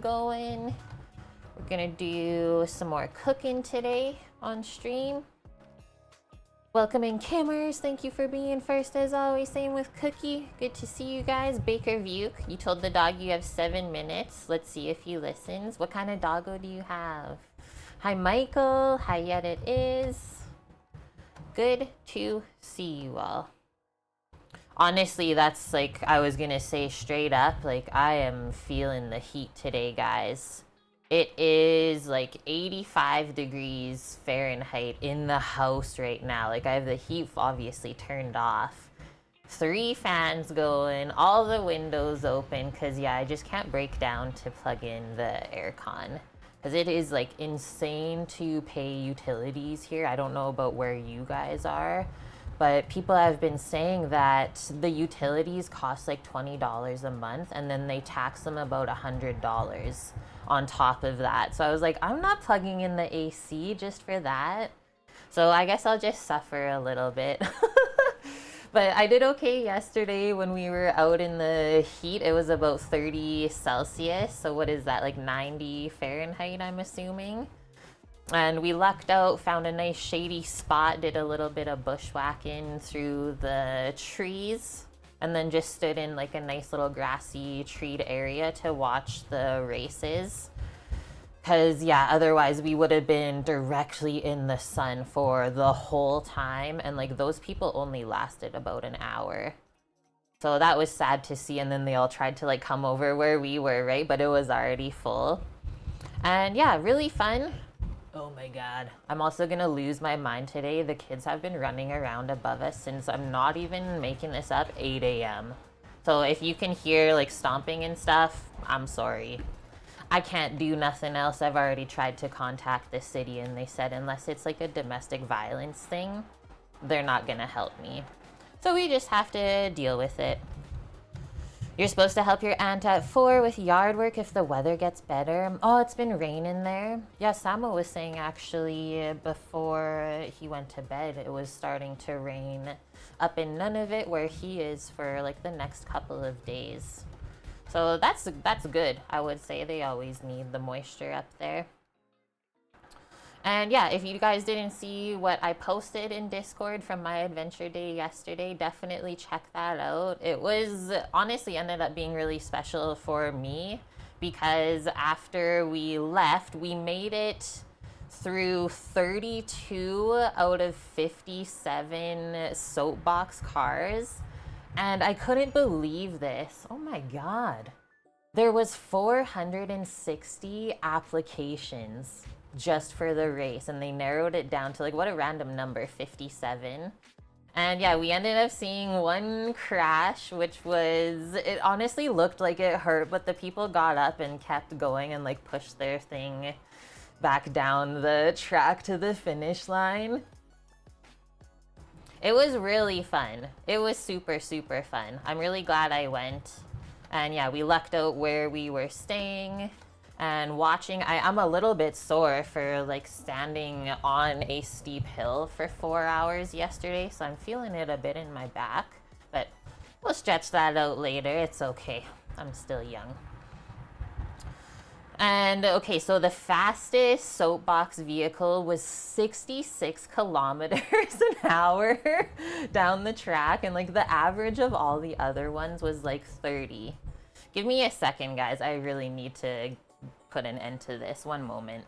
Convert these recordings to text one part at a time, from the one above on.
going. We're gonna do some more cooking today on stream. Welcoming Kimmers, thank you for being first as always. Same with Cookie, good to see you guys. Baker Vuke, you told the dog you have 7 minutes. Let's see if he listens. What kind of doggo do you have? Hi Michael, hi Yet It Is. Good to see you all. Honestly, that's like, I was gonna say straight up, like I am feeling the heat today, guys. It is like 85 degrees Fahrenheit in the house right now. Like I have the heat obviously turned off. 3 fans going, all the windows open, cause yeah, I just can't break down to plug in the aircon. Cause it is like insane to pay utilities here. I don't know about where you guys are, but people have been saying that the utilities cost like $20 a month and then they tax them about $100 on top of that. So I was like, I'm not plugging in the AC just for that. So I guess I'll just suffer a little bit. But I did okay yesterday when we were out in the heat. It was about 30 Celsius. So what is that, like 90 Fahrenheit, I'm assuming? And we lucked out, found a nice shady spot, did a little bit of bushwhacking through the trees, and then just stood in like a nice little grassy treed area to watch the races. Cause yeah, otherwise we would have been directly in the sun for the whole time, and like those people only lasted about an hour. So that was sad to see, and then they all tried to like come over where we were, right? But it was already full. And yeah, really fun. Oh my God. I'm also gonna lose my mind today. The kids have been running around above us since, I'm not even making this up, 8 a.m. So if you can hear like stomping and stuff, I'm sorry. I can't do nothing else. I've already tried to contact the city and they said unless it's like a domestic violence thing, they're not gonna help me. So we just have to deal with it. You're supposed to help your aunt at 4 with yard work if the weather gets better. Oh, it's been raining there. Yeah, Samo was saying actually before he went to bed, it was starting to rain up in Nunavut where he is for like the next couple of days. So that's good. I would say they always need the moisture up there. And yeah, if you guys didn't see what I posted in Discord from my adventure day yesterday, definitely check that out. It was honestly ended up being really special for me because after we left, we made it through 32 out of 57 soapbox cars. And I couldn't believe this. Oh my God. There was 460 applications just for the race, and they narrowed it down to like, what a random number, 57. And yeah, we ended up seeing one crash, which was, it honestly looked like it hurt, but the people got up and kept going and like pushed their thing back down the track to the finish line. It was really fun. It was super, super fun. I'm really glad I went. And yeah, we lucked out where we were staying and watching. I'm a little bit sore for like standing on a steep hill for 4 hours yesterday, so I'm feeling it a bit in my back, but we'll stretch that out later. It's okay. I'm still young. And okay, so the fastest soapbox vehicle was 66 kilometers an hour down the track, and like the average of all the other ones was like 30. Give me a second, guys. I really need to put an end to this. One moment.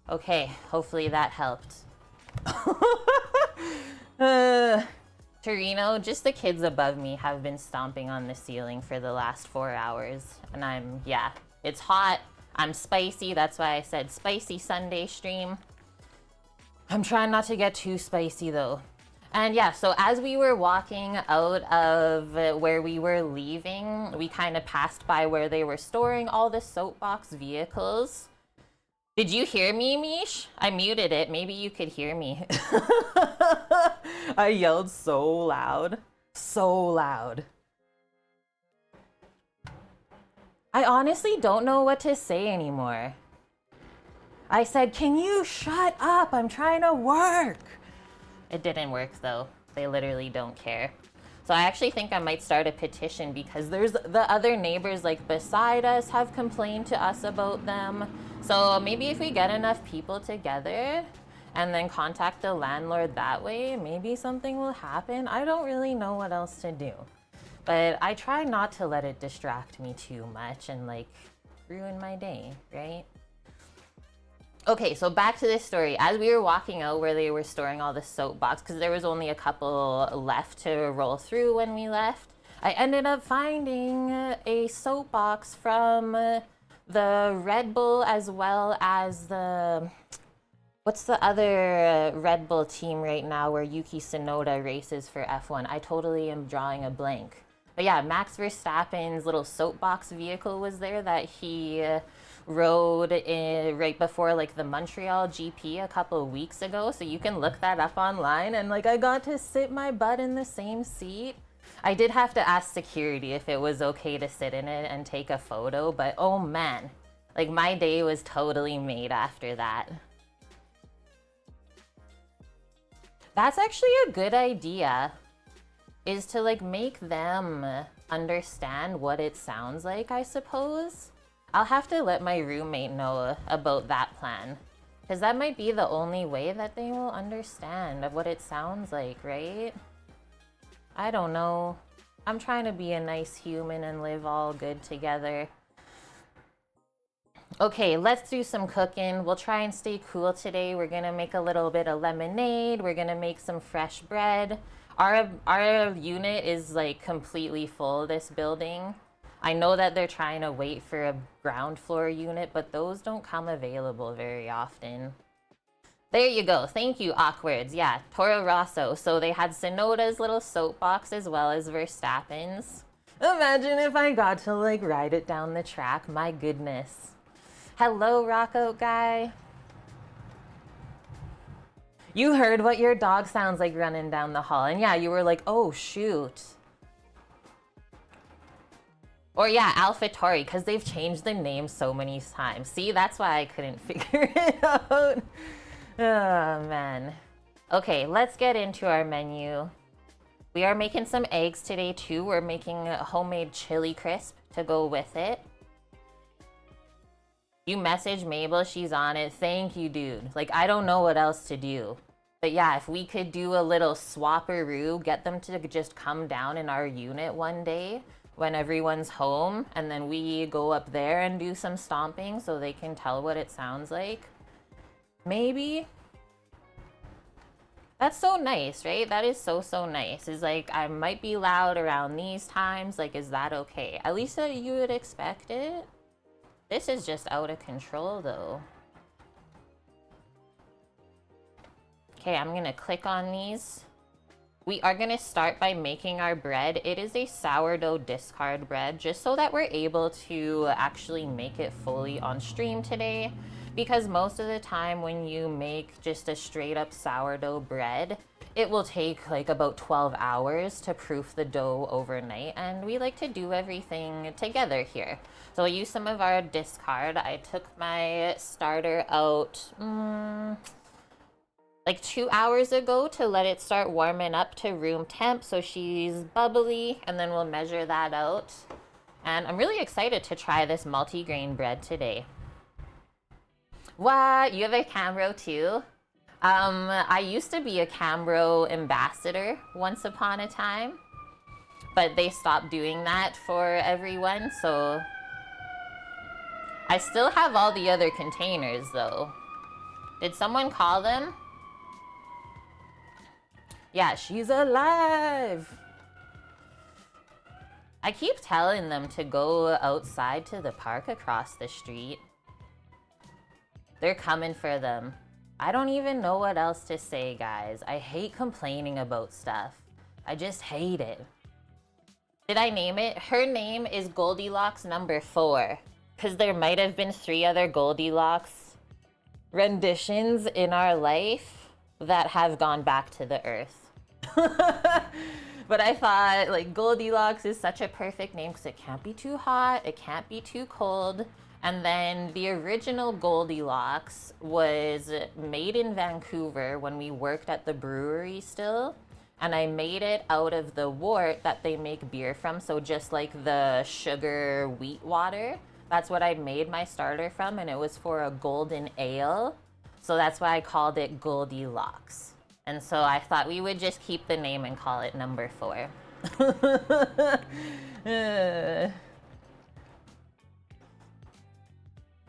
Okay, hopefully that helped. Torino, just the kids above me have been stomping on the ceiling for the last 4 hours. And yeah, it's hot. I'm spicy. That's why I said spicy Sunday stream. I'm trying not to get too spicy though. And yeah, so as we were walking out of where we were leaving, we kind of passed by where they were storing all the soapbox vehicles. Did you hear me, Mish? I muted it. Maybe you could hear me. I yelled so loud. So loud. I honestly don't know what to say anymore. I said, can you shut up? I'm trying to work. It didn't work though. They literally don't care. So I actually think I might start a petition because there's the other neighbors like beside us have complained to us about them. So maybe if we get enough people together and then contact the landlord that way, maybe something will happen. I don't really know what else to do. But I try not to let it distract me too much and like ruin my day, right? Okay, so back to this story. As we were walking out where they were storing all the soap box, because there was only a couple left to roll through when we left, I ended up finding a soap box from the Red Bull as well as the... What's the other Red Bull team right now where Yuki Tsunoda races for F1? I totally am drawing a blank. But yeah, Max Verstappen's little soapbox vehicle was there that he rode in right before like the Montreal GP a couple of weeks ago. So you can look that up online, and like I got to sit my butt in the same seat. I did have to ask security if it was okay to sit in it and take a photo, but oh man, like my day was totally made after that. That's actually a good idea, is to like make them understand what it sounds like, I suppose. I'll have to let my roommate know about that plan, because that might be the only way that they will understand of what it sounds like, right? I don't know. I'm trying to be a nice human and live all good together. Okay, let's do some cooking. We'll try and stay cool today. We're gonna make a little bit of lemonade. We're gonna make some fresh bread. Our unit is like completely full, this building. I know that they're trying to wait for a ground floor unit, but those don't come available very often. There you go. Thank you, Awkwards. Yeah, Toro Rosso. So they had Tsunoda's little soapbox as well as Verstappen's. Imagine if I got to like ride it down the track. My goodness. Hello, Rockout guy. You heard what your dog sounds like running down the hall. And yeah, you were like, oh, shoot. Or yeah, AlphaTauri, because they've changed the name so many times. See, that's why I couldn't figure it out. Oh, man. Okay, let's get into our menu. We are making some eggs today, too. We're making a homemade chili crisp to go with it. You message Mabel, she's on it. Thank you, dude. Like, I don't know what else to do. But yeah, if we could do a little swapperoo, get them to just come down in our unit one day when everyone's home, and then we go up there and do some stomping so they can tell what it sounds like. Maybe. That's so nice, right? That is so, so nice. It's like, I might be loud around these times. Like, is that okay? At least you would expect it. This is just out of control, though. Okay, I'm gonna click on these. We are gonna start by making our bread. It is a sourdough discard bread, just so that we're able to actually make it fully on stream today. Because most of the time when you make just a straight up sourdough bread, it will take like about 12 hours to proof the dough overnight, and we like to do everything together here. So I'll use some of our discard. I took my starter out like 2 hours ago to let it start warming up to room temp so she's bubbly, and then we'll measure that out. And I'm really excited to try this multigrain bread today. What? You have a Cambro too? I used to be a Cambro ambassador once upon a time, but they stopped doing that for everyone, so I still have all the other containers though. Did someone call them? Yeah, she's alive. I keep telling them to go outside to the park across the street. They're coming for them. I don't even know what else to say, guys. I hate complaining about stuff. I just hate it. Did I name it? Her name is Goldilocks number 4. Because there might have been 3 other Goldilocks renditions in our life that have gone back to the earth. But I thought like Goldilocks is such a perfect name because it can't be too hot, it can't be too cold. And then the original Goldilocks was made in Vancouver when we worked at the brewery still. And I made it out of the wort that they make beer from. So just like the sugar wheat water, that's what I made my starter from. And it was for a golden ale. So that's why I called it Goldilocks. And so I thought we would just keep the name and call it number 4.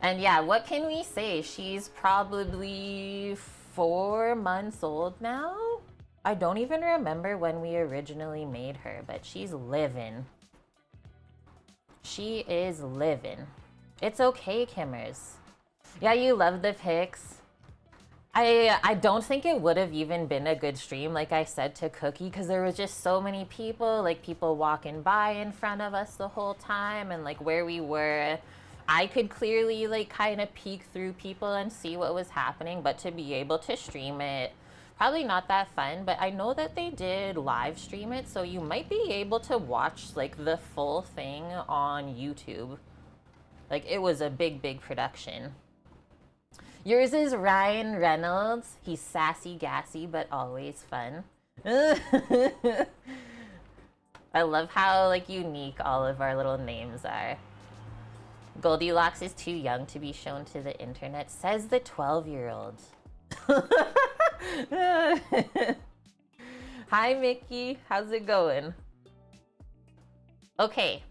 And yeah, what can we say? She's probably 4 months old now? I don't even remember when we originally made her, but she's living. She is living. It's okay, Kimmers. Yeah, you love the pics. I don't think it would have even been a good stream, like I said to Cookie, because there was just so many people, like people walking by in front of us the whole time, and like where we were, I could clearly like kind of peek through people and see what was happening, but to be able to stream it, probably not that fun. But I know that they did live stream it, so you might be able to watch like the full thing on YouTube. Like it was a big production. Yours is Ryan Reynolds. He's sassy, gassy, but always fun. I love how like unique all of our little names are. Goldilocks is too young to be shown to the internet, says the 12-year-old. Hi, Mickey. How's it going? Okay,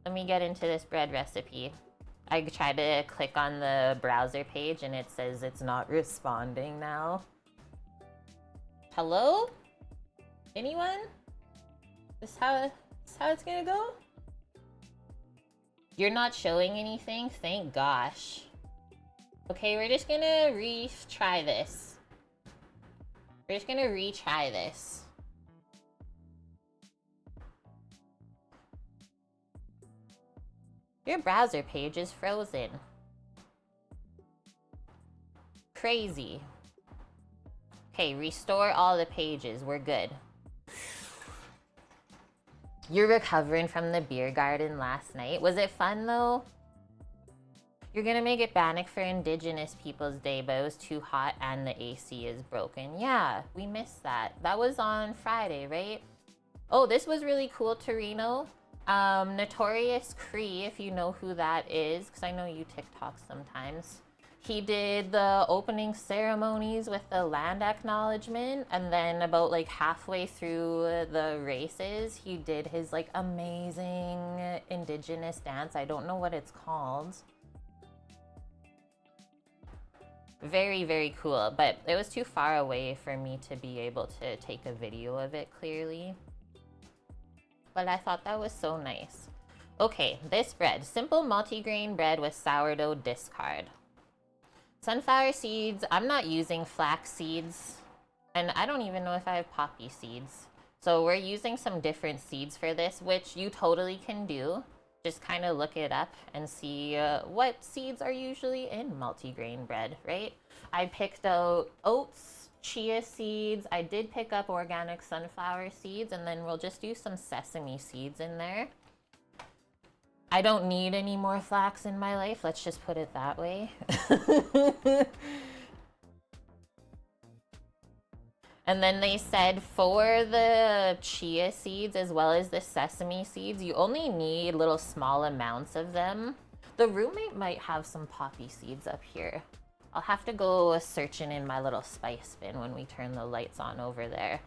let me get into this bread recipe. I tried to click on the browser page and it says it's not responding now. Hello? Anyone? Is this how it's gonna go? You're not showing anything? Thank gosh. Okay, we're just gonna retry this. We're just gonna retry this. Your browser page is frozen. Crazy. Okay, restore all the pages. We're good. You're recovering from the beer garden last night. Was it fun though? You're gonna make it Bannock for Indigenous Peoples Day, but it was too hot and the AC is broken. Yeah, we missed that. That was on Friday, right? Oh, this was really cool, Torino. Notorious Cree, if you know who that is, because I know you TikTok sometimes. He did the opening ceremonies with the land acknowledgement, and then about like halfway through the races, he did his like amazing Indigenous dance. I don't know what it's called. Very cool, but it was too far away for me to be able to take a video of it clearly. But I thought that was so nice. Okay, this bread. Simple multigrain bread with sourdough discard. Sunflower seeds. I'm not using flax seeds. And I don't even know if I have poppy seeds. So we're using some different seeds for this, which you totally can do. Just kind of look it up and see what seeds are usually in multigrain bread, right? I picked out oats, chia seeds. I did pick up organic sunflower seeds, and then we'll just do some sesame seeds in there. I don't need any more flax in my life. Let's just put it that way. And then they said for the chia seeds as well as the sesame seeds, you only need little small amounts of them. The roommate might have some poppy seeds up here. I'll have to go searching in my little spice bin when we turn the lights on over there.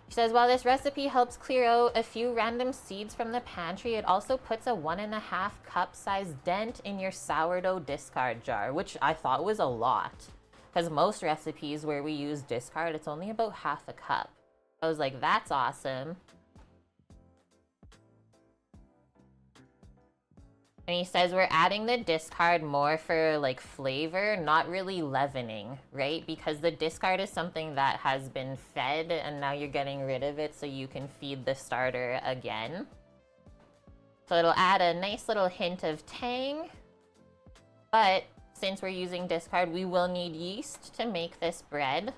She says, while this recipe helps clear out a few random seeds from the pantry, it also puts a 1.5 cup size dent in your sourdough discard jar, which I thought was a lot. Because most recipes where we use discard, it's only about half a cup. I was like, that's awesome. And he says we're adding the discard more for like flavor, not really leavening, right? Because the discard is something that has been fed and now you're getting rid of it so you can feed the starter again. So it'll add a nice little hint of tang, but since we're using discard, we will need yeast to make this bread.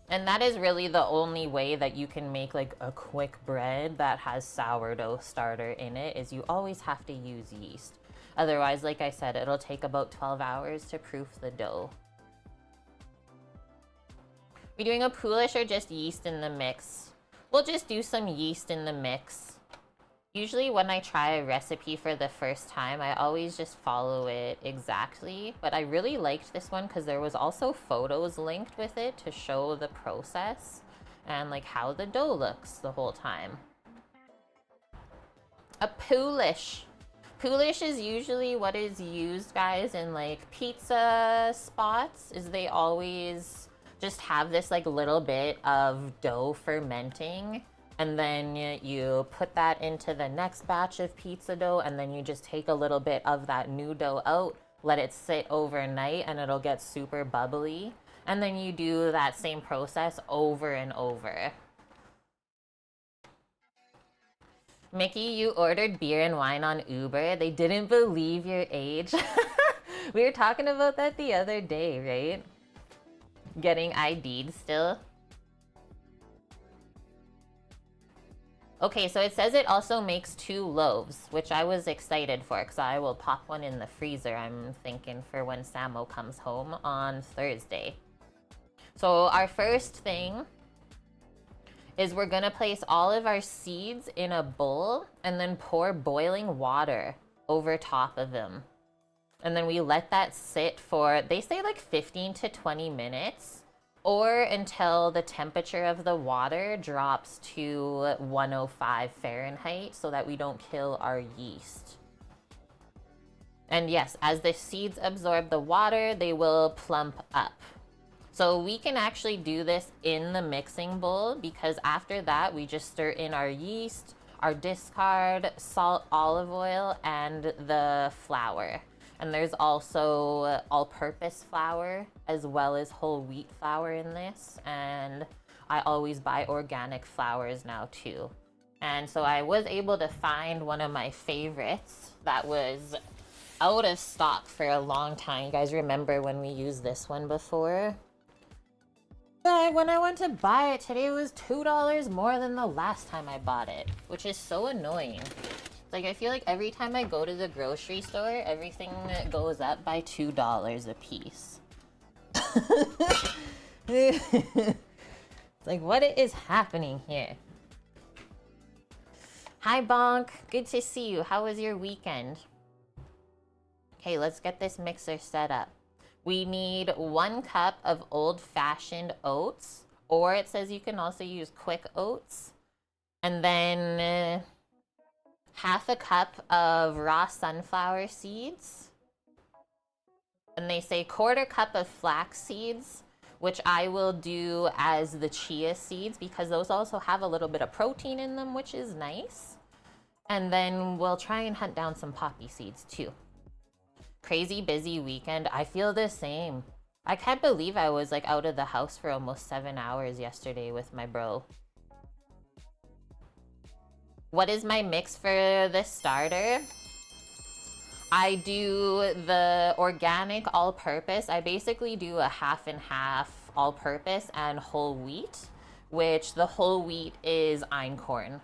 And that is really the only way that you can make like a quick bread that has sourdough starter in it, is you always have to use yeast. Otherwise, like I said, it'll take about 12 hours to proof the dough. We doing a poolish or just yeast in the mix? We'll just do some yeast in the mix. Usually when I try a recipe for the first time, I always just follow it exactly. But I really liked this one because there was also photos linked with it to show the process and like how the dough looks the whole time. A poolish. Poolish is usually what is used, guys, in like pizza spots, is they always just have this like little bit of dough fermenting. And then you put that into the next batch of pizza dough, and then you just take a little bit of that new dough out, let it sit overnight, and it'll get super bubbly. And then you do that same process over and over. Mickey, you ordered beer and wine on Uber. They didn't believe your age. We were talking about that the other day, right? Getting ID'd still. Okay, so it says it also makes 2 loaves, which I was excited for because I will pop one in the freezer, I'm thinking, for when Samo comes home on Thursday. So our first thing is we're gonna place all of our seeds in a bowl and then pour boiling water over top of them. And then we let that sit for, they say like 15 to 20 minutes. Or until the temperature of the water drops to 105 Fahrenheit so that we don't kill our yeast. And yes, as the seeds absorb the water, they will plump up. So we can actually do this in the mixing bowl because after that, we just stir in our yeast, our discard, salt, olive oil, and the flour. And there's also all-purpose flour as well as whole wheat flour in this. And I always buy organic flours now too. And so I was able to find one of my favorites that was out of stock for a long time. You guys remember when we used this one before? But when I went to buy it today, it was $2 more than the last time I bought it, which is so annoying. Like, I feel like every time I go to the grocery store, everything goes up by $2 a piece. It's like, what is happening here? Hi, Bonk. Good to see you. How was your weekend? Okay, let's get this mixer set up. We need 1 cup of old-fashioned oats, or it says you can also use quick oats. And then half a cup of raw sunflower seeds. And they say 1/4 cup of flax seeds, which I will do as the chia seeds because those also have a little bit of protein in them, which is nice. And then we'll try and hunt down some poppy seeds too. Crazy busy weekend. I feel the same. I can't believe I was like out of the house for almost 7 hours yesterday with my bro. What is my mix for the starter? I do the organic all-purpose. I basically do a half and half all-purpose and whole wheat, which the whole wheat is einkorn.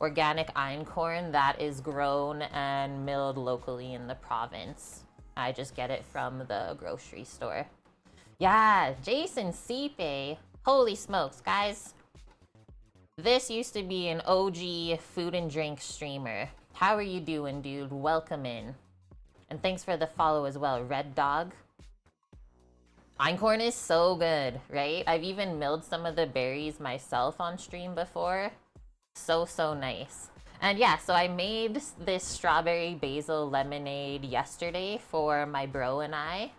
Organic einkorn that is grown and milled locally in the province. I just get it from the grocery store. Yeah, Jason Sipe. Holy smokes, guys. This used to be an OG food and drink streamer. How are you doing, dude? Welcome in. And thanks for the follow as well, Red Dog. Einkorn is so good, right? I've even milled some of the berries myself on stream before. So nice. And yeah, so I made this strawberry basil lemonade yesterday for my bro and I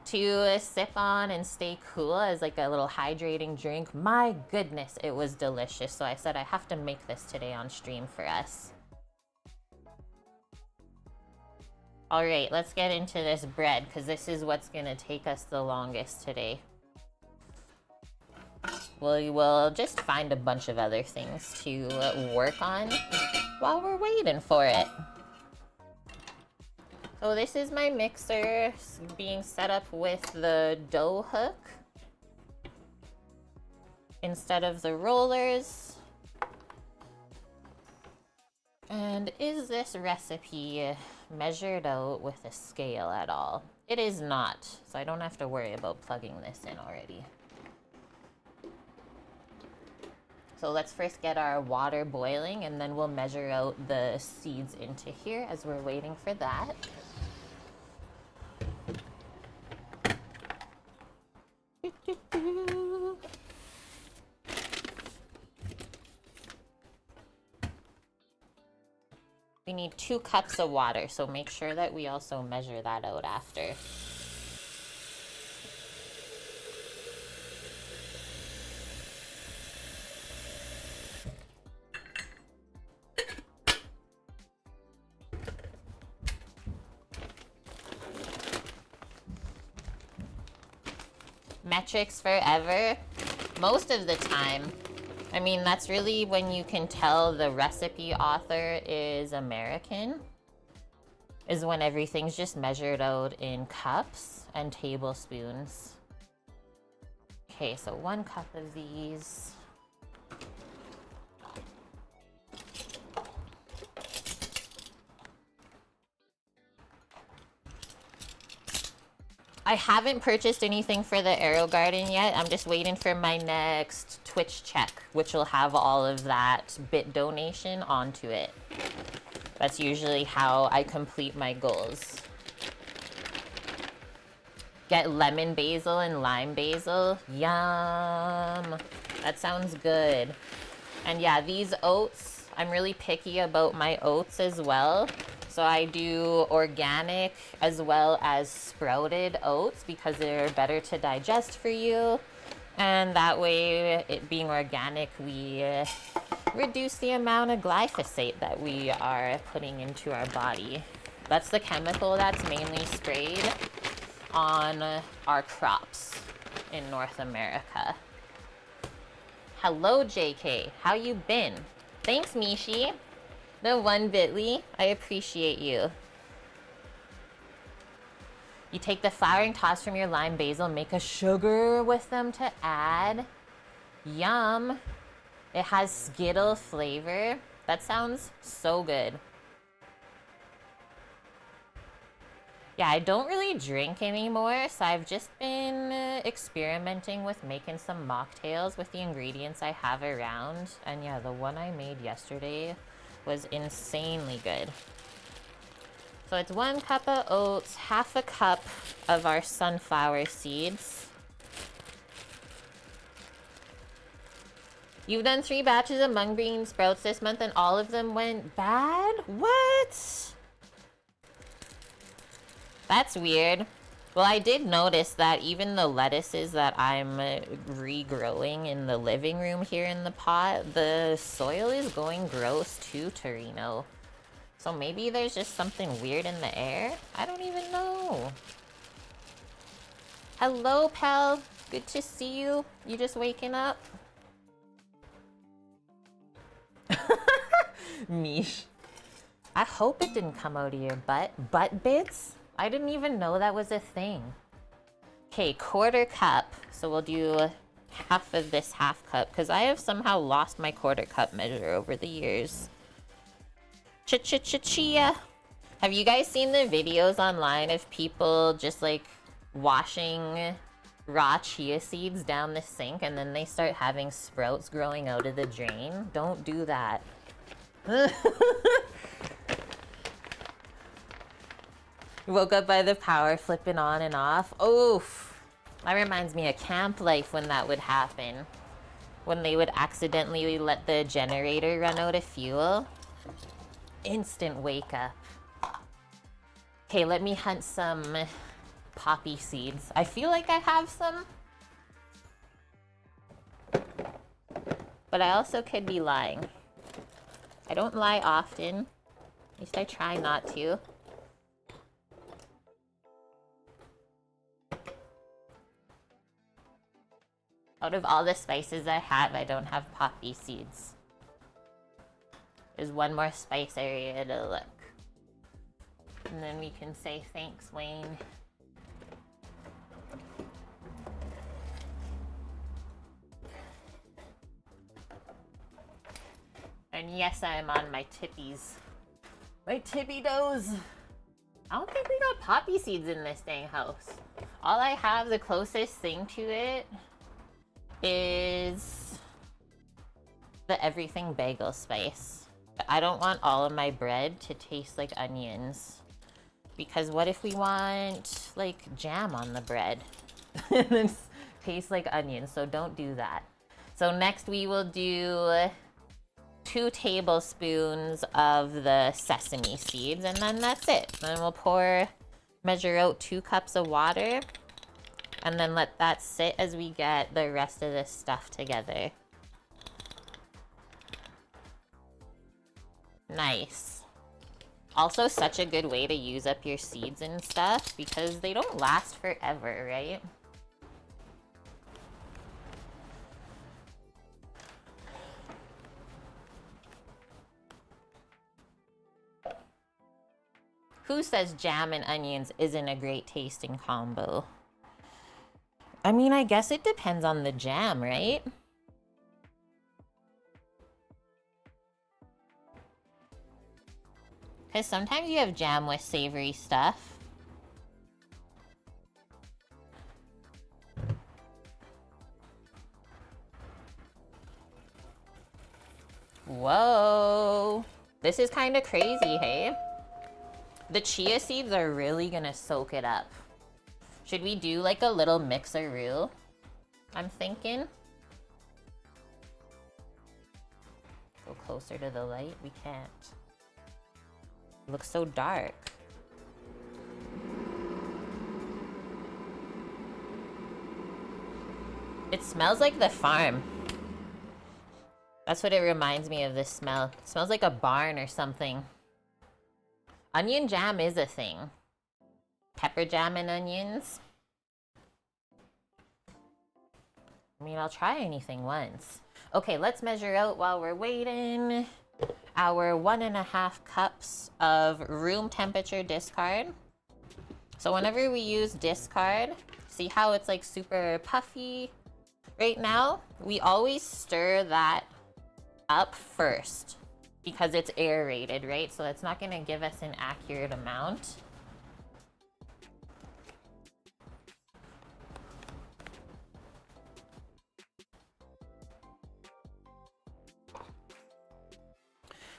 to sip on and stay cool as like a little hydrating drink. My goodness, it was delicious. So I said I have to make this today on stream for us. All right, let's get into this bread because this is what's gonna take us the longest today. We will just find a bunch of other things to work on while we're waiting for it. So this is my mixer being set up with the dough hook instead of the rollers. And is this recipe measured out with a scale at all? It is not, so I don't have to worry about plugging this in already. So let's first get our water boiling and then we'll measure out the seeds into here as we're waiting for that. We need 2 cups of water, so make sure that we also measure that out after. Metrics forever, most of the time. I mean, that's really when you can tell the recipe author is American, is when everything's just measured out in cups and tablespoons. Okay, so 1 cup of these. I haven't purchased anything for the Arrow Garden yet. I'm just waiting for my next Twitch check, which will have all of that bit donation onto it. That's usually how I complete my goals. Get lemon basil and lime basil. Yum. That sounds good. And yeah, these oats, I'm really picky about my oats as well. So I do organic as well as sprouted oats because they're better to digest for you. And that way, it being organic, we reduce the amount of glyphosate that we are putting into our body. That's the chemical that's mainly sprayed on our crops in North America. Hello, JK. How you been? Thanks, Mishi. The 1 bitly. I appreciate you. You take the flour and toss from your lime basil, make a sugar with them to add. Yum. It has Skittle flavor. That sounds so good. Yeah, I don't really drink anymore, so I've just been experimenting with making some mocktails with the ingredients I have around. And yeah, the one I made yesterday was insanely good. So it's 1 cup of oats, half a cup of our sunflower seeds. You've done 3 batches of mung bean sprouts this month and all of them went bad? What? That's weird. Well, I did notice that even the lettuces that I'm regrowing in the living room here in the pot, the soil is going gross too, Torino. So maybe there's just something weird in the air? I don't even know. Hello, pal. Good to see you. You just waking up? Mish. I hope it didn't come out of your butt. Butt bits? I didn't even know that was a thing. Okay, 1/4 cup. So we'll do half of this half cup because I have somehow lost my 1/4 cup measure over the years. Chia. Have you guys seen the videos online of people just like washing raw chia seeds down the sink and then they start having sprouts growing out of the drain? Don't do that. Woke up by the power flipping on and off. Oof. That reminds me of camp life when that would happen. When they would accidentally let the generator run out of fuel. Instant wake up. Okay, let me hunt some poppy seeds. I feel like I have some. But I also could be lying. I don't lie often. At least I try not to. Out of all the spices I have, I don't have poppy seeds. There's one more spice area to look. And then we can say thanks, Wayne. And yes, I am on my tippies. My tippy toes. I don't think we got poppy seeds in this dang house. All I have, the closest thing to it, is the everything bagel spice. But I don't want all of my bread to taste like onions. Because what if we want, like, jam on the bread? And it tastes like onions, so don't do that. So next we will do 2 tablespoons of the sesame seeds, and then that's it. Then we'll measure out 2 cups of water, and then let that sit as we get the rest of this stuff together. Nice. Also, such a good way to use up your seeds and stuff because they don't last forever, right? Who says jam and onions isn't a great tasting combo? I mean, I guess it depends on the jam, right? Because sometimes you have jam with savory stuff. Whoa. This is kind of crazy, hey? The chia seeds are really gonna soak it up. Should we do like a little mixeroo? I'm thinking. Go closer to the light. We can't. It looks so dark. It smells like the farm. That's what it reminds me of, this smell. It smells like a barn or something. Onion jam is a thing. Pepper jam and onions. I mean, I'll try anything once. Okay, let's measure out while we're waiting. Our 1.5 cups of room temperature discard. So whenever we use discard, see how it's like super puffy right now? We always stir that up first because it's aerated, right? So it's not gonna give us an accurate amount.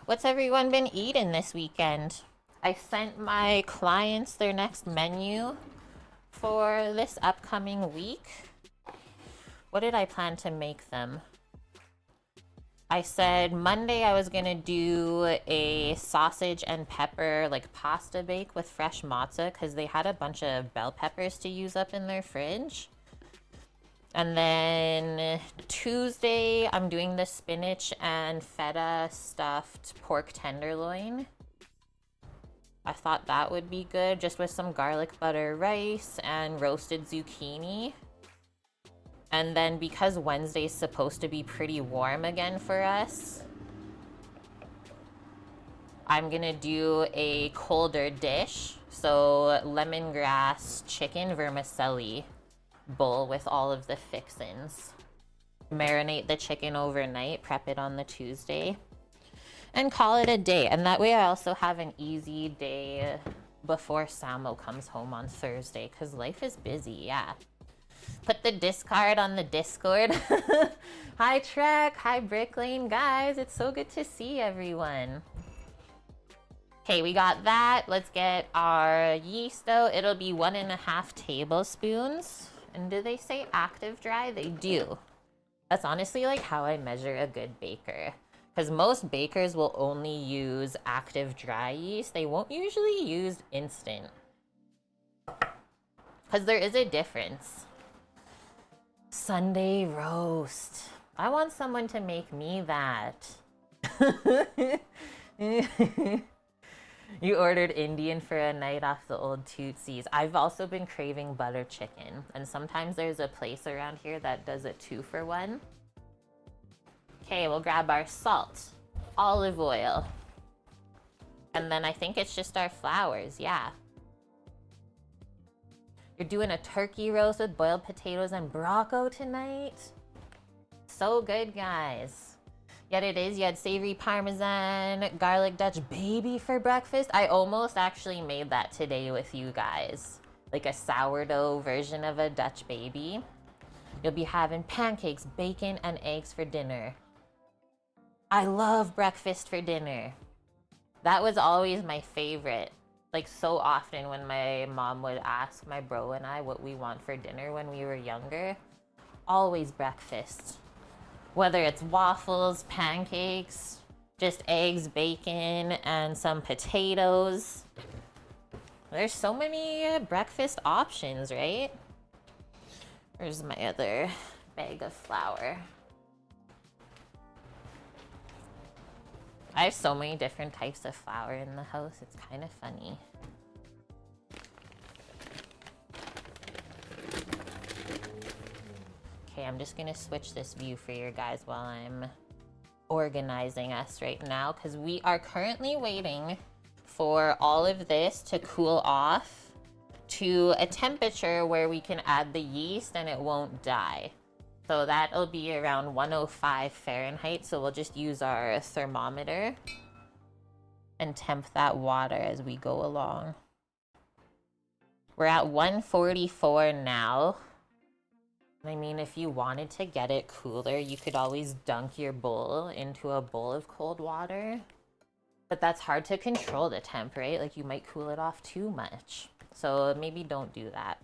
What's everyone been eating this weekend? I sent my clients their next menu for this upcoming week. What did I plan to make them? I said Monday I was gonna do a sausage and pepper like pasta bake with fresh matzo because they had a bunch of bell peppers to use up in their fridge. And then Tuesday I'm doing the spinach and feta stuffed pork tenderloin. I thought that would be good just with some garlic butter rice and roasted zucchini. And then because Wednesday's supposed to be pretty warm again for us, I'm gonna do a colder dish. So lemongrass chicken vermicelli bowl with all of the fixins. Marinate the chicken overnight, prep it on the Tuesday, and call it a day. And that way I also have an easy day before Samo comes home on Thursday because life is busy, yeah. Put the discard on the Discord. Hi Trek, hi Brick Lane, guys. It's so good to see everyone. Okay, we got that. Let's get our yeast out. It'll be 1.5 tablespoons. And do they say active dry? They do. That's honestly like how I measure a good baker. Because most bakers will only use active dry yeast. They won't usually use instant. Because there is a difference. Sunday roast. I want someone to make me that. You ordered Indian for a night off the old Tootsies. I've also been craving butter chicken. And sometimes there's a place around here that does a 2-for-1. Okay, we'll grab our salt, olive oil, And then I think it's just our flours, yeah. You're doing a turkey roast with boiled potatoes and Morocco tonight? So good, guys. Yet it is. You had savory parmesan, garlic Dutch baby for breakfast. I almost actually made that today with you guys. Like a sourdough version of a Dutch baby. You'll be having pancakes, bacon, and eggs for dinner. I love breakfast for dinner. That was always my favorite. Like so often when my mom would ask my bro and I what we want for dinner when we were younger. Always breakfast. Whether it's waffles, pancakes, just eggs, bacon, and some potatoes. There's so many breakfast options, right? Where's my other bag of flour? I have so many different types of flour in the house, it's kind of funny. Okay, I'm just gonna switch this view for you guys while I'm organizing us right now, because we are currently waiting for all of this to cool off to a temperature where we can add the yeast and it won't die. So that'll be around 105 Fahrenheit. So we'll just use our thermometer and temp that water as we go along. We're at 144 now. I mean, if you wanted to get it cooler, you could always dunk your bowl into a bowl of cold water. But that's hard to control the temp, right? Like you might cool it off too much. So maybe don't do that.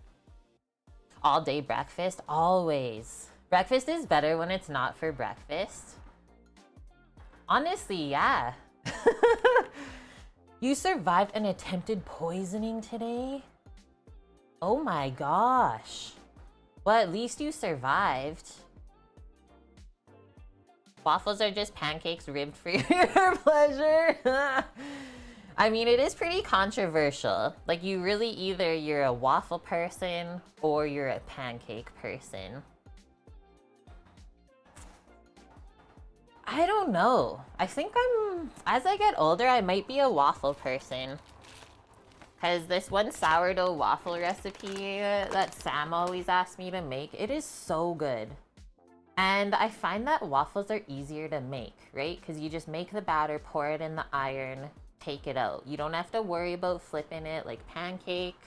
All day breakfast, always. Breakfast is better when it's not for breakfast. Honestly, yeah. You survived an attempted poisoning today? Oh my gosh. Well, at least you survived. Waffles are just pancakes ribbed for your pleasure. I mean, it is pretty controversial. Like, you really either you're a waffle person or you're a pancake person. I don't know. I think as I get older, I might be a waffle person. Because this one sourdough waffle recipe that Sam always asks me to make, it is so good. And I find that waffles are easier to make, right? Because you just make the batter, pour it in the iron, take it out. You don't have to worry about flipping it like pancake.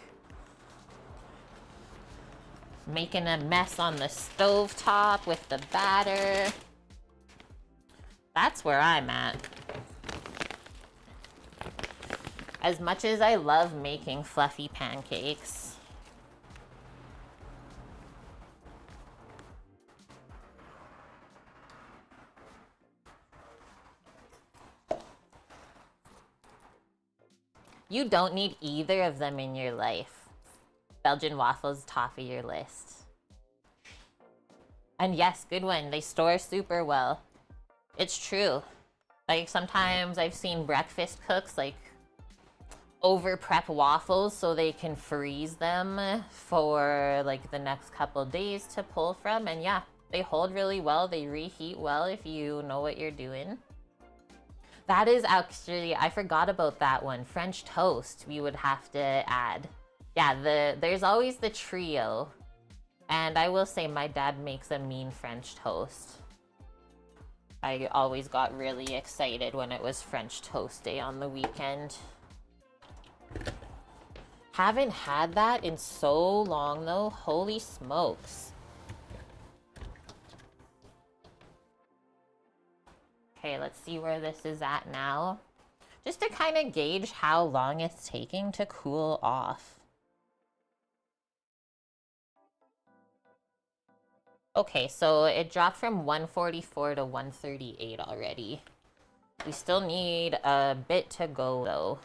Making a mess on the stove top with the batter. That's where I'm at. As much as I love making fluffy pancakes, you don't need either of them in your life. Belgian waffles, top of your list. And yes, good one. They store super well. It's true. Like sometimes I've seen breakfast cooks like over prep waffles so they can freeze them for like the next couple days to pull from. And yeah, they hold really well. They reheat well if you know what you're doing. That is actually, I forgot about that one. French toast we would have to add. Yeah, there's always the trio. And I will say my dad makes a mean French toast. I always got really excited when it was French toast day on the weekend. Haven't had that in so long though. Holy smokes. Okay, let's see where this is at now. Just to kind of gauge how long it's taking to cool off. Okay, so it dropped from 144 to 138 already. We still need a bit to go though.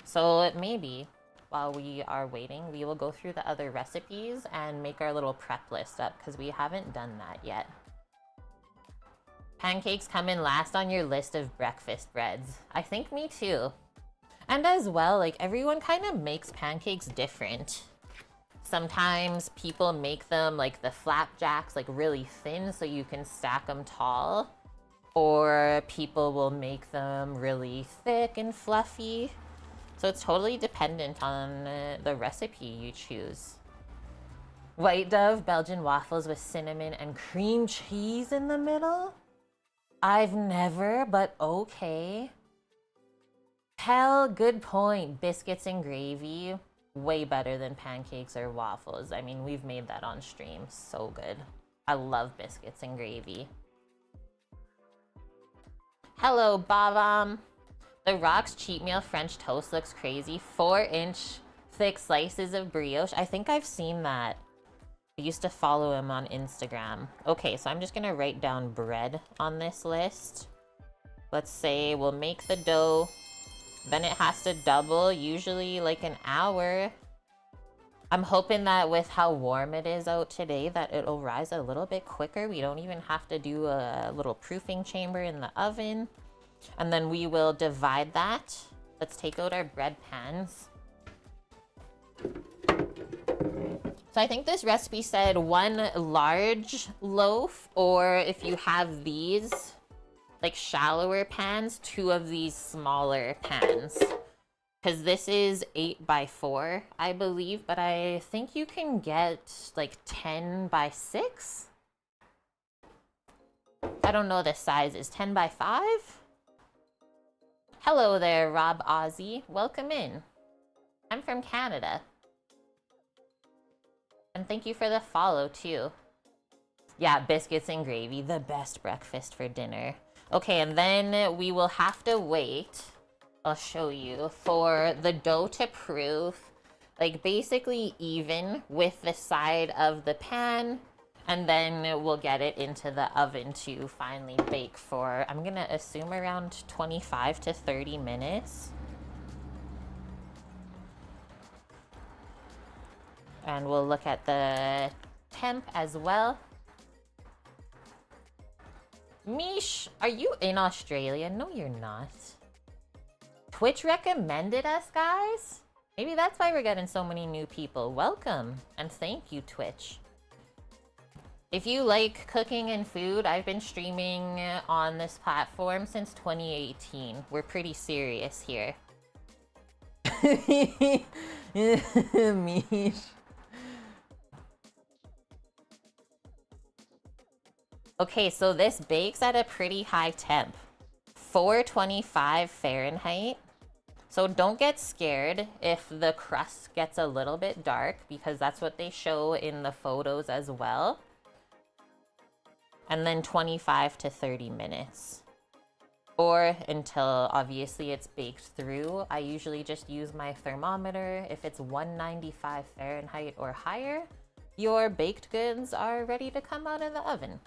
So maybe while we are waiting, we will go through the other recipes and make our little prep list up because we haven't done that yet. Pancakes come in last on your list of breakfast breads. I think me too. And as well, like everyone kind of makes pancakes different. Sometimes people make them like the flapjacks, like really thin so you can stack them tall. or people will make them really thick and fluffy. So it's totally dependent on the recipe you choose. White Dove Belgian waffles with cinnamon and cream cheese in the middle? I've never, but okay. Hell, good point. Biscuits and gravy, way better than pancakes or waffles. I mean, we've made that on stream. So good. I love biscuits and gravy. Hello, Bavam. The Rock's cheat meal French toast looks crazy. 4-inch thick slices of brioche. I think I've seen that. I used to follow him on Instagram. Okay, so I'm just gonna write down bread on this list. Let's say we'll make the dough. Then it has to double, usually like an hour. I'm hoping that with how warm it is out today that it'll rise a little bit quicker. We don't even have to do a little proofing chamber in the oven. And then we will divide that. Let's take out our bread pans. So I think this recipe said 1 large loaf, or if you have these like shallower pans, 2 of these smaller pans. Because this is 8 by 4, I believe, but I think you can get like 10 by 6. I don't know the size. Is 10 by 5? Hello there, Rob Ozzy. Welcome in. I'm from Canada. And thank you for the follow, too. Yeah, biscuits and gravy, the best breakfast for dinner. Okay, and then we will have to wait, I'll show you, for the dough to proof, like basically even with the side of the pan, and then we'll get it into the oven to finally bake for, I'm gonna assume around 25 to 30 minutes. And we'll look at the temp as well. Mish, are you in Australia? No, you're not. Twitch recommended us, guys? Maybe that's why we're getting so many new people. Welcome, and thank you, Twitch. If you like cooking and food, I've been streaming on this platform since 2018. We're pretty serious here. Mish. Okay, so this bakes at a pretty high temp, 425 Fahrenheit. So don't get scared if the crust gets a little bit dark, because that's what they show in the photos as well. And then 25 to 30 minutes. Or until obviously it's baked through. I usually just use my thermometer. If it's 195 Fahrenheit or higher, your baked goods are ready to come out of the oven.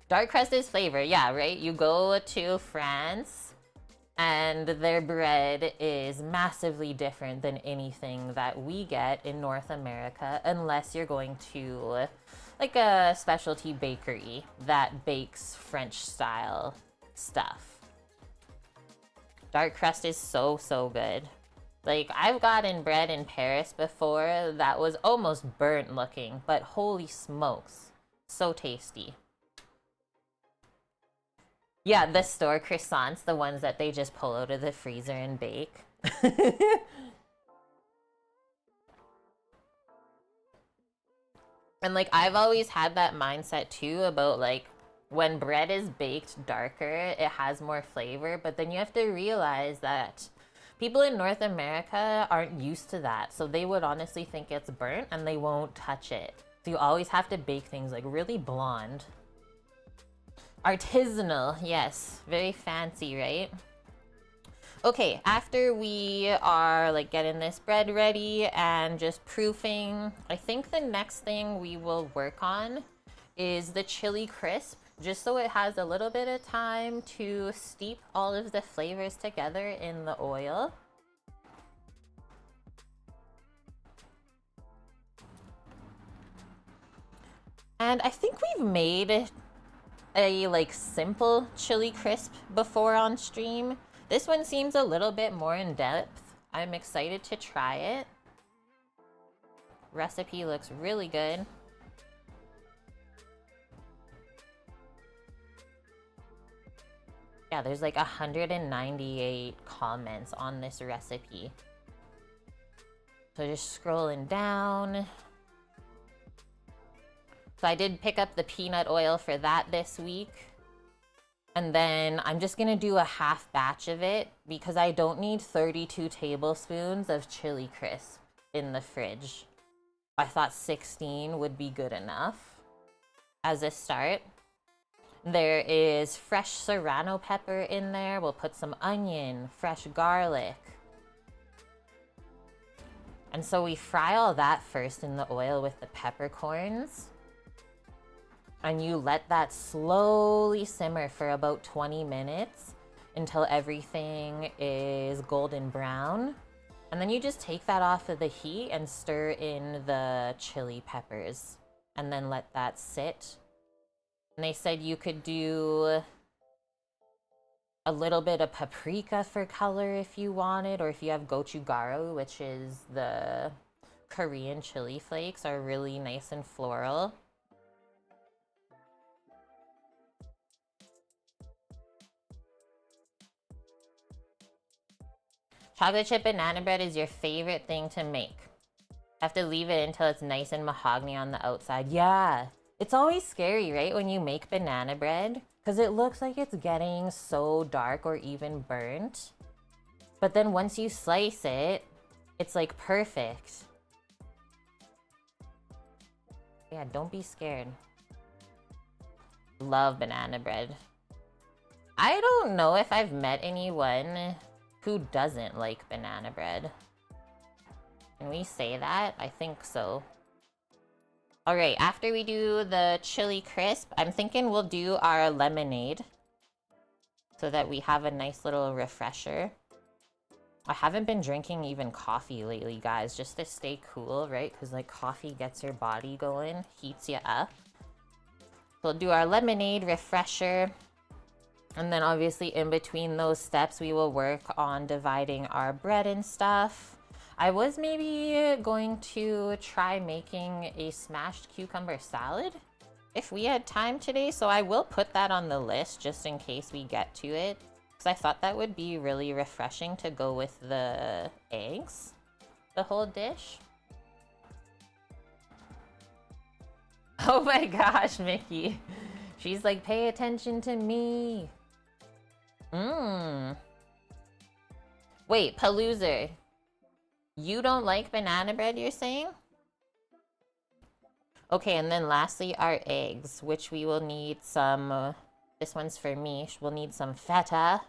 Dark crust is flavor, yeah, right? You go to France and their bread is massively different than anything that we get in North America, unless you're going to like a specialty bakery that bakes French style stuff. Dark crust is so, so good. Like, I've gotten bread in Paris before that was almost burnt looking, but holy smokes, so tasty. Yeah, the store croissants, the ones that they just pull out of the freezer and bake. And like, I've always had that mindset too about like, when bread is baked darker, it has more flavor, but then you have to realize that people in North America aren't used to that. So they would honestly think it's burnt and they won't touch it. So you always have to bake things like really blonde. Artisanal, yes, very fancy, right? Okay, after we are like getting this bread ready and just proofing, I think the next thing we will work on is the chili crisp, just so it has a little bit of time to steep all of the flavors together in the oil. And I think we've made a like simple chili crisp before on stream. This one seems a little bit more in depth. I'm excited to try it. Recipe looks really good. Yeah, there's like 198 comments on this recipe. So just scrolling down. So I did pick up the peanut oil for that this week. And then I'm just gonna do a half batch of it because I don't need 32 tablespoons of chili crisp in the fridge. I thought 16 would be good enough as a start. There is fresh serrano pepper in there. We'll put some onion, fresh garlic. And so we fry all that first in the oil with the peppercorns. And you let that slowly simmer for about 20 minutes until everything is golden brown. And then you just take that off of the heat and stir in the chili peppers and then let that sit. And they said you could do a little bit of paprika for color if you wanted, or if you have gochugaru, which is the Korean chili flakes, are really nice and floral. Chocolate chip banana bread is your favorite thing to make. Have to leave it until it's nice and mahogany on the outside. Yeah, it's always scary, right, when you make banana bread, because it looks like it's getting so dark or even burnt. But then once you slice it, it's like perfect. Yeah, don't be scared. Love banana bread. I don't know if I've met anyone who doesn't like banana bread. Can we say that? I think so. All right, after we do the chili crisp, I'm thinking we'll do our lemonade so that we have a nice little refresher. I haven't been drinking even coffee lately, guys, just to stay cool, right? Because like coffee gets your body going, heats you up. We'll do our lemonade refresher. And then obviously in between those steps, we will work on dividing our bread and stuff. I was maybe going to try making a smashed cucumber salad if we had time today. So I will put that on the list just in case we get to it, because I thought that would be really refreshing to go with the eggs, the whole dish. Oh my gosh, Mickey. She's like, pay attention to me. Wait, Paloozer. You don't like banana bread, you're saying? Okay, and then lastly, our eggs, which we will need some, this one's for me, we'll need some feta,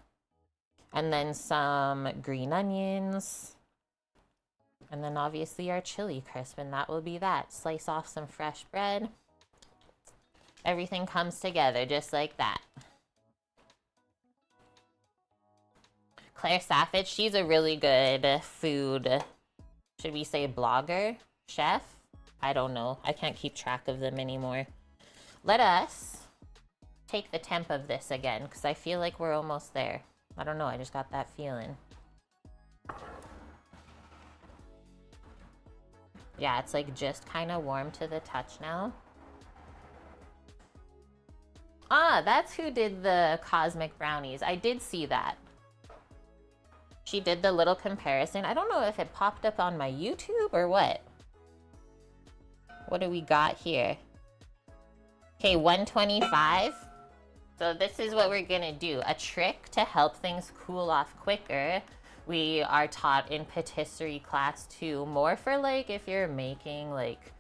and then some green onions, and then obviously our chili crisp, and that will be that. Slice off some fresh bread. Everything comes together just like that. Claire Saffitch, she's a really good food, should we say blogger, chef? I don't know. I can't keep track of them anymore. Let us take the temp of this again, because I feel like we're almost there. I don't know, I just got that feeling. Yeah, it's like just kind of warm to the touch now. Ah, that's who did the cosmic brownies. I did see that. She did the little comparison. I don't know if it popped up on my YouTube or what. What do we got here? Okay, 125. So this is what we're gonna do. A trick to help things cool off quicker. We are taught in patisserie class too, more for like if you're making like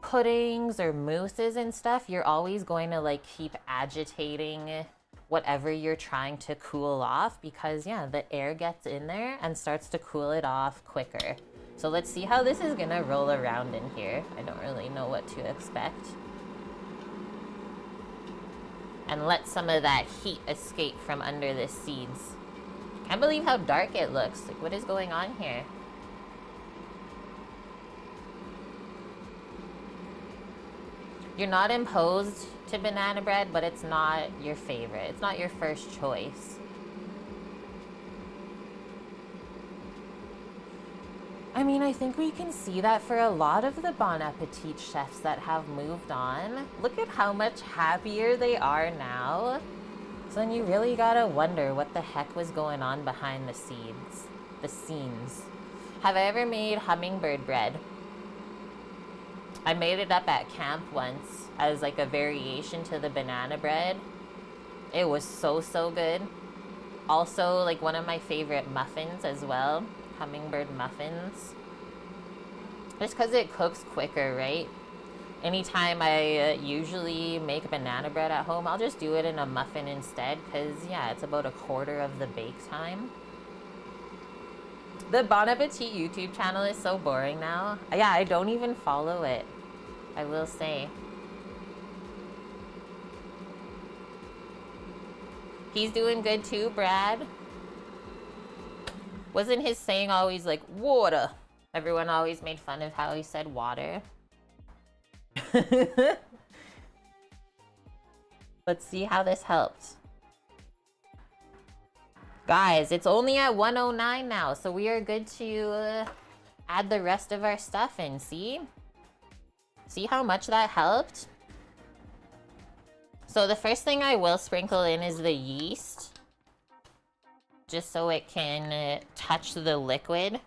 puddings or mousses and stuff, you're always going to like keep agitating whatever you're trying to cool off, because yeah, the air gets in there and starts to cool it off quicker. So let's see how this is gonna roll around in here. I don't really know what to expect. And let some of that heat escape from under the seeds. Can't believe how dark it looks. Like, what is going on here? You're not imposed to banana bread, but it's not your favorite. It's not your first choice. I mean, I think we can see that for a lot of the Bon Appetit chefs that have moved on. Look at how much happier they are now. So then you really gotta wonder what the heck was going on behind the scenes. Have I ever made hummingbird bread? I made it up at camp once as like a variation to the banana bread. It was so good. Also, like one of my favorite muffins as well, hummingbird muffins. Just because it cooks quicker, right? Anytime I usually make banana bread at home, I'll just do it in a muffin instead because, yeah, it's about a quarter of the bake time. The Bon Appetit YouTube channel is so boring now. Yeah, I don't even follow it, I will say. He's doing good too, Brad. Wasn't his saying always like, water? Everyone always made fun of how he said water. Let's see how this helped. Guys, it's only at 109 now, so we are good to add the rest of our stuff in, see? See how much that helped? So the first thing I will sprinkle in is the yeast. Just so it can touch the liquid.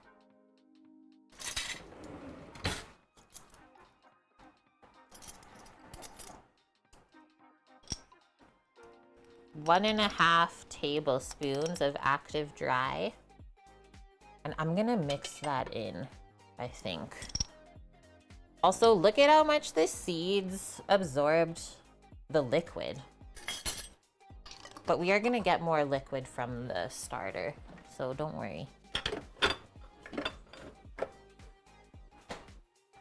One and a half tablespoons of active dry. And I'm gonna mix that in, I think. Also, look at how much the seeds absorbed the liquid. But we are gonna get more liquid from the starter, so don't worry.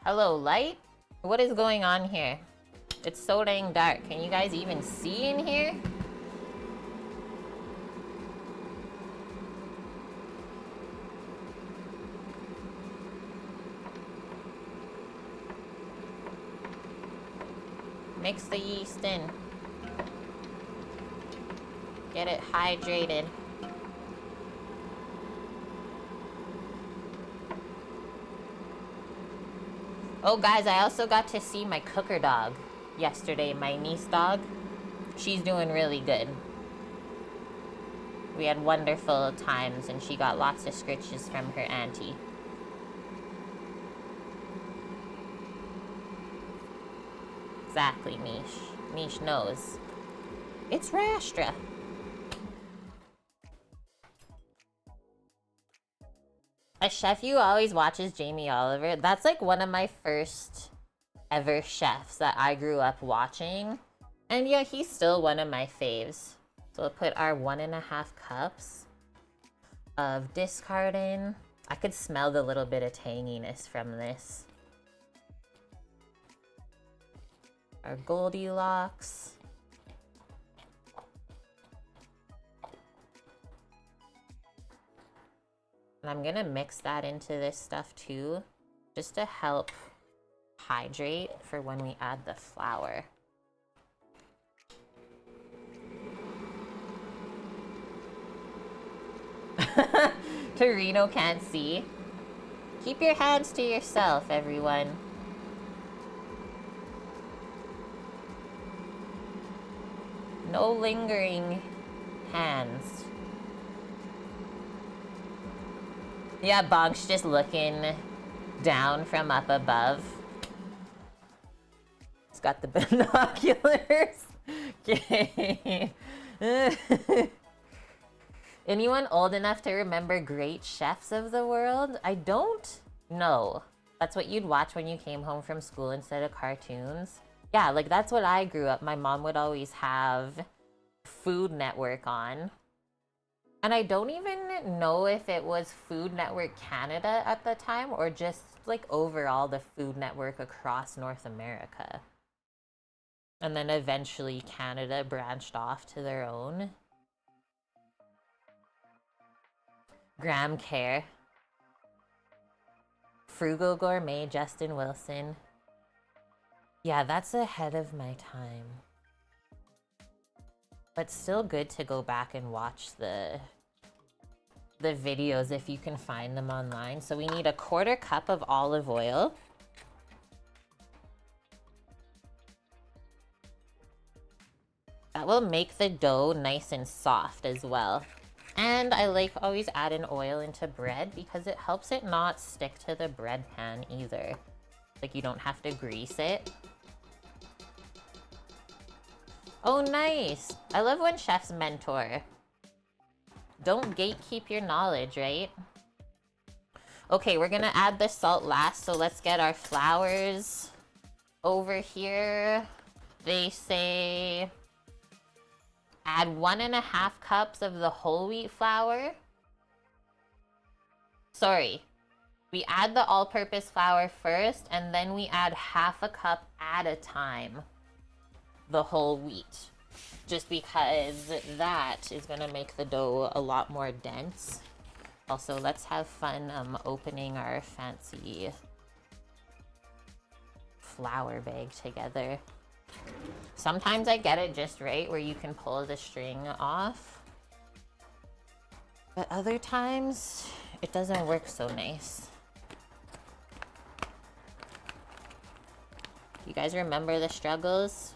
Hello, light? What is going on here? It's so dang dark. Can you guys even see in here? Mix the yeast in. Get it hydrated. Oh guys, I also got to see my cooker dog yesterday, my niece dog. She's doing really good. We had wonderful times and she got lots of scritches from her auntie. Exactly, Mish. Mish knows. It's Rastra. A chef you always watch is Jamie Oliver. That's like one of my first ever chefs that I grew up watching. And yeah, he's still one of my faves. So we'll put our 1.5 cups of discard in. I could smell the little bit of tanginess from this. Our Goldilocks. And I'm gonna mix that into this stuff too, just to help hydrate for when we add the flour. Torino can't see. Keep your hands to yourself, everyone. No lingering hands. Yeah, Bonk's just looking down from up above. He's got the binoculars. Okay. Anyone old enough to remember great chefs of the world? I don't know. That's what you'd watch when you came home from school instead of cartoons. Yeah, like that's what I grew up. My mom would always have Food Network on. And I don't even know if it was Food Network Canada at the time or just like overall the Food Network across North America. And then eventually Canada branched off to their own. Graham Care. Frugal Gourmet, Justin Wilson. Yeah, that's ahead of my time. But still good to go back and watch the videos if you can find them online. So we need 1/4 cup of olive oil. That will make the dough nice and soft as well. And I like always adding oil into bread because it helps it not stick to the bread pan either. Like you don't have to grease it. Oh, nice. I love when chefs mentor. Don't gatekeep your knowledge, right? Okay, we're gonna add the salt last, so let's get our flours over here. They say add 1.5 cups of the whole wheat flour. Sorry, we add the all-purpose flour first, and then we add 1/2 cup at a time, the whole wheat. Just because that is gonna make the dough a lot more dense. Also, let's have fun opening our fancy flour bag together. Sometimes I get it just right where you can pull the string off. But other times, it doesn't work so nice. You guys remember the struggles?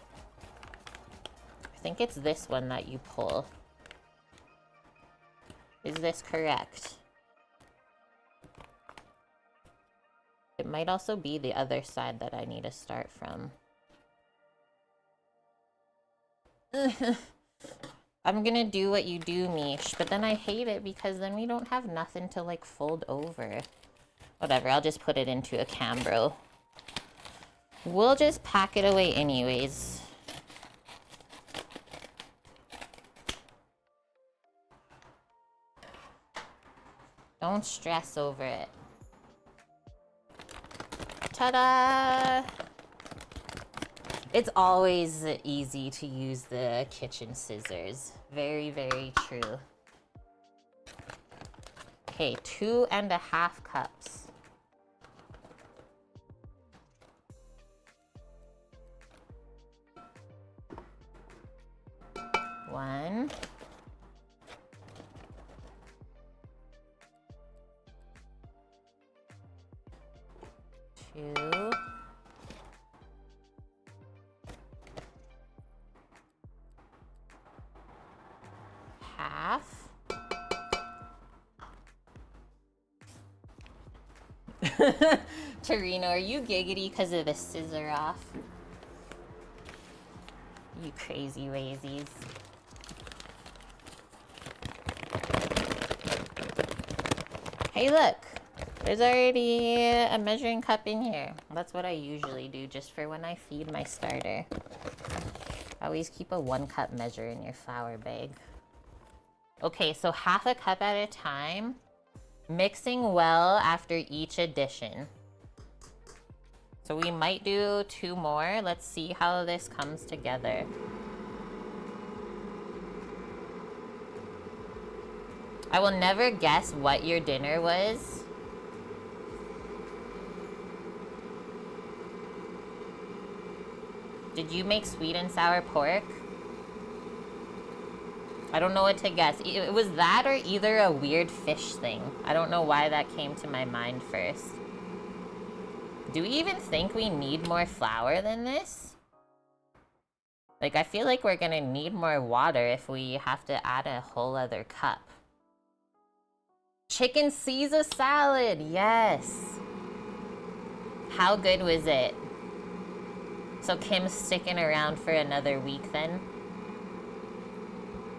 I think it's this one that you pull. Is this correct? It might also be the other side that I need to start from. I'm gonna do what you do, Mish, but then I hate it because then we don't have nothing to like fold over. Whatever, I'll just put it into a Cambro. We'll just pack it away anyways. Don't stress over it. Ta-da! It's always easy to use the kitchen scissors. Very, very true. Okay, 2.5 cups. One. Two. Half. Torino, are you giggity because of the scissor off? You crazy wazies. Hey, look. There's already a measuring cup in here. That's what I usually do just for when I feed my starter. Always keep a 1 cup measure in your flour bag. Okay, so 1/2 cup at a time. Mixing well after each addition. So we might do 2 more. Let's see how this comes together. I will never guess what your dinner was. Did you make sweet and sour pork? I don't know what to guess. It was that or either a weird fish thing. I don't know why that came to my mind first. Do we even think we need more flour than this? Like, I feel like we're gonna need more water if we have to add a whole other cup. Chicken Caesar salad, yes. How good was it? So Kim's sticking around for another week then?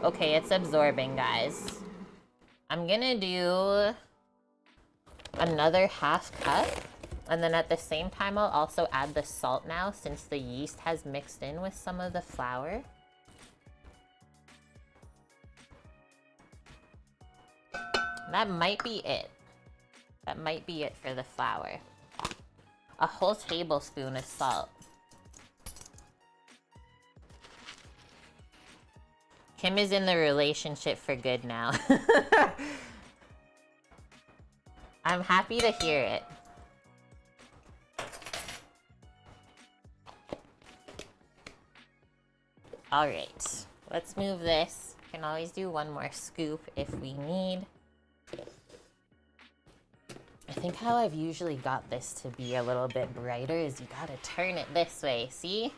Okay, it's absorbing, guys. I'm gonna do another 1/2 cup. And then at the same time, I'll also add the salt now since the yeast has mixed in with some of the flour. That might be it. That might be it for the flour. A whole tablespoon of salt. Kim is in the relationship for good now. I'm happy to hear it. Alright, let's move this. Can always do 1 more scoop if we need. I think how I've usually got this to be a little bit brighter is you gotta turn it this way, see?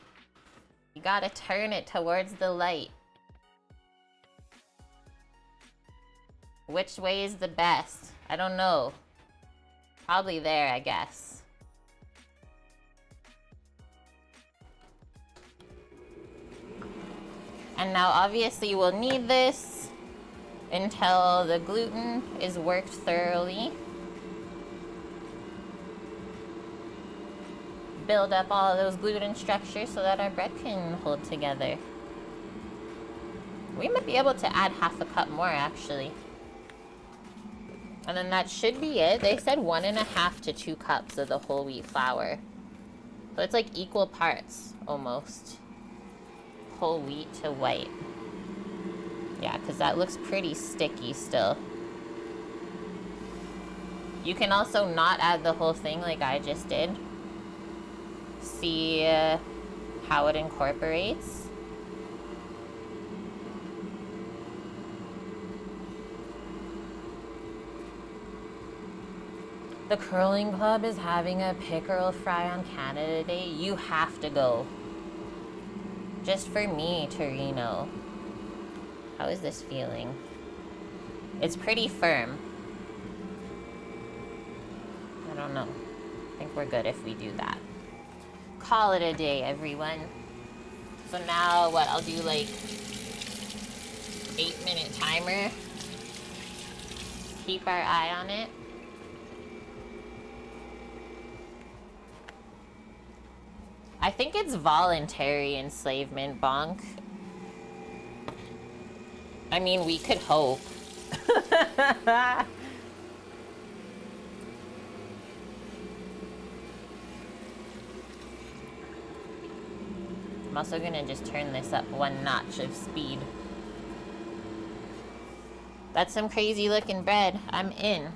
You gotta turn it towards the light. Which way is the best? I don't know. Probably there, I guess. And now obviously we'll need this until the gluten is worked thoroughly. Build up all of those gluten structures so that our bread can hold together. We might be able to add half a cup more actually. And then that should be it. They said 1.5 to 2 cups of the whole wheat flour. So it's like equal parts almost. Whole wheat to white. Yeah, because that looks pretty sticky still. You can also not add the whole thing like I just did. See how it incorporates. The curling club is having a pickerel fry on Canada Day. You have to go. Just for me, Torino. How is this feeling? It's pretty firm. I don't know. I think we're good if we do that. Call it a day, everyone. So now what? I'll do like 8-minute timer. Keep our eye on it. I think it's voluntary enslavement, Bonk. I mean, we could hope. I'm also gonna just turn this up 1 notch of speed. That's some crazy looking bread. I'm in.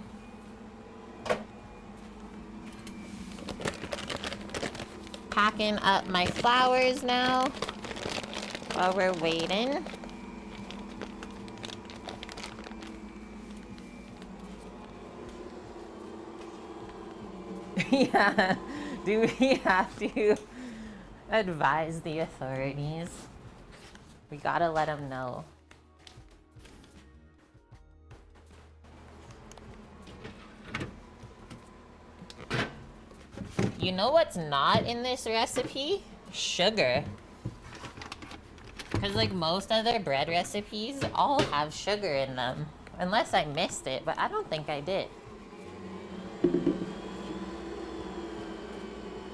Packing up my flours now while we're waiting. Yeah, do we have to advise the authorities? We gotta let them know. You know what's not in this recipe? Sugar. Because like most other bread recipes all have sugar in them. Unless I missed it, but I don't think I did.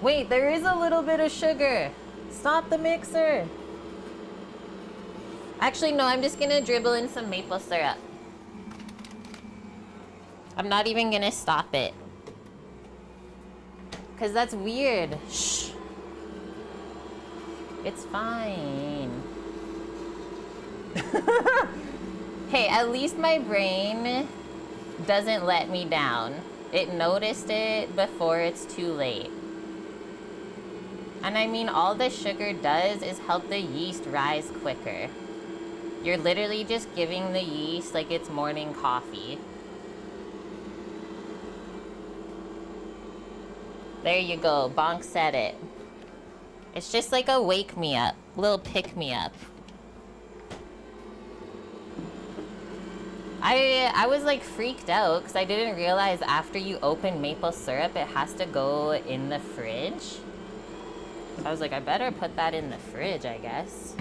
Wait, there is a little bit of sugar. Stop the mixer. Actually, no, I'm just gonna dribble in some maple syrup. I'm not even gonna stop it. Because that's weird. Shh. It's fine. Hey, at least my brain doesn't let me down. It noticed it before it's too late. And I mean, all the sugar does is help the yeast rise quicker. You're literally just giving the yeast like it's morning coffee. There you go, Bonk said it. It's just like a wake me up, little pick me up. I was like freaked out because I didn't realize after you open maple syrup, it has to go in the fridge. So I was like, I better put that in the fridge, I guess.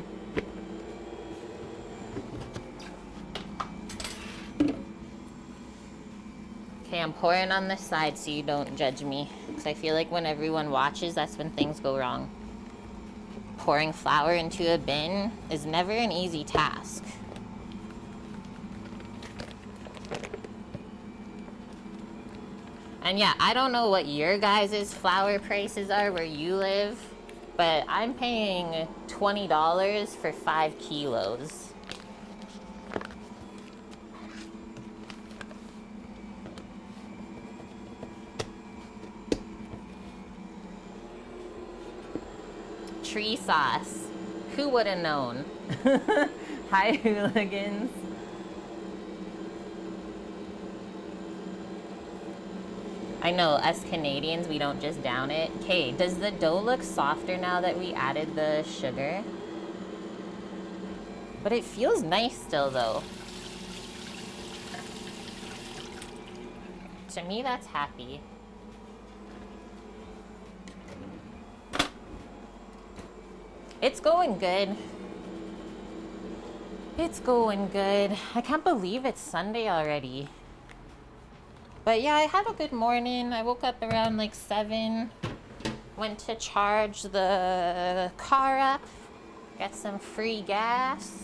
Okay, I'm pouring on this side so you don't judge me. Because I feel like when everyone watches, that's when things go wrong. Pouring flour into a bin is never an easy task. And yeah, I don't know what your guys' flour prices are where you live, but I'm paying $20 for 5 kilos. Tree sauce. Who would have known? Hi, hooligans. I know, us Canadians, we don't just down it. Okay, does the dough look softer now that we added the sugar? But it feels nice still, though. To me, that's happy. It's going good. It's going good. I can't believe it's Sunday already. But yeah, I had a good morning. I woke up around like 7. Went to charge the car up. Get some free gas.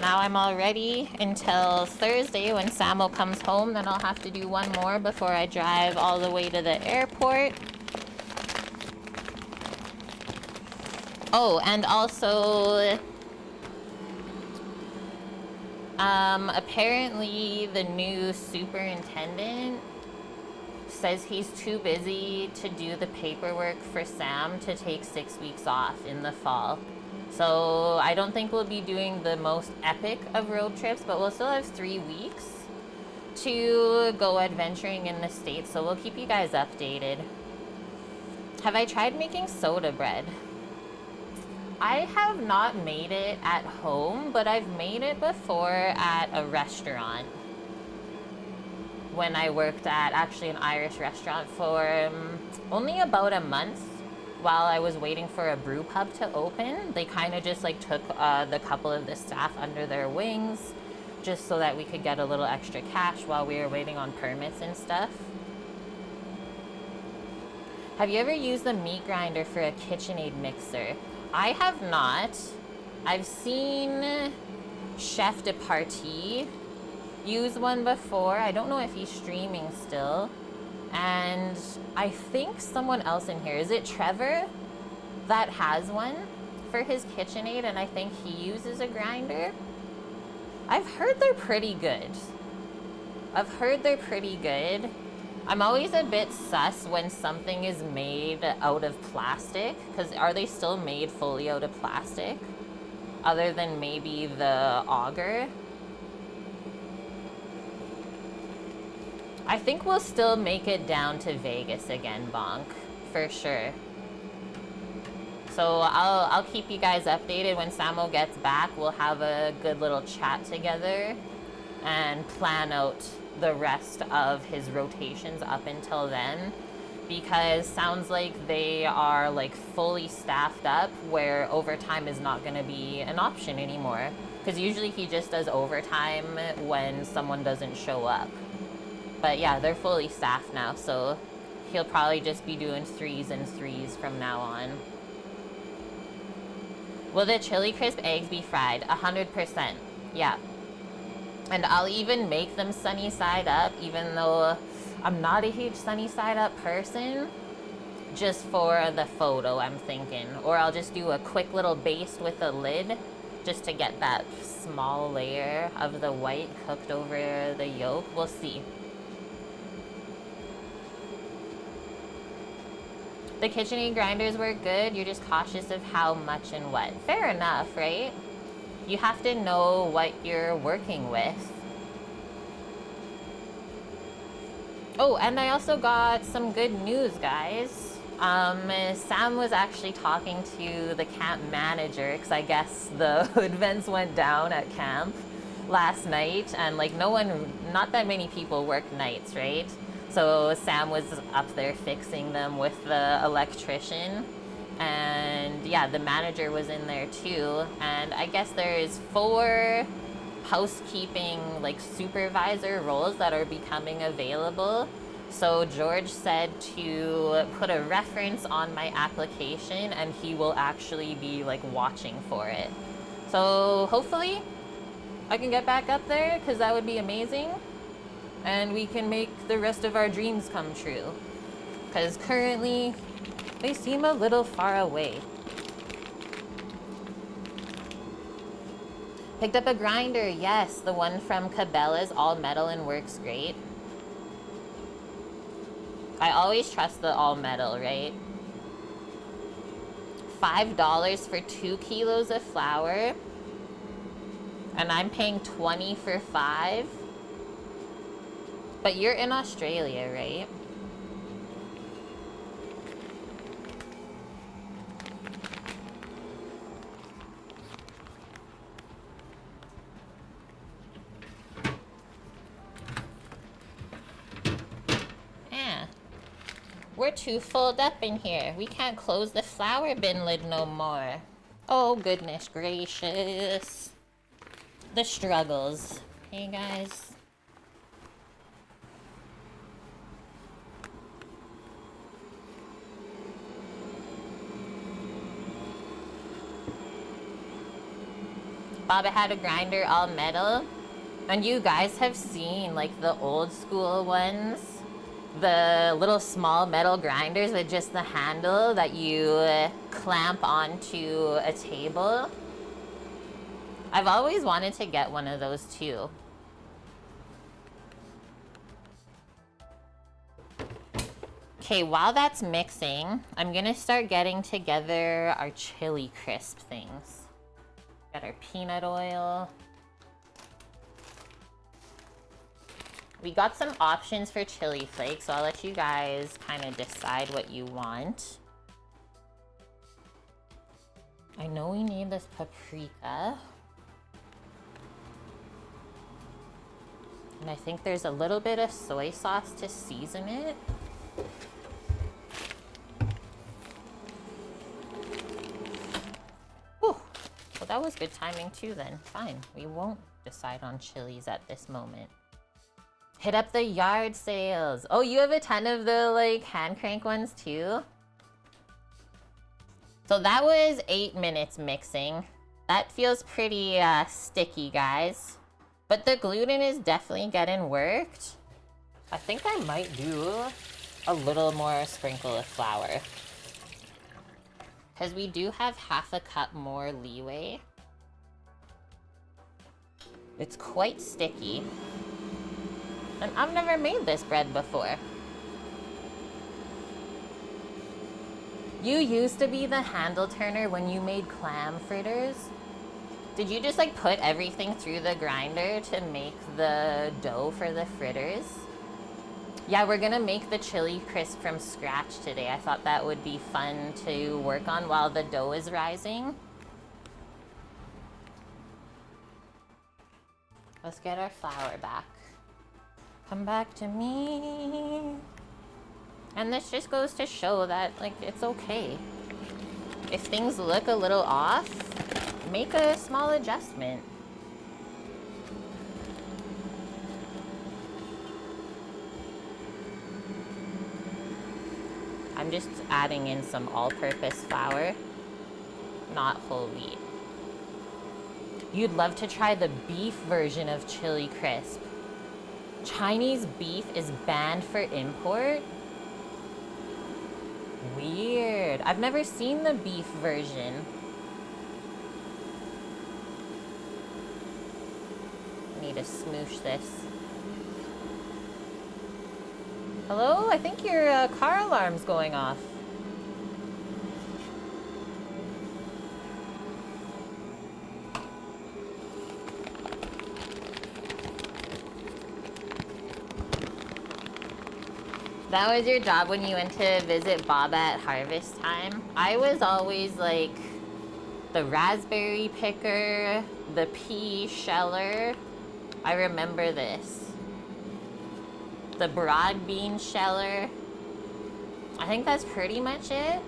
Now I'm all ready until Thursday when Samo comes home. Then I'll have to do one more before I drive all the way to the airport. Oh, and also, apparently the new superintendent says he's too busy to do the paperwork for Sam to take 6 weeks off in the fall. So I don't think we'll be doing the most epic of road trips, but we'll still have 3 weeks to go adventuring in the States. So we'll keep you guys updated. Have I tried making soda bread? I have not made it at home, but I've made it before at a restaurant. When I worked at actually an Irish restaurant for only about a month while I was waiting for a brew pub to open. They kind of just like took the couple of the staff under their wings just so that we could get a little extra cash while we were waiting on permits and stuff. Have you ever used the meat grinder for a KitchenAid mixer? I have not. I've seen Chef de Partie use one before. I don't know if he's streaming still. And I think someone else in here, is it Trevor, that has one for his KitchenAid, and I think he uses a grinder. I've heard they're pretty good. I'm always a bit sus when something is made out of plastic, because are they still made fully out of plastic? Other than maybe the auger? I think we'll still make it down to Vegas again, Bonk, for sure. So I'll keep you guys updated when Samo gets back. We'll have a good little chat together and plan out the rest of his rotations up until then, because sounds like they are like fully staffed up where overtime is not going to be an option anymore, because usually he just does overtime when someone doesn't show up. But yeah, they're fully staffed now, so he'll probably just be doing 3s and 3s from now on. Will the chili crisp eggs be fried? 100%. Yeah. And I'll even make them sunny side up, even though I'm not a huge sunny side up person. Just for the photo, I'm thinking. Or I'll just do a quick little baste with a lid, just to get that small layer of the white cooked over the yolk. We'll see. The KitchenAid grinders were good. You're just cautious of how much and what. Fair enough, right? You have to know what you're working with. Oh, and I also got some good news, guys. Sam was actually talking to the camp manager, because I guess the events went down at camp last night, and like not that many people work nights, right? So Sam was up there fixing them with the electrician. And yeah, the manager was in there too. And I guess there's 4 housekeeping like supervisor roles that are becoming available. So George said to put a reference on my application, and he will actually be like watching for it. So hopefully I can get back up there, because that would be amazing. And we can make the rest of our dreams come true. Because currently, they seem a little far away. Picked up a grinder, yes. The one from Cabela's, all metal and works great. I always trust the all metal, right? $5 for 2 kilos of flour. And I'm paying $20 for 5. But you're in Australia, right? We're too filled up in here. We can't close the flour bin lid no more. Oh, goodness gracious. The struggles. Hey, guys. Baba had a grinder all metal. And you guys have seen, like, the old school ones. The little small metal grinders with just the handle that you clamp onto a table. I've always wanted to get one of those too. Okay, while that's mixing, I'm gonna start getting together our chili crisp things. Got our peanut oil. We got some options for chili flakes, so I'll let you guys kind of decide what you want. I know we need this paprika. And I think there's a little bit of soy sauce to season it. Whew. Well, that was good timing too then. Fine, we won't decide on chilies at this moment. Hit up the yard sales. Oh, you have a ton of the like hand crank ones too? So that was 8 minutes mixing. That feels pretty sticky, guys. But the gluten is definitely getting worked. I think I might do a little more sprinkle of flour. Because we do have half a cup more leeway. It's quite sticky. And I've never made this bread before. You used to be the handle turner when you made clam fritters. Did you just like put everything through the grinder to make the dough for the fritters? Yeah, we're gonna make the chili crisp from scratch today. I thought that would be fun to work on while the dough is rising. Let's get our flour back. Come back to me. And this just goes to show that, like, it's okay. If things look a little off, make a small adjustment. I'm just adding in some all-purpose flour, not whole wheat. You'd love to try the beef version of chili crisp. Chinese beef is banned for import? Weird. I've never seen the beef version. I need to smoosh this. Hello? I think your car alarm's going off. That was your job when you went to visit Baba at harvest time? I was always like the raspberry picker, the pea sheller. I remember this. The broad bean sheller. I think that's pretty much it.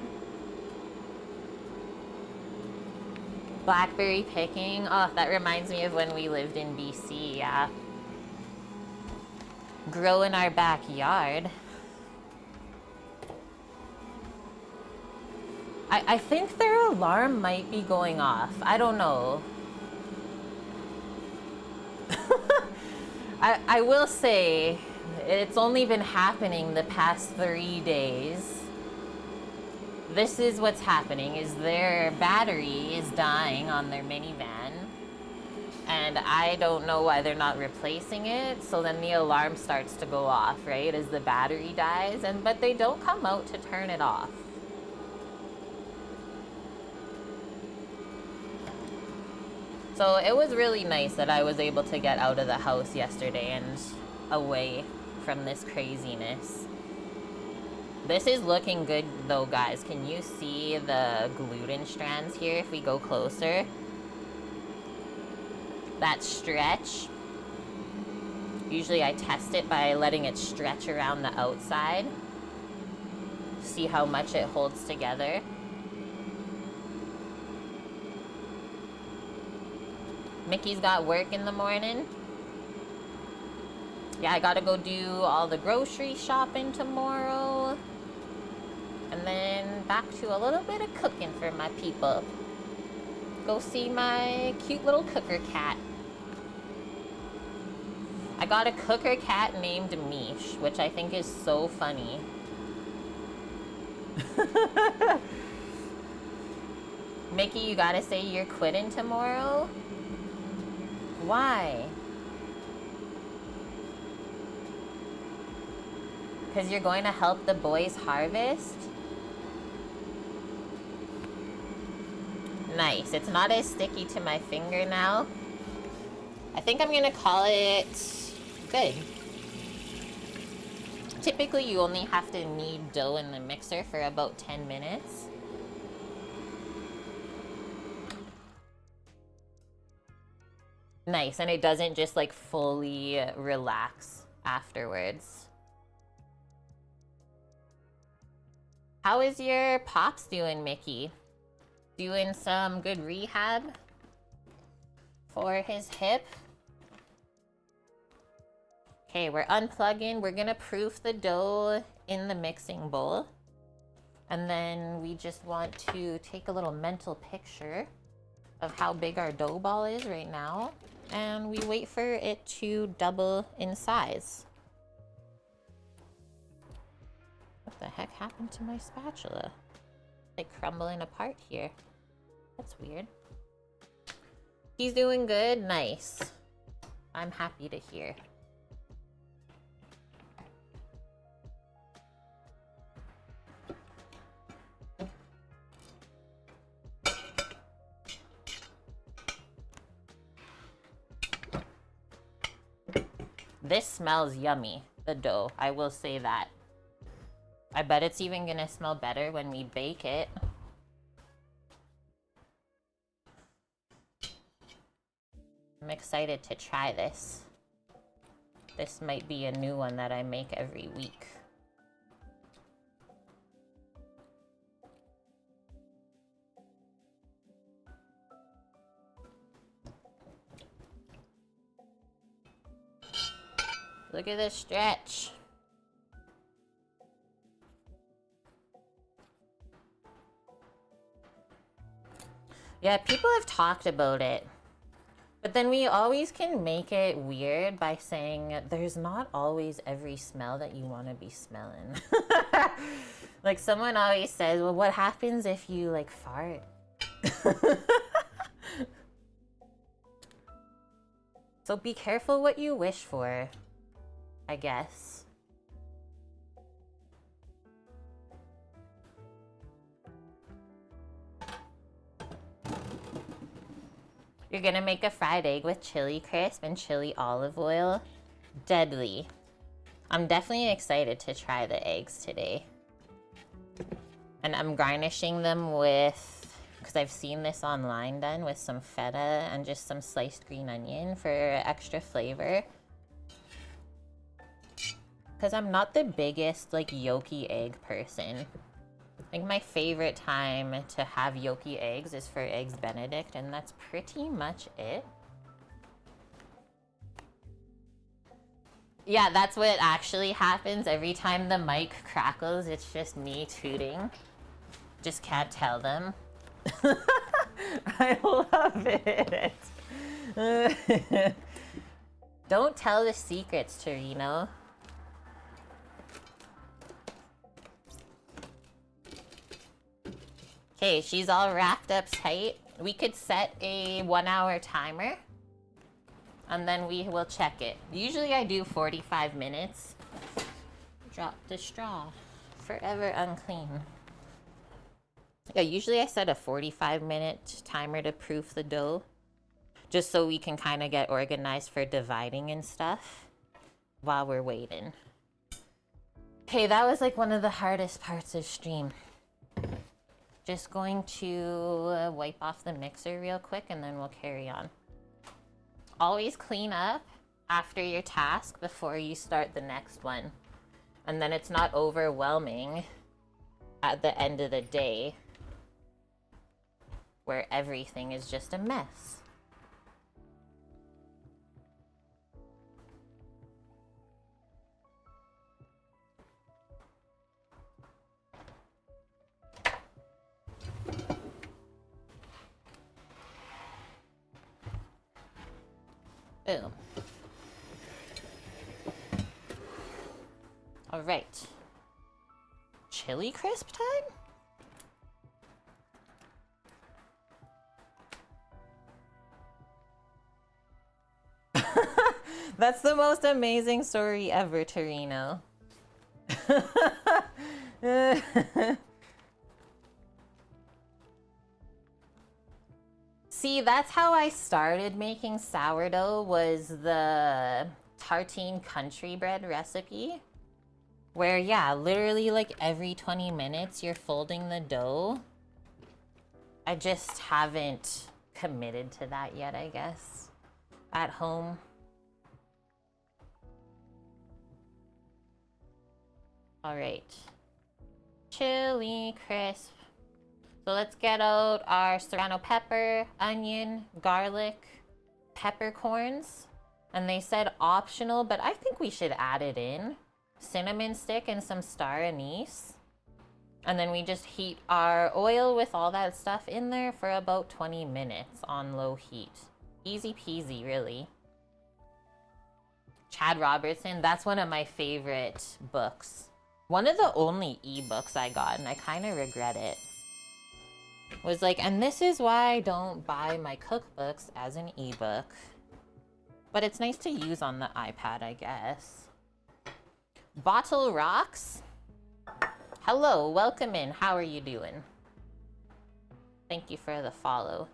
Blackberry picking. Oh, that reminds me of when we lived in BC, yeah. Grow in our backyard. I think their alarm might be going off. I don't know. I will say, it's only been happening the past 3 days. This is what's happening, is their battery is dying on their minivan. And I don't know why they're not replacing it, so then the alarm starts to go off, right, as the battery dies, but they don't come out to turn it off. So it was really nice that I was able to get out of the house yesterday and away from this craziness. This is looking good though, guys. Can you see the gluten strands here if we go closer? That stretch. Usually I test it by letting it stretch around the outside. See how much it holds together. Mickey's got work in the morning. Yeah, I gotta go do all the grocery shopping tomorrow. And then back to a little bit of cooking for my people. Go see my cute little cooker cat. I got a cooker cat named Mish, which I think is so funny. Mickey, you gotta say you're quitting tomorrow? Why? Because you're going to help the boys harvest? Nice. It's not as sticky to my finger now. I think I'm gonna call it good. Typically, you only have to knead dough in the mixer for about 10 minutes. Nice, and it doesn't just like fully relax afterwards. How is your pops doing, Mickey? Doing some good rehab for his hip? Okay, we're unplugging. We're gonna proof the dough in the mixing bowl. And then we just want to take a little mental picture of how big our dough ball is right now. And we wait for it to double in size. What the heck happened to my spatula? Like crumbling apart here. That's weird. He's doing good. Nice. I'm happy to hear. This smells yummy, the dough. I will say that. I bet it's even gonna smell better when we bake it. I'm excited to try this. This might be a new one that I make every week. Look at this stretch. Yeah, people have talked about it. But then we always can make it weird by saying there's not always every smell that you want to be smelling. Like someone always says, well, what happens if you like fart? So be careful what you wish for, I guess. You're gonna make a fried egg with chili crisp and chili olive oil. Deadly. I'm definitely excited to try the eggs today. And I'm garnishing them with, because I've seen this online done, with some feta and just some sliced green onion for extra flavor. Because I'm not the biggest like yolky egg person. I think my favorite time to have yolky eggs is for Eggs Benedict, and that's pretty much it. Yeah, that's what actually happens every time the mic crackles. It's just me tooting. Just can't tell them. I love it. Don't tell the secrets, Torino. Okay, she's all wrapped up tight. We could set a 1-hour timer and then we will check it. Usually I do 45 minutes. Drop the straw. Forever unclean. Yeah, usually I set a 45-minute timer to proof the dough, just so we can kind of get organized for dividing and stuff while we're waiting. Okay, that was like one of the hardest parts of stream. Just going to wipe off the mixer real quick and then we'll carry on. Always clean up after your task before you start the next one. And then it's not overwhelming at the end of the day where everything is just a mess. Boom. All right. Chili crisp time? That's the most amazing story ever, Torino. See, that's how I started making sourdough, was the tartine country bread recipe. Where, yeah, literally like every 20 minutes you're folding the dough. I just haven't committed to that yet, I guess, at home. All right. Chili crisp. So let's get out our serrano pepper, onion, garlic, peppercorns. And they said optional, but I think we should add it in. Cinnamon stick and some star anise. And then we just heat our oil with all that stuff in there for about 20 minutes on low heat. Easy peasy, really. Chad Robertson, that's one of my favorite books. One of the only ebooks I got, and I kind of regret it. Was like, and this is why I don't buy my cookbooks as an ebook. But it's nice to use on the iPad, I guess. Bottle Rocks. Hello, welcome in. How are you doing? Thank you for the follow.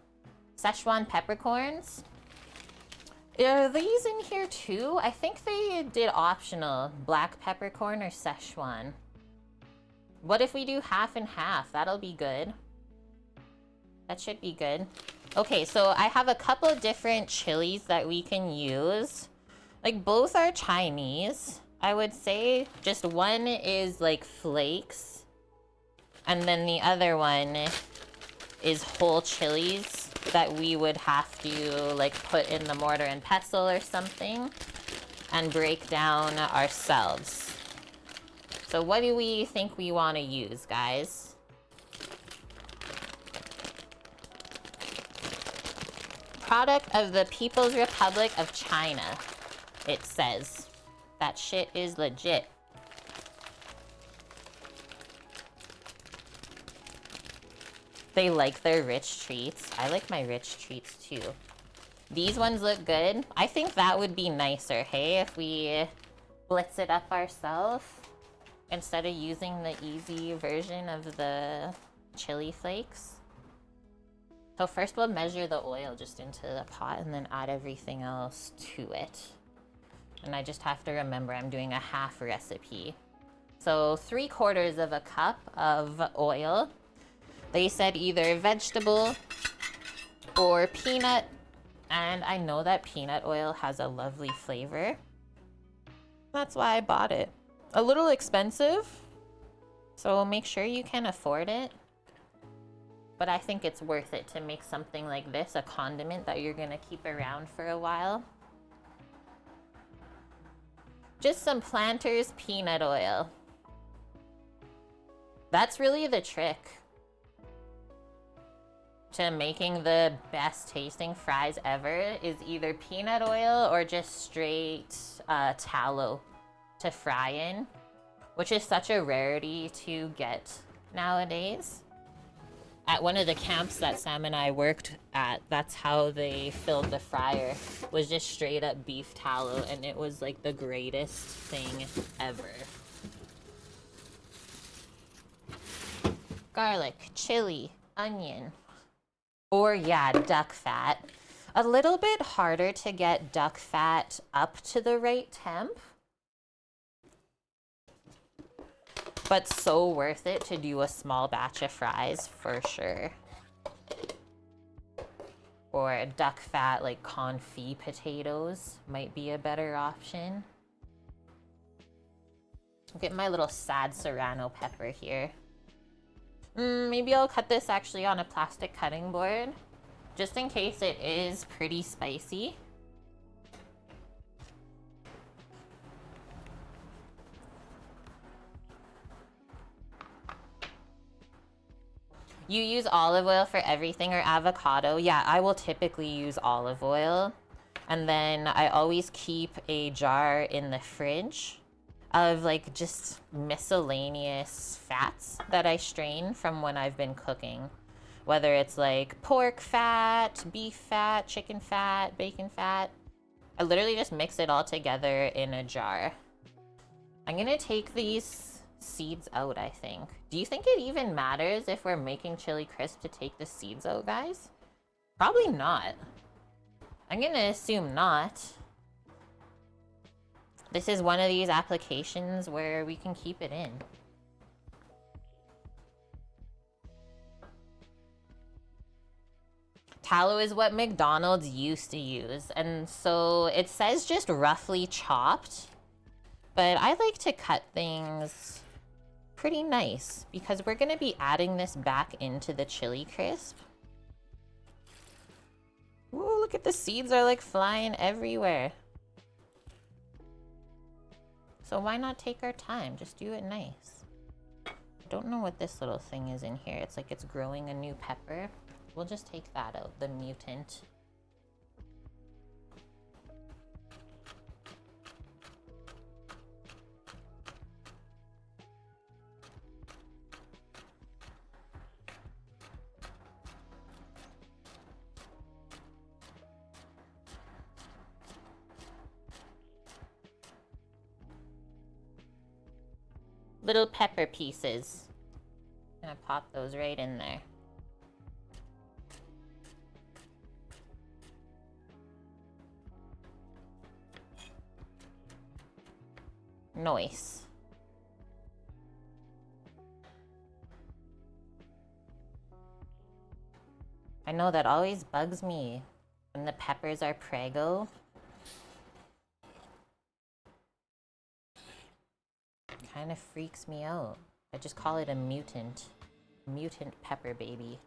Szechuan peppercorns. Are these in here too? I think they did optional. Black peppercorn or Szechuan. What if we do half and half? That'll be good. That should be good. Okay, so I have a couple different chilies that we can use. Like, both are Chinese, I would say. Just one is like flakes, and then the other one is whole chilies that we would have to like put in the mortar and pestle or something and break down ourselves. So what do we think we want to use, guys? Product of the People's Republic of China, it says. That shit is legit. They like their rich treats. I like my rich treats too. These ones look good. I think that would be nicer, hey, if we blitz it up ourselves instead of using the easy version of the chili flakes. So first we'll measure the oil just into the pot and then add everything else to it. And I just have to remember I'm doing a half recipe. So 3/4 of a cup of oil. They said either vegetable or peanut. And I know that peanut oil has a lovely flavor. That's why I bought it. A little expensive, so make sure you can afford it. But I think it's worth it to make something like this, a condiment that you're gonna keep around for a while. Just some Planters peanut oil. That's really the trick to making the best tasting fries ever, is either peanut oil or just straight tallow to fry in, which is such a rarity to get nowadays. At one of the camps that Sam and I worked at, that's how they filled the fryer, was just straight up beef tallow, and it was like the greatest thing ever. Garlic, chili, onion, or yeah, duck fat. A little bit harder to get duck fat up to the right temp, but so worth it to do a small batch of fries for sure. Or duck fat, like confit potatoes might be a better option. I'll get my little sad serrano pepper here. Maybe I'll cut this actually on a plastic cutting board, just in case it is pretty spicy. You use olive oil for everything or avocado? Yeah, I will typically use olive oil. And then I always keep a jar in the fridge of like just miscellaneous fats that I strain from when I've been cooking. Whether it's like pork fat, beef fat, chicken fat, bacon fat. I literally just mix it all together in a jar. I'm gonna take these seeds out, I think. Do you think it even matters if we're making chili crisp to take the seeds out, guys? Probably not. I'm gonna assume not. This is one of these applications where we can keep it in. Tallow is what McDonald's used to use, and so it says just roughly chopped, but I like to cut things pretty nice because we're gonna be adding this back into the chili crisp. Ooh, look at the seeds are like flying everywhere. So why not take our time? Just do it nice. I don't know what this little thing is in here. It's like it's growing a new pepper. We'll just take that out, the mutant. Little pepper pieces. I'm gonna pop those right in there. Nice. I know that always bugs me when the peppers are Prego. Kind of freaks me out. I just call it a mutant. Mutant pepper baby.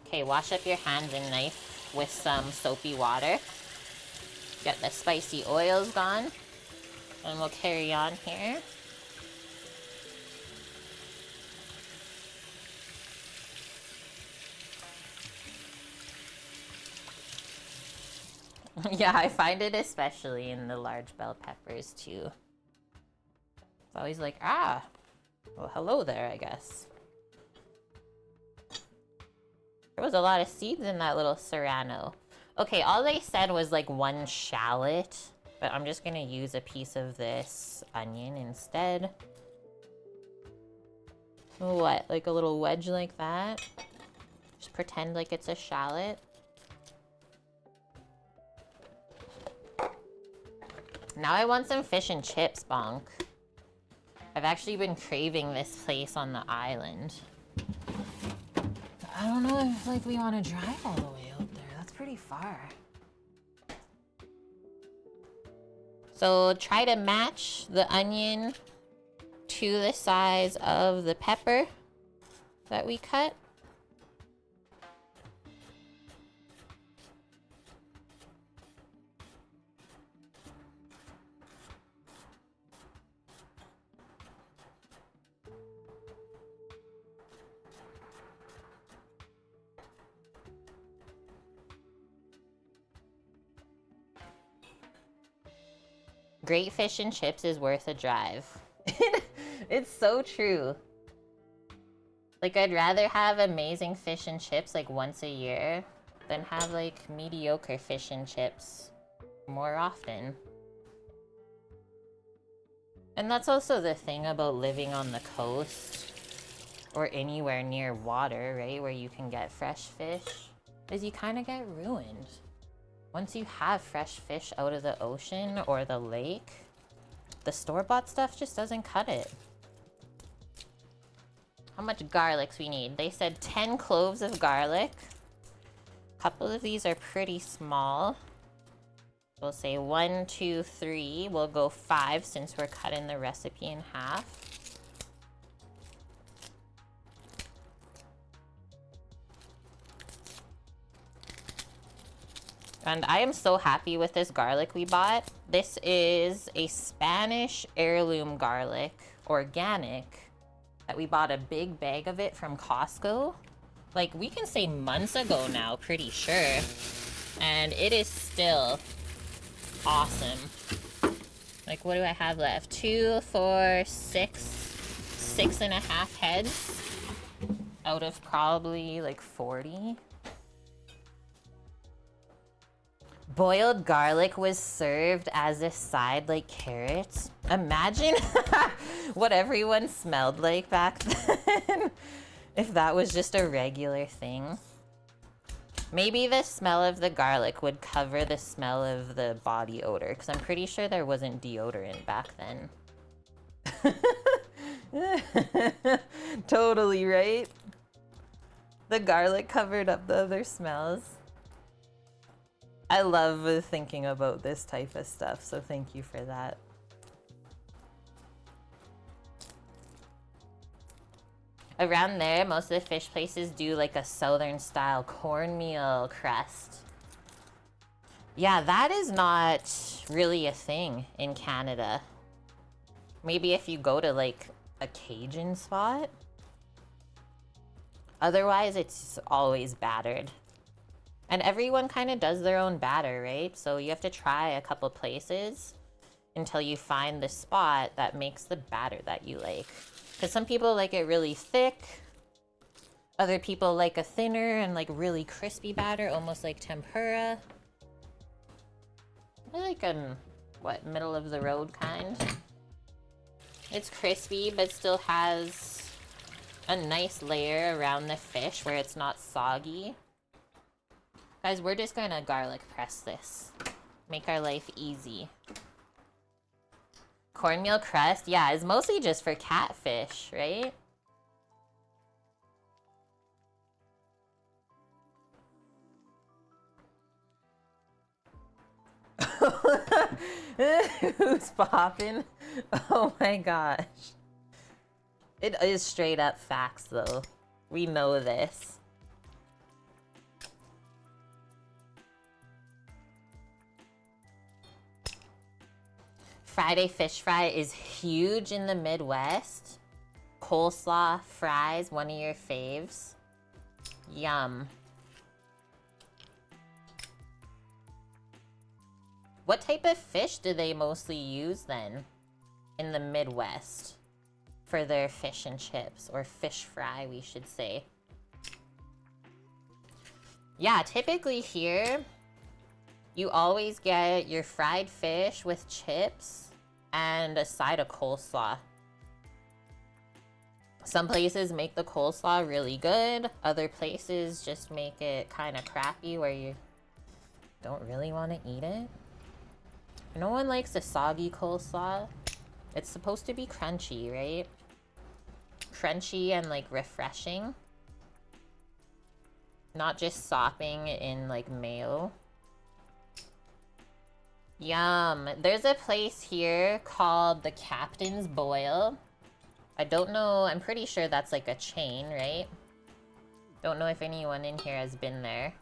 Okay, wash up your hands and knife with some soapy water. Get the spicy oils gone. And we'll carry on here. Yeah, I find it especially in the large bell peppers too. It's always like, ah, well, hello there, I guess. There was a lot of seeds in that little serrano. Okay, all they said was like 1 shallot, but I'm just gonna use a piece of this onion instead. What, like a little wedge like that? Just pretend like it's a shallot. Now I want some fish and chips, Bonk. I've actually been craving this place on the island. I don't know if like we want to drive all the way out there. That's pretty far. So try to match the onion to the size of the pepper that we cut. Great fish and chips is worth a drive. It's so true. Like, I'd rather have amazing fish and chips like once a year than have like mediocre fish and chips more often. And that's also the thing about living on the coast or anywhere near water, right, where you can get fresh fish, is you kind of get ruined. Once you have fresh fish out of the ocean or the lake, the store-bought stuff just doesn't cut it. How much garlics we need? They said 10 cloves of garlic. A couple of these are pretty small. We'll say 1, 2, 3. We'll go 5 since we're cutting the recipe in half. And I am so happy with this garlic we bought. This is a Spanish heirloom garlic, organic, that we bought a big bag of it from Costco. Like, we can say months ago now, pretty sure. And it is still awesome. Like, what do I have left? 2, 4, 6, 6.5 heads out of probably like 40. Boiled garlic was served as a side like carrots. Imagine what everyone smelled like back then if that was just a regular thing. Maybe the smell of the garlic would cover the smell of the body odor, because I'm pretty sure there wasn't deodorant back then. Totally, right? The garlic covered up the other smells. I love thinking about this type of stuff, so thank you for that. Around there, most of the fish places do like a southern style cornmeal crust. Yeah, that is not really a thing in Canada. Maybe if you go to like a Cajun spot. Otherwise, it's always battered. And everyone kind of does their own batter, right? So you have to try a couple places until you find the spot that makes the batter that you like. Because some people like it really thick. Other people like a thinner and like really crispy batter, almost like tempura. I like what, middle of the road kind. It's crispy, but still has a nice layer around the fish where it's not soggy. Guys, we're just gonna garlic press this. Make our life easy. Cornmeal crust, yeah, is mostly just for catfish, right? Who's popping? Oh my gosh. It is straight up facts though. We know this. Friday fish fry is huge in the Midwest. Coleslaw, fries, one of your faves. Yum. What type of fish do they mostly use then in the Midwest for their fish and chips, or fish fry, we should say? Yeah, typically here, you always get your fried fish with chips and a side of coleslaw. Some places make the coleslaw really good. Other places just make it kind of crappy where you don't really want to eat it. No one likes a soggy coleslaw. It's supposed to be crunchy, right? Crunchy and like refreshing. Not just sopping in like mayo. Yum. There's a place here called the Captain's Boil. I don't know, I'm pretty sure that's like a chain, right? Don't know if anyone in here has been there.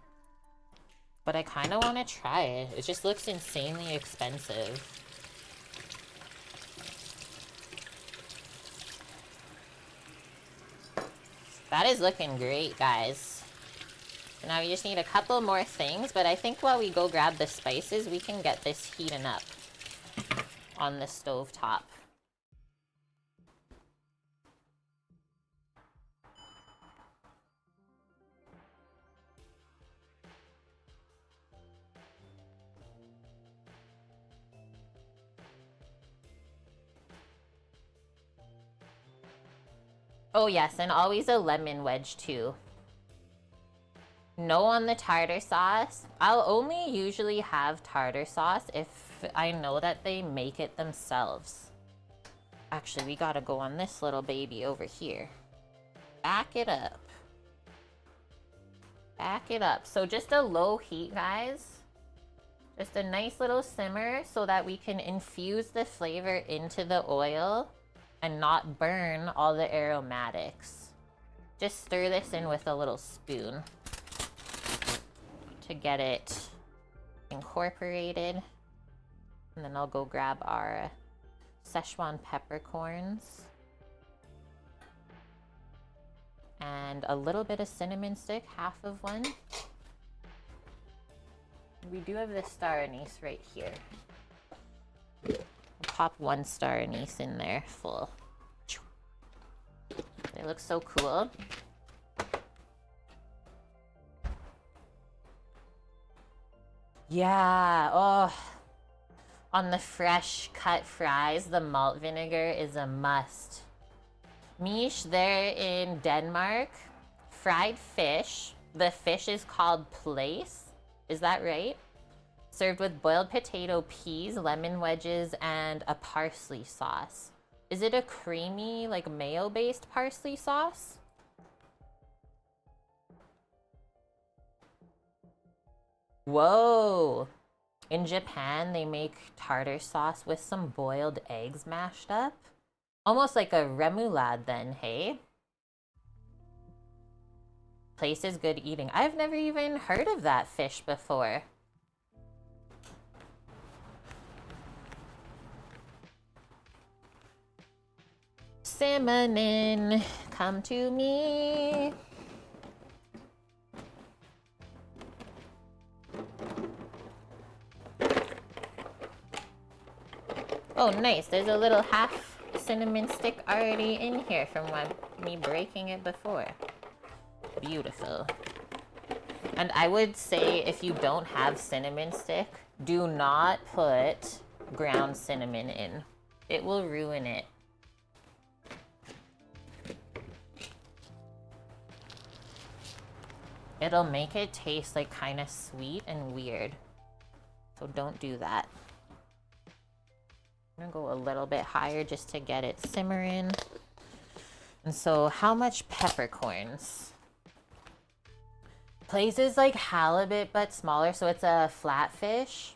But I kind of want to try it. It just looks insanely expensive. That is looking great, guys. Now we just need a couple more things, but I think while we go grab the spices, we can get this heating up on the stove top. Oh yes, and always a lemon wedge too. No on the tartar sauce. I'll only usually have tartar sauce if I know that they make it themselves. Actually, we gotta go on this little baby over here. Back it up. Back it up. So just a low heat, guys. Just a nice little simmer so that we can infuse the flavor into the oil and not burn all the aromatics. Just stir this in with a little spoon to get it incorporated. And then I'll go grab our Szechuan peppercorns. And a little bit of cinnamon stick, half of one. We do have the star anise right here. I'll pop one star anise in there full. They look so cool. Yeah, oh. On the fresh cut fries, the malt vinegar is a must. Mish, there in Denmark, fried fish. The fish is called plaice. Is that right? Served with boiled potato, peas, lemon wedges, and a parsley sauce. Is it a creamy, like mayo-based parsley sauce? Whoa! In Japan, they make tartar sauce with some boiled eggs mashed up. Almost like a remoulade then, hey? Place is good eating. I've never even heard of that fish before. Cinnamon, come to me. Oh, nice. There's a little half cinnamon stick already in here from me breaking it before. Beautiful. And I would say if you don't have cinnamon stick, do not put ground cinnamon in. It will ruin it. It'll make it taste like kind of sweet and weird. So don't do that. I'm gonna go a little bit higher just to get it simmering. And so how much peppercorns? Plaice is like halibut but smaller, so it's a flatfish.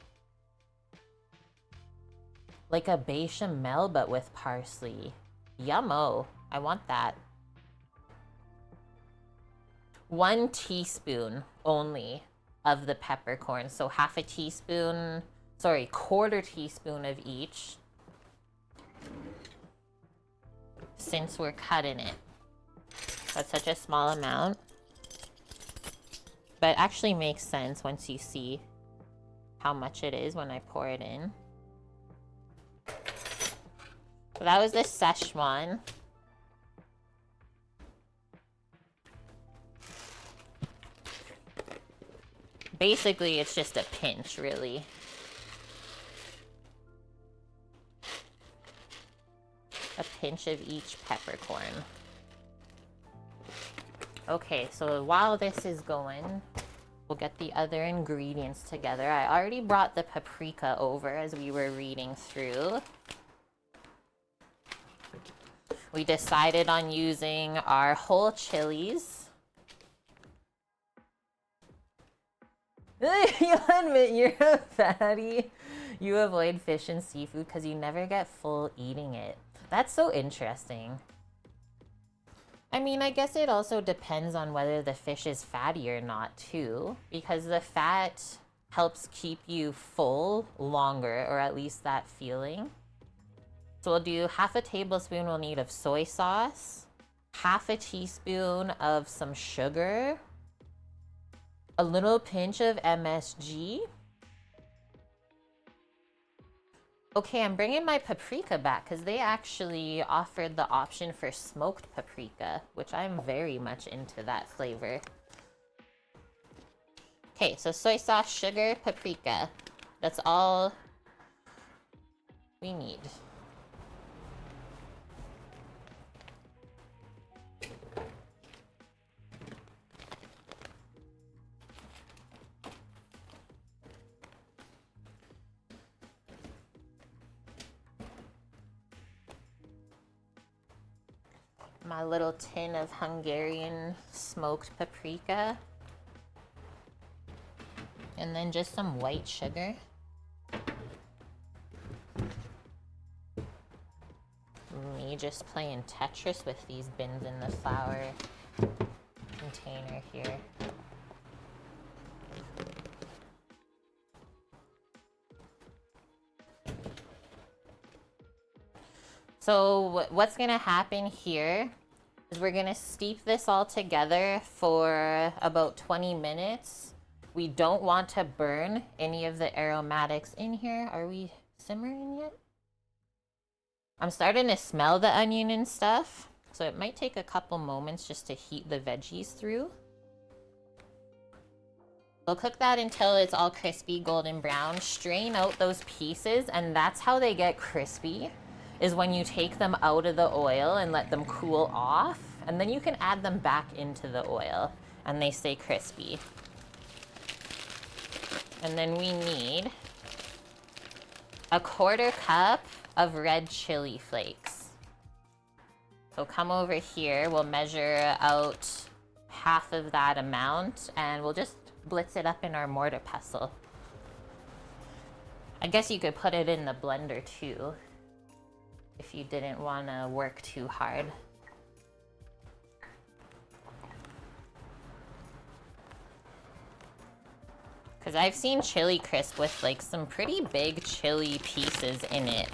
Like a bechamel but with parsley. Yummo. I want that. 1 teaspoon only of the peppercorn. So half a teaspoon, sorry, quarter teaspoon of each. Since we're cutting it. That's such a small amount. But it actually makes sense once you see how much it is when I pour it in. So that was the Szechuan. Basically, it's just a pinch, really. A pinch of each peppercorn. Okay, so while this is going, we'll get the other ingredients together. I already brought the paprika over as we were reading through. We decided on using our whole chilies. You admit you're a fatty. You avoid fish and seafood because you never get full eating it. That's so interesting. I mean, I guess it also depends on whether the fish is fatty or not too, because the fat helps keep you full longer, or at least that feeling. So we'll do half a tablespoon we'll need of soy sauce, half a teaspoon of some sugar, a little pinch of MSG. Okay, I'm bringing my paprika back because they actually offered the option for smoked paprika, which I'm very much into that flavor. Okay, so soy sauce, sugar, paprika. That's all we need. My little tin of Hungarian smoked paprika. And then just some white sugar. Me just playing Tetris with these bins in the flour container here. So what's gonna happen here is we're gonna steep this all together for about 20 minutes. We don't want to burn any of the aromatics in here. Are we simmering yet? I'm starting to smell the onion and stuff, so it might take a couple moments just to heat the veggies through. We'll cook that until it's all crispy golden brown. Strain out those pieces, and that's how they get crispy, is when you take them out of the oil and let them cool off, and then you can add them back into the oil and they stay crispy. And then we need a 1/4 cup of red chili flakes. So come over here, we'll measure out half of that amount and we'll just blitz it up in our mortar pestle. I guess you could put it in the blender too, if you didn't want to work too hard. Because I've seen chili crisp with like some pretty big chili pieces in it.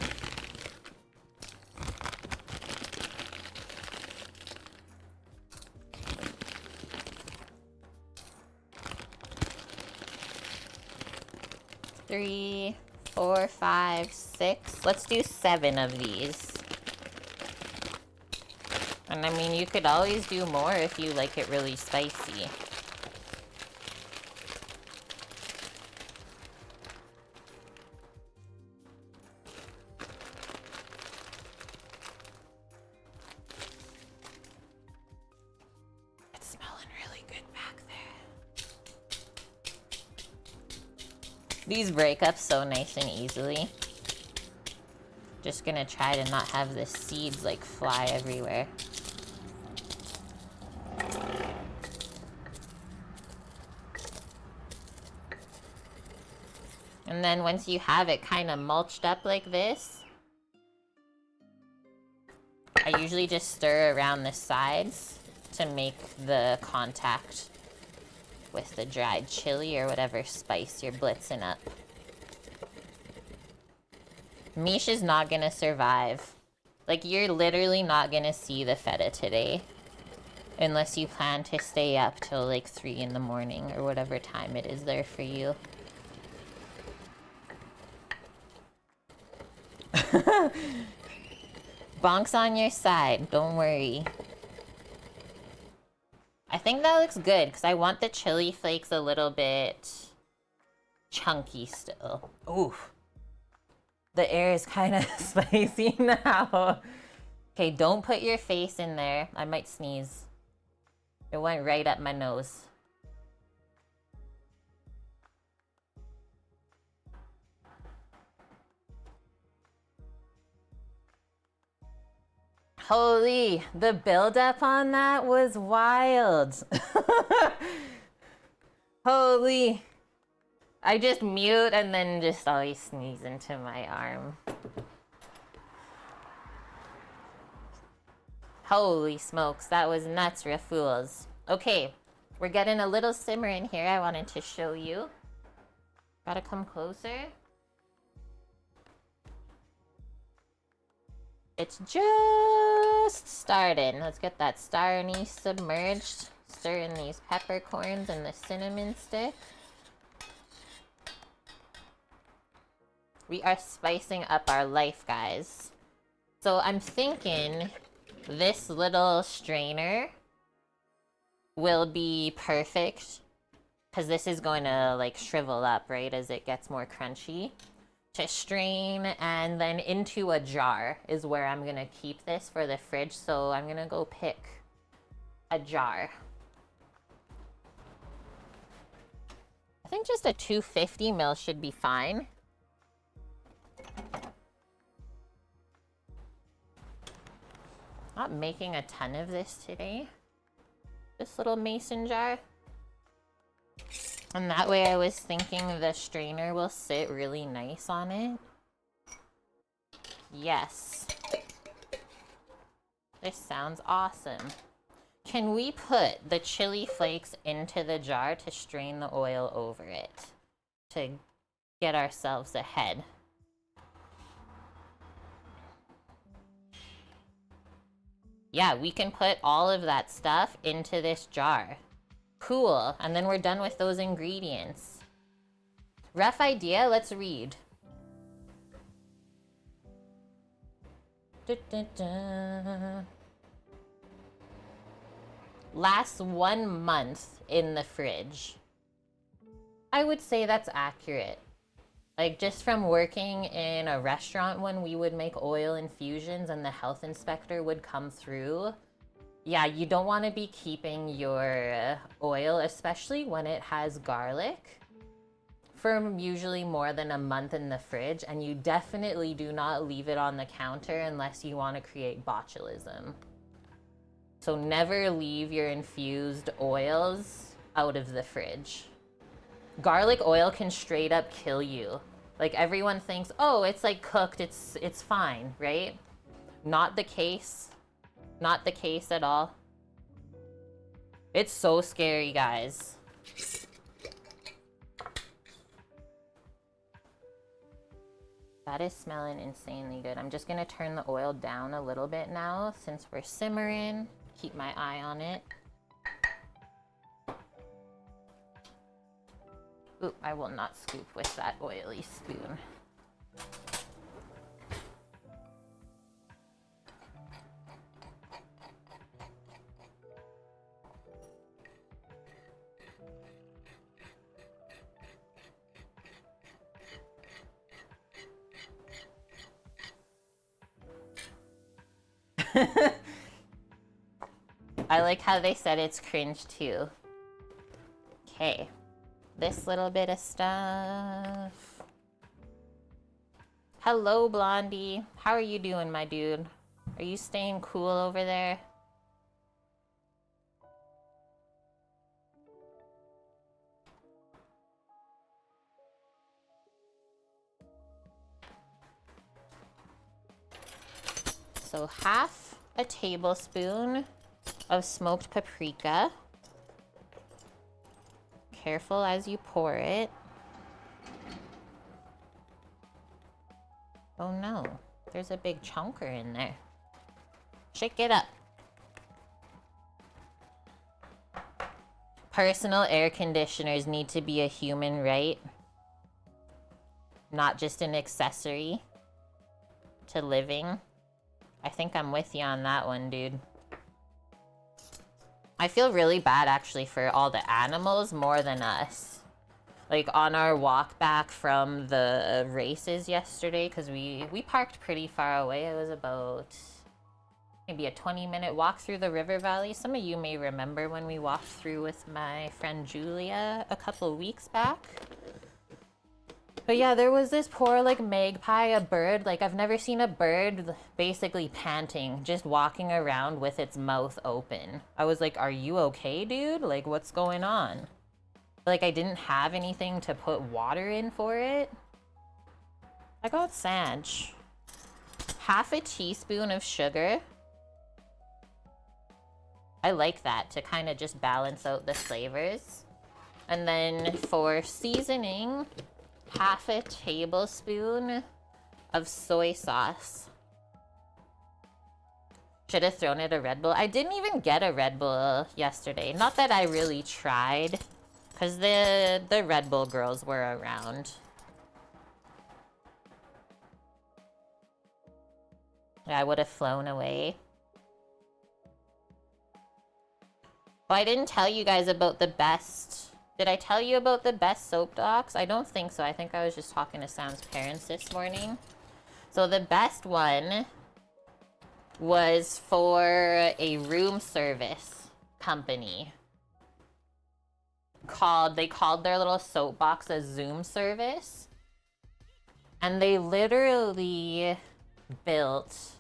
Three, 4, 5, 6. Let's do 7 of these. And I mean, you could always do more if you like it really spicy. It's smelling really good back there. These break up so nice and easily. Just gonna try to not have the seeds like fly everywhere. And then once you have it kind of mulched up like this, I usually just stir around the sides to make the contact with the dried chili or whatever spice you're blitzing up. Mish is not gonna survive. Like, you're literally not gonna see the feta today. Unless you plan to stay up till like 3 in the morning or whatever time it is there for you. Bonk's on your side, don't worry. I think that looks good because I want the chili flakes a little bit chunky still. Ooh. The air is kind of spicy now. Okay, don't put your face in there. I might sneeze. It went right up my nose. Holy, the buildup on that was wild. Holy. I just mute and then just always sneeze into my arm. Holy smokes, that was nuts, Rafools. Okay, we're getting a little simmer in here. I wanted to show you. Gotta come closer. It's just starting. Let's get that star anise submerged. Stir in these peppercorns and the cinnamon stick. We are spicing up our life, guys. So I'm thinking this little strainer will be perfect because this is going to like shrivel up, right, as it gets more crunchy. To strain and then into a jar is where I'm gonna keep this for the fridge. So I'm gonna go pick a jar. I think just a 250 ml should be fine. Not making a ton of this today. This little mason jar. And that way I was thinking the strainer will sit really nice on it. Yes. This sounds awesome. Can we put the chili flakes into the jar to strain the oil over it? To get ourselves ahead. Yeah, we can put all of that stuff into this jar. Cool, and then we're done with those ingredients. Rough idea, let's read. Lasts 1 month in the fridge. I would say that's accurate. Like, just from working in a restaurant when we would make oil infusions and the health inspector would come through, yeah, you don't want to be keeping your oil, especially when it has garlic, for usually more than a month in the fridge, and you definitely do not leave it on the counter unless you want to create botulism. So never leave your infused oils out of the fridge. Garlic oil can straight up kill you. Like, everyone thinks, oh, it's like cooked, it's fine, right? Not the case. Not the case at all. It's so scary, guys. That is smelling insanely good. I'm just gonna turn the oil down a little bit now since we're simmering. Keep my eye on it. Ooh, I will not scoop with that oily spoon. I like how they said it's cringe too. Okay. This little bit of stuff. Hello, Blondie. How are you doing, my dude? Are you staying cool over there? So half a tablespoon of smoked paprika. Careful as you pour it. Oh no, there's a big chunker in there. Shake it up. Personal air conditioners need to be a human right, not just an accessory to living. I think I'm with you on that one, dude. I feel really bad actually for all the animals more than us. Like on our walk back from the races yesterday, because we parked pretty far away. It was about maybe a 20-minute walk through the river valley. Some of you may remember when we walked through with my friend Julia a couple weeks back. But yeah, there was this poor like magpie, a bird. Like, I've never seen a bird basically panting, just walking around with its mouth open. I was like, are you okay, dude? Like, what's going on? Like, I didn't have anything to put water in for it. I got Sanj. Half a teaspoon of sugar. I like that to kind of just balance out the flavors. And then for seasoning, half a tablespoon of soy sauce. Should have thrown it a Red Bull. I didn't even get a Red Bull yesterday. Not that I really tried, because the Red Bull girls were around. Yeah, I would have flown away. Oh, I didn't tell you guys about the best. Did I tell you about the best soap docs? I don't think so. I think I was just talking to Sam's parents this morning. So the best one was for a room service company. They called their little soap box a Zoom service. And they literally built,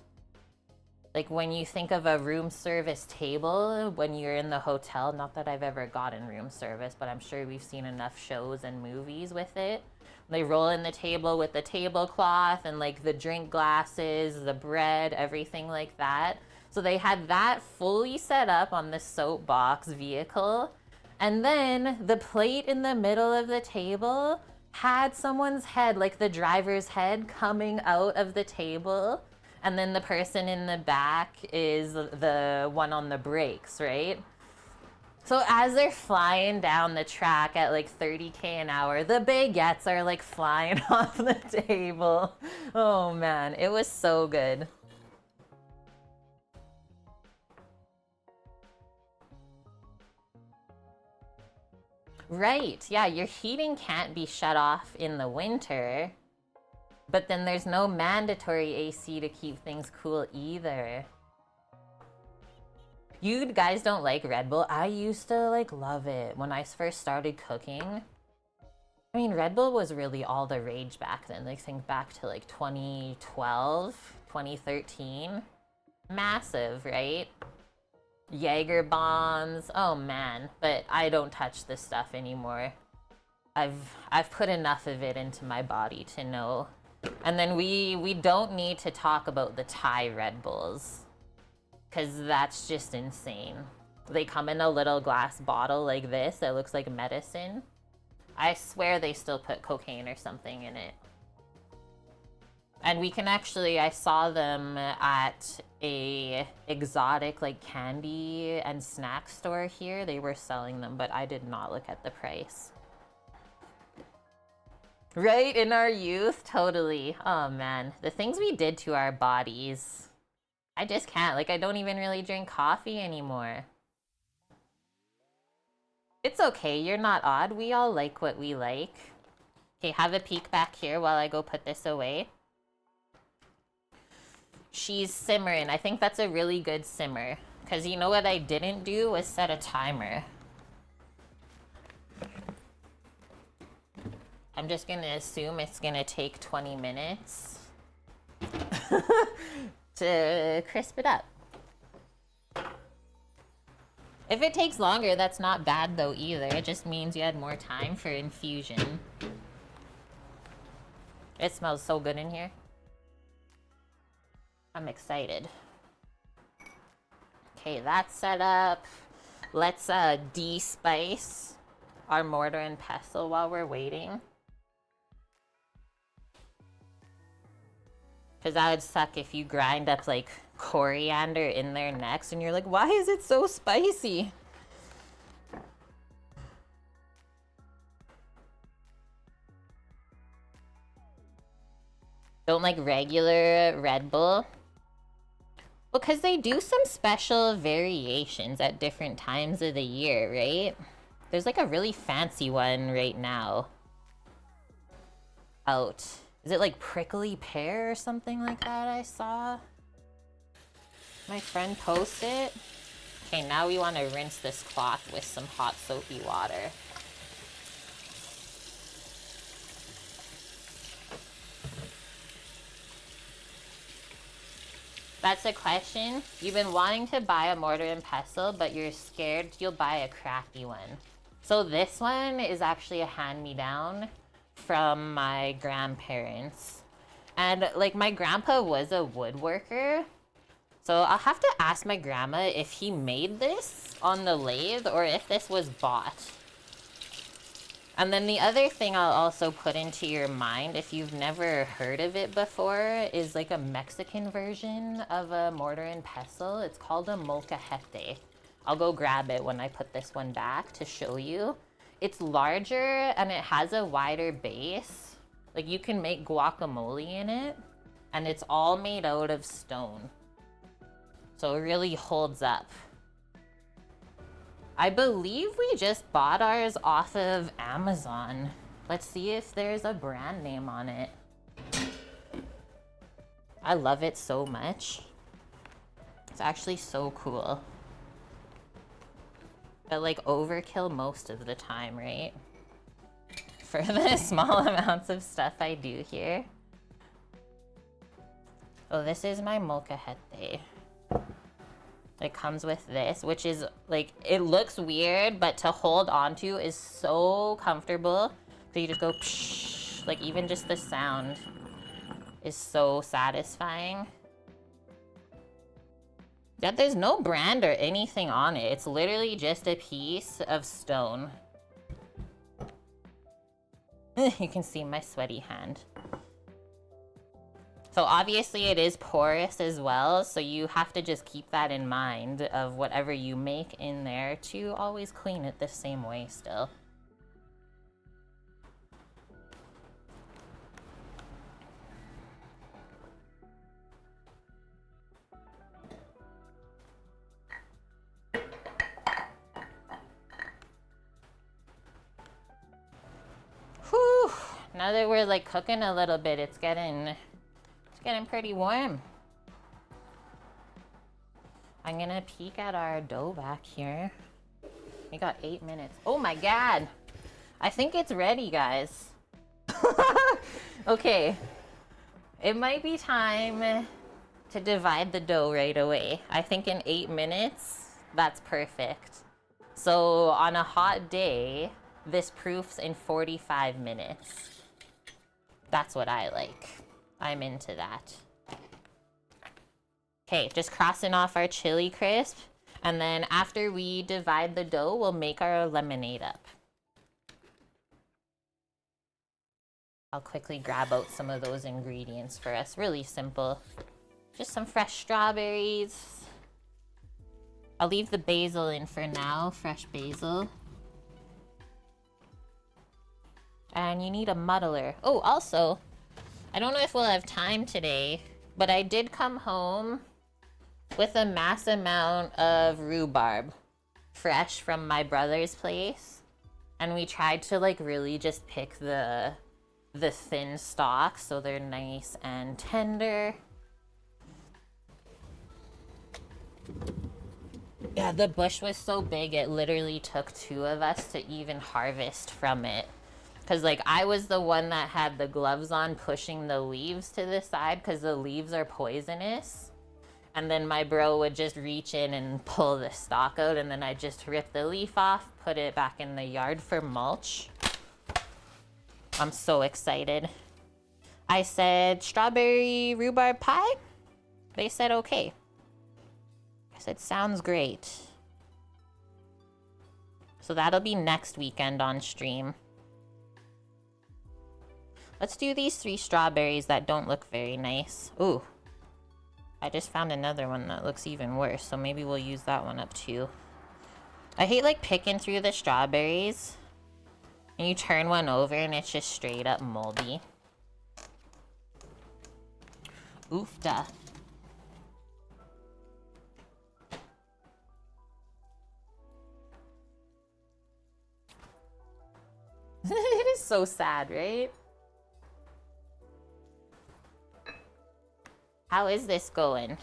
like, when you think of a room service table when you're in the hotel, not that I've ever gotten room service, but I'm sure we've seen enough shows and movies with it. They roll in the table with the tablecloth and like the drink glasses, the bread, everything like that. So they had that fully set up on the soapbox vehicle. And then the plate in the middle of the table had someone's head, like the driver's head, coming out of the table. And then the person in the back is the one on the brakes, right? So as they're flying down the track at like 30K an hour, the baguettes are like flying off the table. Oh man, it was so good. Right, yeah, your heating can't be shut off in the winter, but then there's no mandatory AC to keep things cool either. You guys don't like Red Bull? I used to like love it when I first started cooking. I mean, Red Bull was really all the rage back then. Like, think back to like 2012, 2013. Massive, right? Jaeger bombs. Oh man, but I don't touch this stuff anymore. I've put enough of it into my body to know. And then we don't need to talk about the Thai Red Bulls, because that's just insane. They come in a little glass bottle like this that looks like medicine. I swear they still put cocaine or something in it. And we can actually, I saw them at a exotic like candy and snack store here. They were selling them, but I did not look at the price. Right, in our youth, totally. Oh man, the things we did to our bodies. I just can't, like I don't even really drink coffee anymore. It's okay, you're not odd. We all like what we like. Okay, have a peek back here while I go put this away. She's simmering. I think that's a really good simmer. Because you know what I didn't do was set a timer. I'm just going to assume it's going to take 20 minutes to crisp it up. If it takes longer, that's not bad though either. It just means you had more time for infusion. It smells so good in here. I'm excited. Okay, that's set up. Let's de-spice our mortar and pestle while we're waiting. Because that would suck if you grind up like coriander in there next and you're like, why is it so spicy? Don't like regular Red Bull? Well, because they do some special variations at different times of the year, right? There's like a really fancy one right now out. Is it like prickly pear or something like that I saw? My friend posted. Okay, now we want to rinse this cloth with some hot soapy water. That's a question. You've been wanting to buy a mortar and pestle, but you're scared you'll buy a crappy one. So this one is actually a hand-me-down from my grandparents. And like my grandpa was a woodworker. So I'll have to ask my grandma if he made this on the lathe or if this was bought. And then the other thing I'll also put into your mind, if you've never heard of it before, is like a Mexican version of a mortar and pestle. It's called a molcajete. I'll go grab it when I put this one back to show you. It's larger and it has a wider base. Like you can make guacamole in it, and it's all made out of stone. So it really holds up. I believe we just bought ours off of Amazon. Let's see if there's a brand name on it. I love it so much. It's actually so cool. But like overkill most of the time, right? For the small amounts of stuff I do here. Oh, this is my molcajete. It comes with this, which is like, it looks weird, but to hold onto is so comfortable. So you just go psh, like even just the sound is so satisfying. Yeah, there's no brand or anything on it. It's literally just a piece of stone. You can see my sweaty hand. So obviously it is porous as well, so you have to just keep that in mind of whatever you make in there to always clean it the same way still. Whew! Now that we're like cooking a little bit, it's getting pretty warm. I'm gonna peek at our dough back here. We got 8 minutes. Oh my god! I think it's ready, guys. Okay. It might be time to divide the dough right away. I think in 8 minutes, that's perfect. So on a hot day, this proofs in 45 minutes. That's what I like. I'm into that. Okay, just crossing off our chili crisp. And then after we divide the dough, we'll make our lemonade up. I'll quickly grab out some of those ingredients for us. Really simple. Just some fresh strawberries. I'll leave the basil in for now, fresh basil. And you need a muddler. Oh, also, I don't know if we'll have time today, but I did come home with a mass amount of rhubarb, fresh from my brother's place. And we tried to like really just pick the thin stalks so they're nice and tender. Yeah, the bush was so big it literally took 2 of us to even harvest from it. Because like I was the one that had the gloves on pushing the leaves to the side because the leaves are poisonous. And then my bro would just reach in and pull the stalk out, and then I just rip the leaf off, put it back in the yard for mulch. I'm so excited. I said strawberry rhubarb pie. They said okay. I said sounds great. So that'll be next weekend on stream. Let's do these 3 strawberries that don't look very nice. Ooh. I just found another one that looks even worse, so maybe we'll use that one up too. I hate like picking through the strawberries and you turn one over and it's just straight up moldy. Oofda. It is so sad, right? How is this going?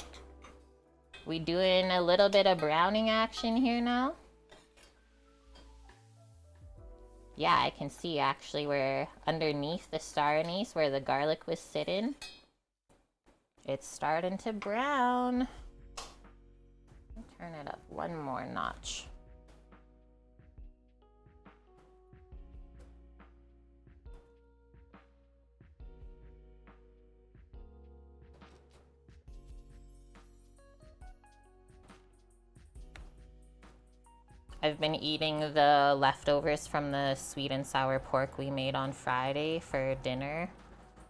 We doing a little bit of browning action here now? Yeah, I can see actually where underneath the star anise where the garlic was sitting, it's starting to brown. Turn it up one more notch. I've been eating the leftovers from the sweet and sour pork we made on Friday for dinner.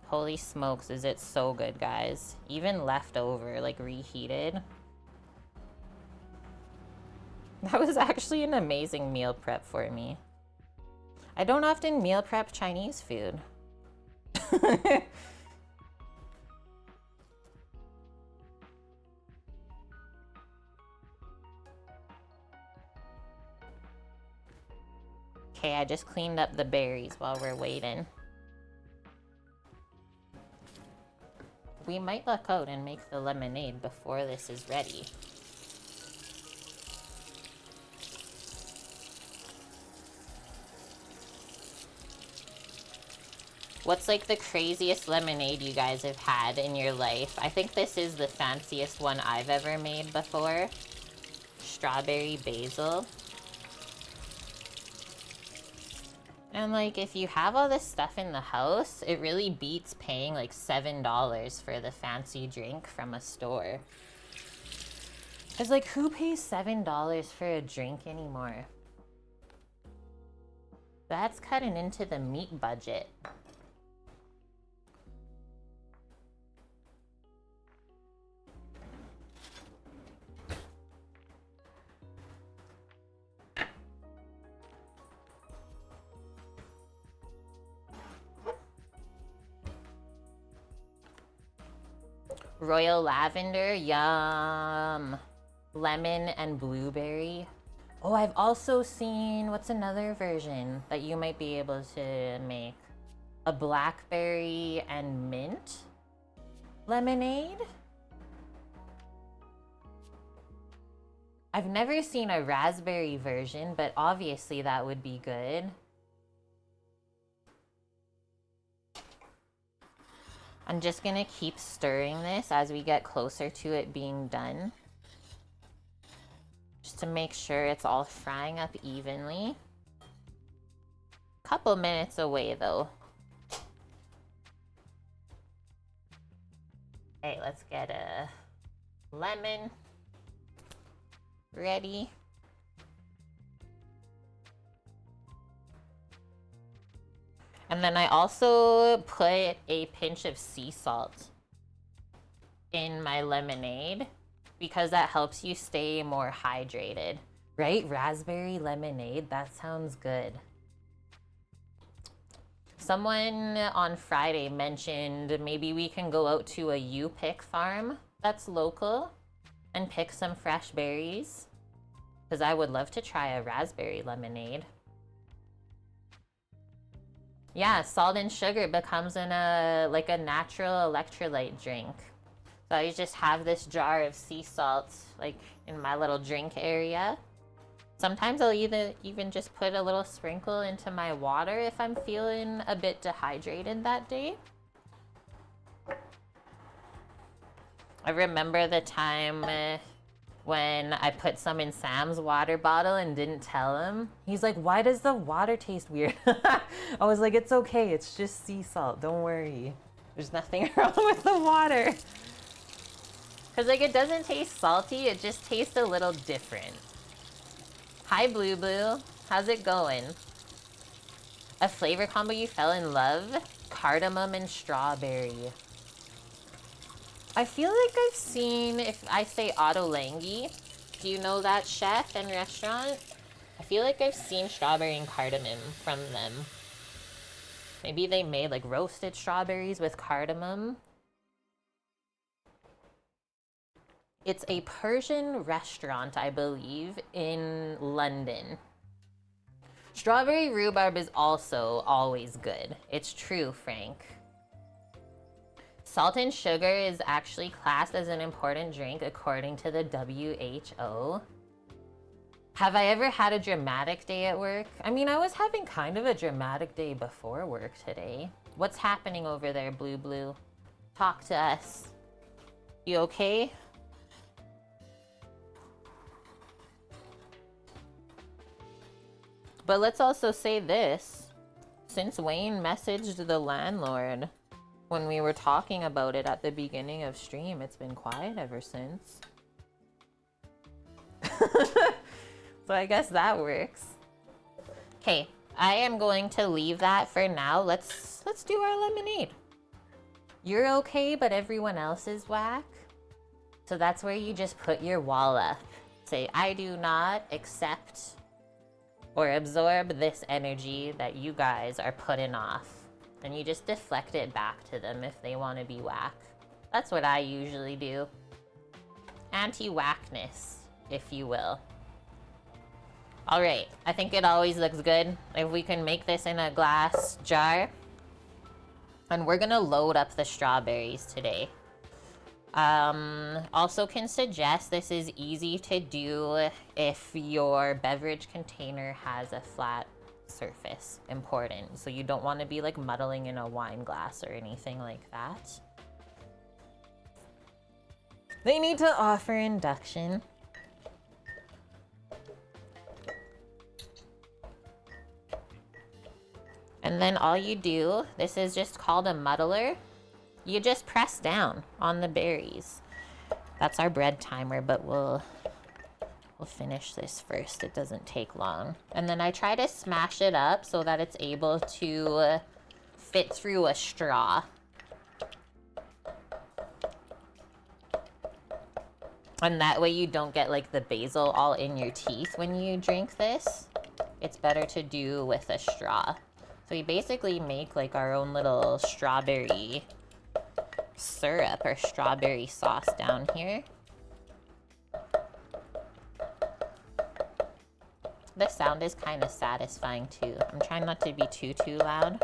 Holy smokes, is it so good, guys. Even leftover, like reheated. That was actually an amazing meal prep for me. I don't often meal prep Chinese food. Okay, I just cleaned up the berries while we're waiting. We might luck out and make the lemonade before this is ready. What's like the craziest lemonade you guys have had in your life? I think this is the fanciest one I've ever made before. Strawberry basil. And like, if you have all this stuff in the house, it really beats paying like $7 for the fancy drink from a store. Cause like, who pays $7 for a drink anymore? That's cutting into the meat budget. Royal lavender, yum. Lemon and blueberry. Oh, I've also seen, what's another version that you might be able to make? A blackberry and mint lemonade? I've never seen a raspberry version, but obviously that would be good. I'm just gonna keep stirring this as we get closer to it being done. Just to make sure it's all frying up evenly. Couple minutes away though. Okay, let's get a lemon ready. And then I also put a pinch of sea salt in my lemonade because that helps you stay more hydrated, right? Raspberry lemonade, that sounds good. Someone on Friday mentioned maybe we can go out to a U-Pick farm that's local and pick some fresh berries, because I would love to try a raspberry lemonade. Yeah, salt and sugar becomes like a natural electrolyte drink. So I just have this jar of sea salt like in my little drink area. Sometimes I'll even just put a little sprinkle into my water if I'm feeling a bit dehydrated that day. I remember the time when I put some in Sam's water bottle and didn't tell him. He's like, why does the water taste weird? I was like, it's okay, it's just sea salt, don't worry. There's nothing wrong with the water. Cause like it doesn't taste salty, it just tastes a little different. Hi Blue Blue, how's it going? A flavor combo you fell in love? Cardamom and strawberry. I feel like I've seen, if I say Ottolenghi, do you know that chef and restaurant? I feel like I've seen strawberry and cardamom from them. Maybe they made like roasted strawberries with cardamom. It's a Persian restaurant, I believe, in London. Strawberry rhubarb is also always good. It's true, Frank. Salt and sugar is actually classed as an important drink according to the WHO. Have I ever had a dramatic day at work? I mean, I was having kind of a dramatic day before work today. What's happening over there, Blue Blue? Talk to us. You okay? But let's also say this. Since Wayne messaged the landlord when we were talking about it at the beginning of stream, it's been quiet ever since. So I guess that works. Okay, I am going to leave that for now. Let's do our lemonade. You're okay, but everyone else is whack. So that's where you just put your wall up. Say, I do not accept or absorb this energy that you guys are putting off. And you just deflect it back to them if they want to be whack. That's what I usually do. Anti-whackness, if you will. All right, I think it always looks good if we can make this in a glass jar. And we're gonna load up the strawberries today. Also can suggest this is easy to do if your beverage container has a flat surface. Important. So you don't want to be like muddling in a wine glass or anything like that. They need to offer induction. And then all you do, this is just called a muddler. You just press down on the berries. That's our bread timer, but we'll finish this first. It doesn't take long. And then I try to smash it up so that it's able to fit through a straw. And that way you don't get like the basil all in your teeth when you drink this. It's better to do with a straw. So we basically make like our own little strawberry syrup or strawberry sauce down here. The sound is kind of satisfying too. I'm trying not to be too loud,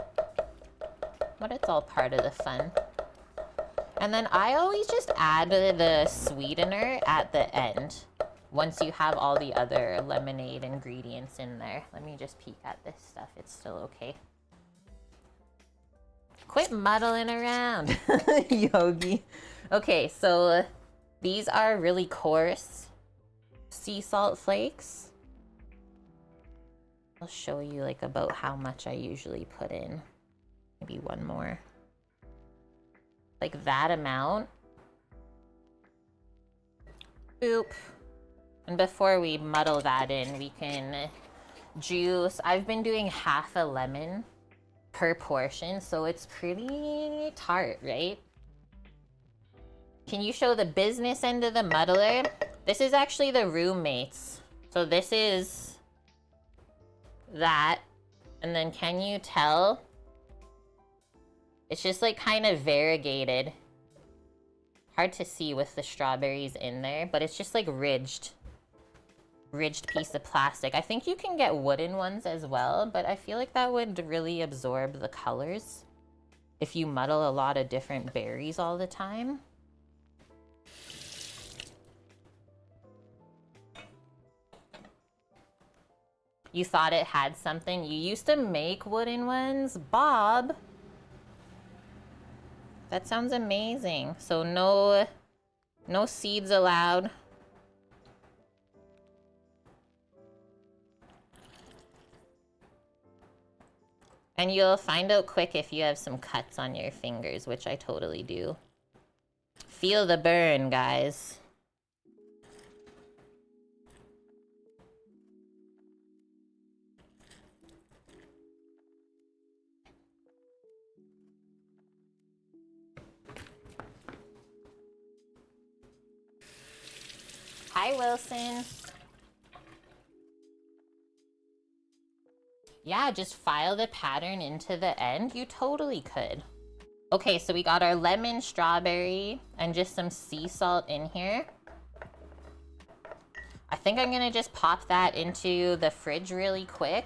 but it's all part of the fun. And then I always just add the sweetener at the end once you have all the other lemonade ingredients in there. Let me just peek at this stuff. It's still okay. Quit muddling around, Yogi. Okay, so these are really coarse sea salt flakes. I'll show you like about how much I usually put in. Maybe one more. Like that amount. Boop. And before we muddle that in, we can juice. I've been doing half a lemon per portion, so it's pretty tart, right? Can you show the business end of the muddler? This is actually the roommates. So this is that, and then can you tell? It's just like kind of variegated. Hard to see with the strawberries in there, but it's just like ridged piece of plastic. I think you can get wooden ones as well, but I feel like that would really absorb the colors if you muddle a lot of different berries all the time. You thought it had something? You used to make wooden ones? Bob? That sounds amazing. So no seeds allowed. And you'll find out quick if you have some cuts on your fingers, which I totally do. Feel the burn, guys. Hi, Wilson. Yeah, just file the pattern into the end. You totally could. Okay, so we got our lemon, strawberry, and just some sea salt in here. I think I'm gonna just pop that into the fridge really quick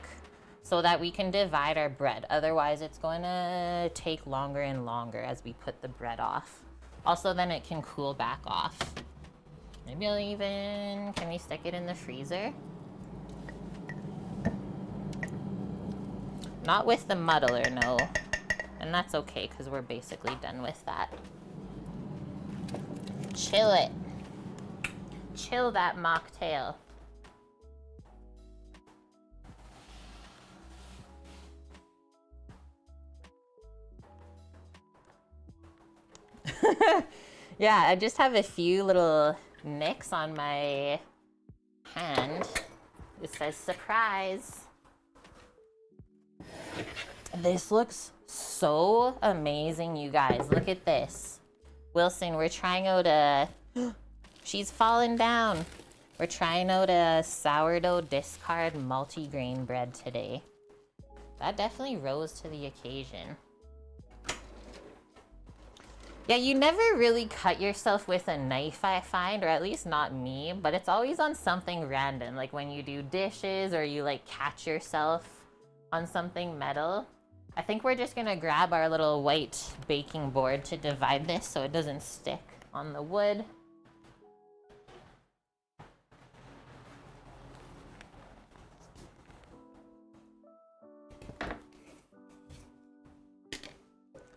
so that we can divide our bread. Otherwise, it's gonna take longer and longer as we put the bread off. Also, then it can cool back off. Maybe I'll even, can we stick it in the freezer? Not with the muddler, no. And that's okay, because we're basically done with that. Chill it. Chill that mocktail. Yeah, I just have a few little nicks on my hand. It says surprise. This looks so amazing, you guys. Look at this. Wilson, we're trying out a... She's fallen down. We're trying out a sourdough discard multigrain bread today. That definitely rose to the occasion. Yeah, you never really cut yourself with a knife, I find, or at least not me, but it's always on something random, like when you do dishes or you like catch yourself on something metal. I think we're just gonna grab our little white baking board to divide this so it doesn't stick on the wood.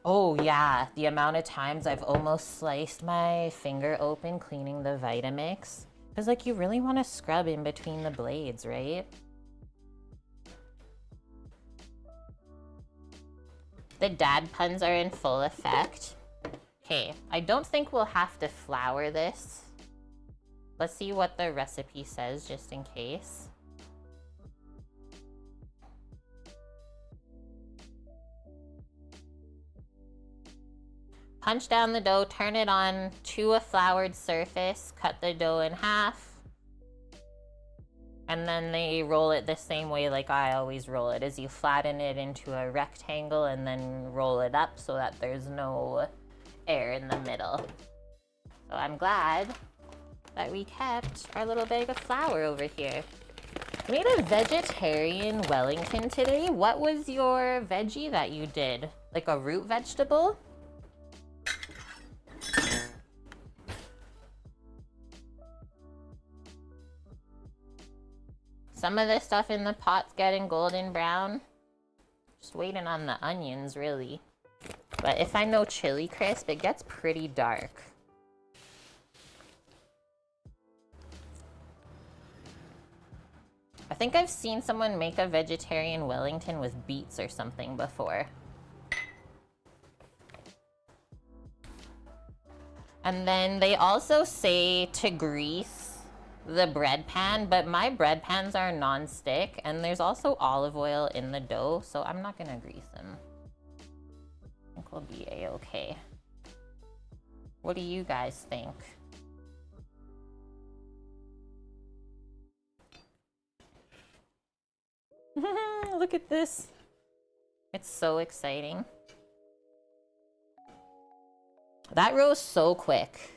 Oh yeah, the amount of times I've almost sliced my finger open cleaning the Vitamix. Because like you really want to scrub in between the blades, right? The dad puns are in full effect. Okay, I don't think we'll have to flour this. Let's see what the recipe says just in case. Punch down the dough, turn it on to a floured surface, cut the dough in half, and then they roll it the same way like I always roll it, is you flatten it into a rectangle and then roll it up so that there's no air in the middle. So I'm glad that we kept our little bag of flour over here. We made a vegetarian Wellington today. What was your veggie that you did? Like a root vegetable? Some of the stuff in the pot's getting golden brown. Just waiting on the onions, really. But if I know chili crisp, it gets pretty dark. I think I've seen someone make a vegetarian Wellington with beets or something before. And then they also say to grease the bread pan, but my bread pans are non-stick and there's also olive oil in the dough, so I'm not gonna grease them. I think we'll be a-okay. What do you guys think? Look at this. It's so exciting. That rose so quick.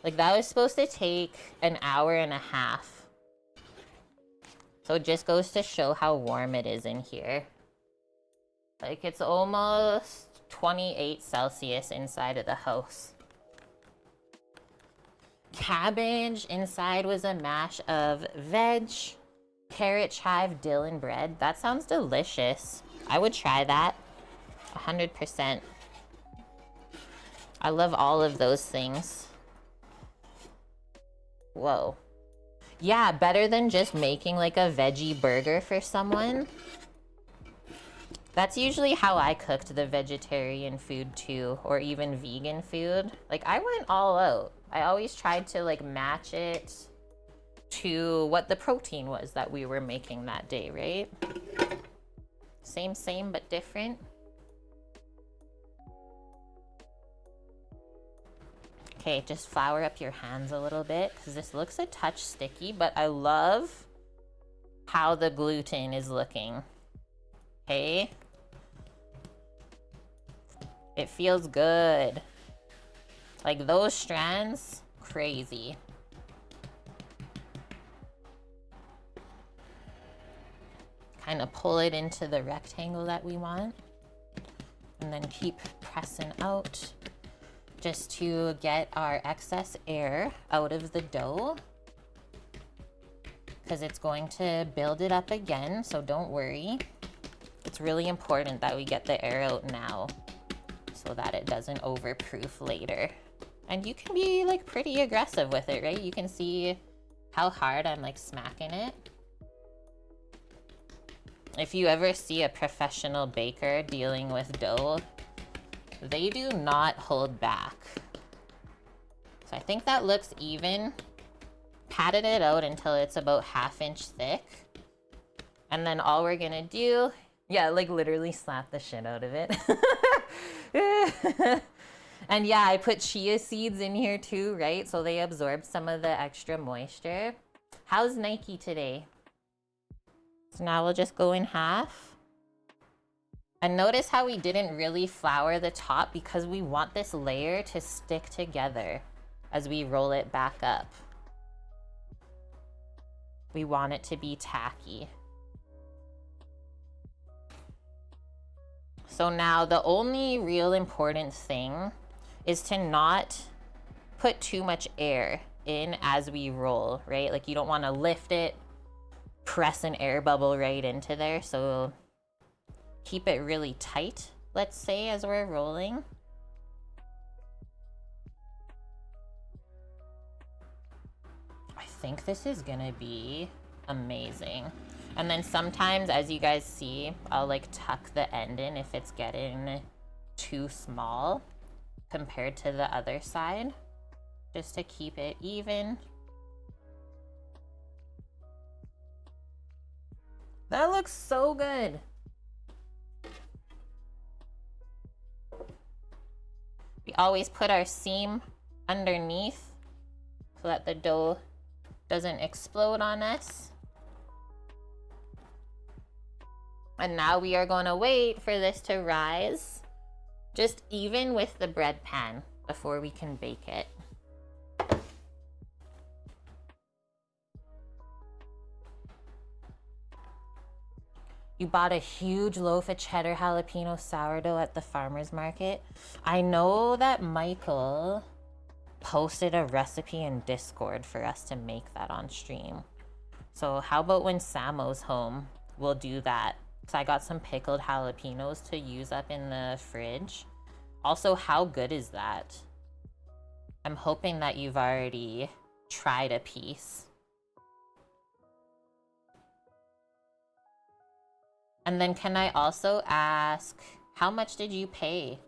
Like that was supposed to take an hour and a half. So it just goes to show how warm it is in here. Like it's almost 28 Celsius inside of the house. Cabbage. Inside was a mash of veg, carrot, chive, dill, and bread. That sounds delicious. I would try that. 100%. I love all of those things. Whoa. Yeah, better than just making like a veggie burger for someone. That's usually how I cooked the vegetarian food too, or even vegan food. Like I went all out. I always tried to like match it to what the protein was that we were making that day, right? Same, but different. Okay, just flour up your hands a little bit because this looks a touch sticky, but I love how the gluten is looking. Okay. It feels good. Like those strands, crazy. Kind of pull it into the rectangle that we want. And then keep pressing out just to get our excess air out of the dough. Because it's going to build it up again, so don't worry. It's really important that we get the air out now so that it doesn't overproof later. And you can be like pretty aggressive with it, right? You can see how hard I'm like smacking it. If you ever see a professional baker dealing with dough, they do not hold back. So I think that looks even. Patted it out until it's about 1/2 inch thick. And then all we're gonna do, yeah, like literally slap the shit out of it. And yeah, I put chia seeds in here too, right? So they absorb some of the extra moisture. How's Nike today? So now we'll just go in half. And notice how we didn't really flour the top because we want this layer to stick together as we roll it back up. We want it to be tacky. So now the only real important thing is to not put too much air in as we roll, right? Like you don't want to lift it, press an air bubble right into there. So keep it really tight, let's say, as we're rolling. I think this is gonna be amazing. And then sometimes, as you guys see, I'll like tuck the end in if it's getting too small compared to the other side, just to keep it even. That looks so good. We always put our seam underneath so that the dough doesn't explode on us. And now we are going to wait for this to rise just even with the bread pan. before we can bake it. You bought a huge loaf of cheddar jalapeno sourdough at the farmer's market. I know that Michael posted a recipe in Discord for us to make that on stream. So how about when Samo's home, we'll do that. So I got some pickled jalapenos to use up in the fridge. Also, how good is that? I'm hoping that you've already tried a piece. And then can I also ask, how much did you pay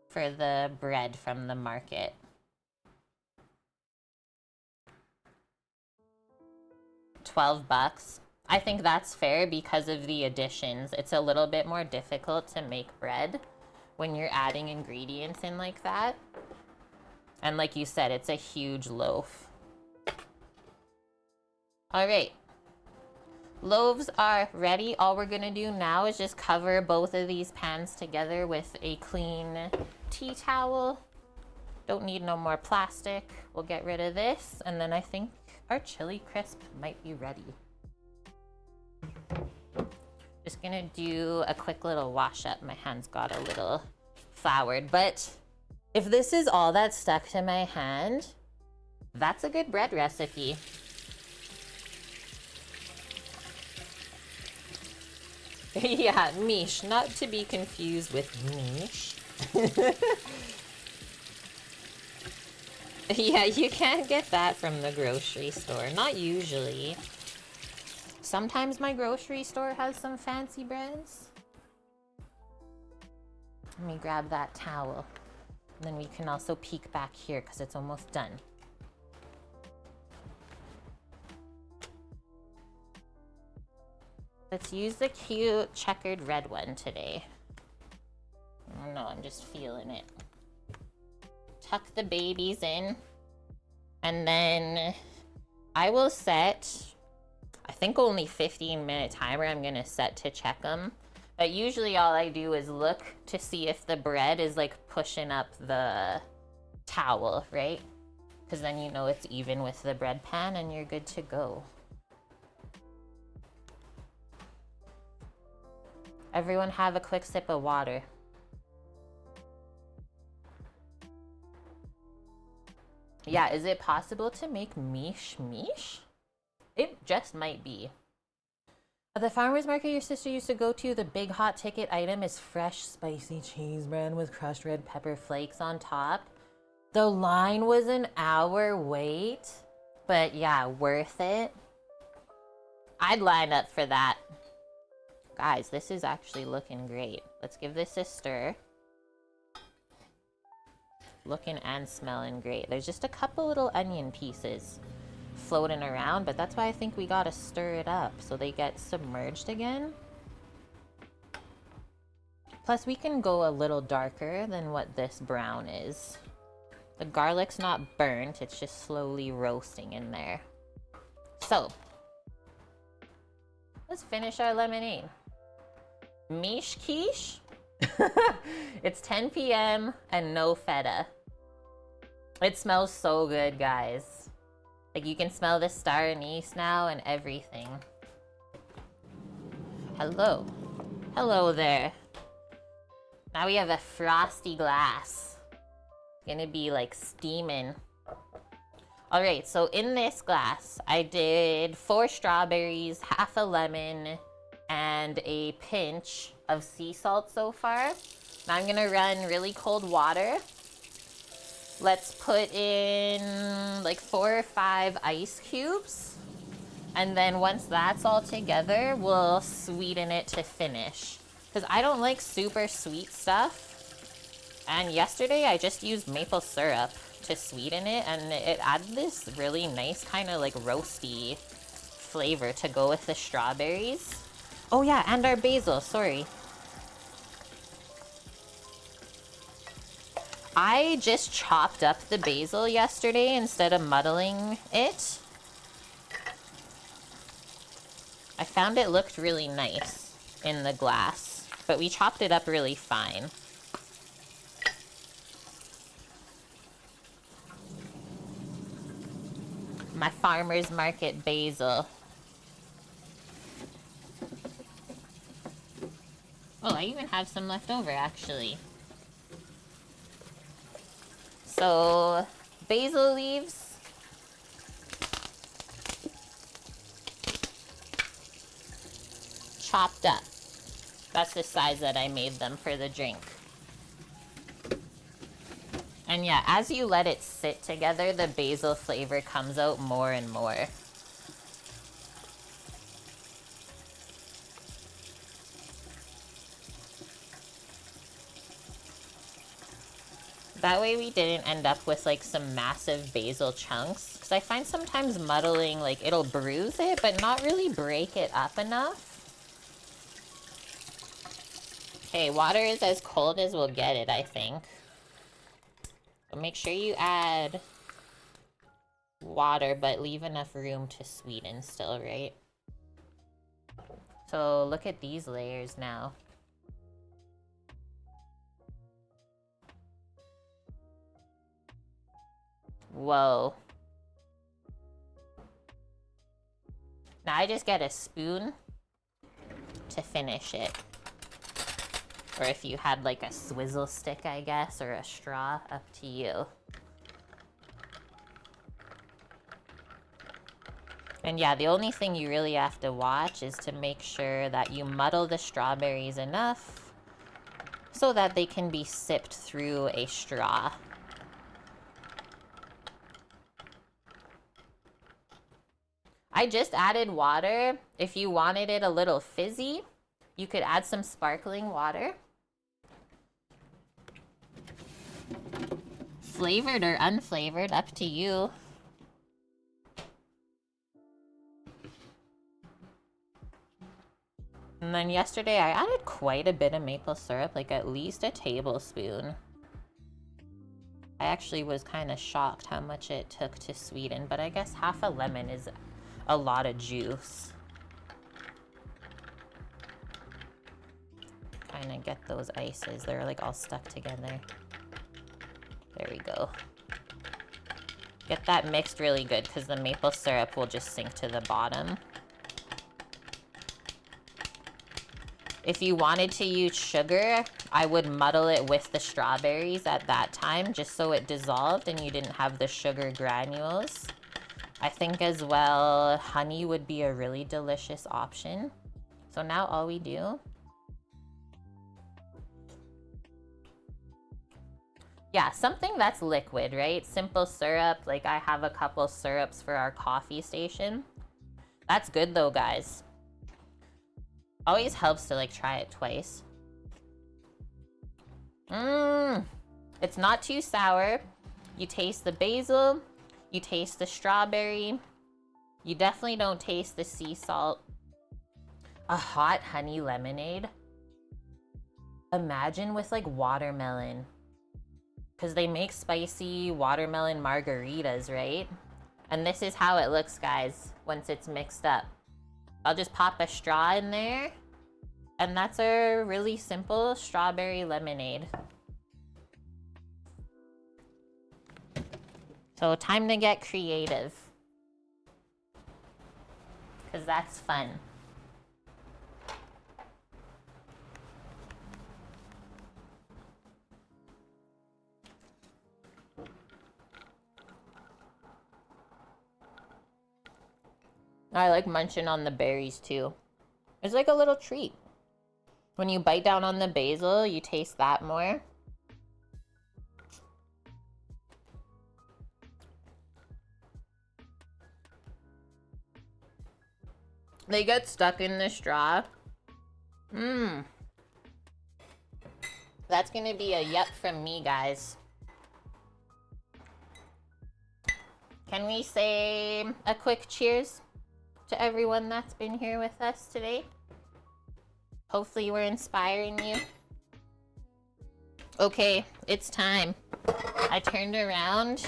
for the bread from the market? $12. I think that's fair because of the additions. It's a little bit more difficult to make bread when you're adding ingredients in like that. And like you said, it's a huge loaf. All right. Loaves are ready. All we're gonna do now is just cover both of these pans together with a clean tea towel. Don't need no more plastic. We'll get rid of this, and then I think our chili crisp might be ready. Just gonna do a quick little wash up. My hands got a little floured, but if this is all that stuck to my hand, that's a good bread recipe. Yeah, miche, not to be confused with niche. Yeah, you can't get that from the grocery store. Not usually. Sometimes my grocery store has some fancy breads. Let me grab that towel. And then we can also peek back here because it's almost done. Let's use the cute checkered red one today. I don't know, I'm just feeling it. Tuck the babies in. And then I will set, I think only 15-minute timer I'm gonna set to check them. But usually all I do is look to see if the bread is like pushing up the towel, right? Because then you know it's even with the bread pan and you're good to go. Everyone have a quick sip of water. Yeah, is it possible to make miche? It just might be. At the farmer's market your sister used to go to, the big hot ticket item is fresh spicy cheese bread with crushed red pepper flakes on top. The line was an hour wait, but yeah, worth it. I'd line up for that. Guys, this is actually looking great. Let's give this a stir. Looking and smelling great. There's just a couple little onion pieces floating around, but that's why I think we gotta stir it up so they get submerged again. Plus we can go a little darker than what this brown is. The garlic's not burnt, it's just slowly roasting in there. So, let's finish our lemonade. Miche quiche. It's 10 p.m. and no feta. It smells so good, guys. Like you can smell the star anise now and everything. Hello. Hello there. Now we have a frosty glass. It's gonna be like steaming. All right, so in this glass, I did 4 strawberries, half a lemon, and a pinch of sea salt so far. Now I'm gonna run really cold water. Let's put in like 4 or 5 ice cubes. And then once that's all together, we'll sweeten it to finish. Because I don't like super sweet stuff. And yesterday I just used maple syrup to sweeten it, and it added this really nice kind of like roasty flavor to go with the strawberries. Oh yeah, and our basil, sorry. I just chopped up the basil yesterday instead of muddling it. I found it looked really nice in the glass, but we chopped it up really fine. My farmer's market basil. Oh, I even have some left over, actually. So, basil leaves. Chopped up. That's the size that I made them for the drink. And yeah, as you let it sit together, the basil flavor comes out more and more. That way we didn't end up with like some massive basil chunks. Because I find sometimes muddling, like it'll bruise it, but not really break it up enough. Okay, water is as cold as we'll get it, I think. But make sure you add water, but leave enough room to sweeten still, right? So look at these layers now. Whoa. Now I just get a spoon to finish it. Or if you had like a swizzle stick, I guess, or a straw, up to you. And yeah, the only thing you really have to watch is to make sure that you muddle the strawberries enough so that they can be sipped through a straw. I just added water. If you wanted it a little fizzy, you could add some sparkling water. Flavored or unflavored, up to you. And then yesterday I added quite a bit of maple syrup, like at least a tablespoon. I actually was kind of shocked how much it took to sweeten, but I guess half a lemon is a lot of juice. Kind of get those ices, they're like all stuck together. There we go. Get that mixed really good because the maple syrup will just sink to the bottom. If you wanted to use sugar, I would muddle it with the strawberries at that time just so it dissolved and you didn't have the sugar granules. I think as well, honey would be a really delicious option. So now all we do, yeah, something that's liquid, right? Simple syrup, like I have a couple syrups for our coffee station. That's good though, guys. Always helps to like try it twice. It's not too sour. You taste the basil, you taste the strawberry. You definitely don't taste the sea salt. A hot honey lemonade. Imagine with like watermelon. Because they make spicy watermelon margaritas, right? And this is how it looks, guys, once it's mixed up. I'll just pop a straw in there. And that's a really simple strawberry lemonade. So time to get creative. Because that's fun. I like munching on the berries too. It's like a little treat. When you bite down on the basil, you taste that more. They get stuck in the straw. That's gonna be a yep from me, guys. Can we say a quick cheers to everyone that's been here with us today? Hopefully we're inspiring you. Okay, it's time. I turned around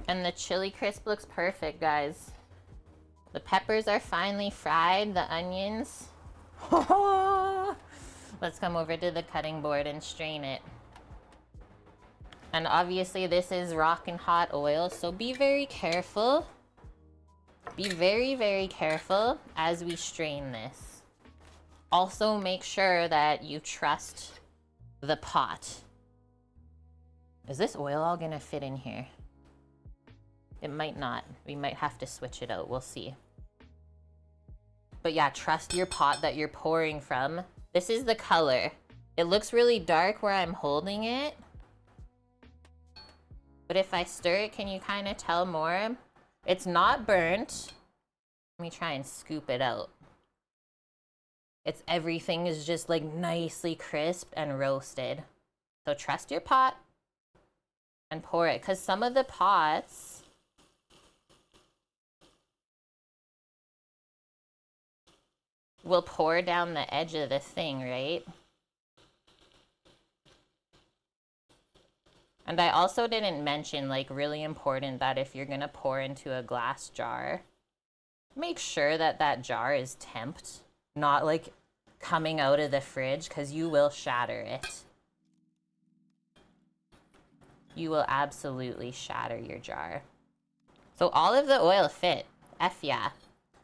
and the chili crisp looks perfect, guys. The peppers are finely fried, the onions. Let's come over to the cutting board and strain it. And obviously this is rockin' hot oil, so be very careful. Be very, very careful as we strain this. Also make sure that you trust the pot. Is this oil all gonna fit in here? It might not. We might have to switch it out. We'll see. But yeah, trust your pot that you're pouring from. This is the color. It looks really dark where I'm holding it. But if I stir it, can you kind of tell more? It's not burnt. Let me try and scoop it out. Everything is just like nicely crisp and roasted. So trust your pot and pour it, because some of the pots will pour down the edge of the thing, right? And I also didn't mention, like, really important, that if you're gonna pour into a glass jar, make sure that that jar is temped, not like coming out of the fridge, because you will shatter it. You will absolutely shatter your jar. So all of the oil fit. F yeah.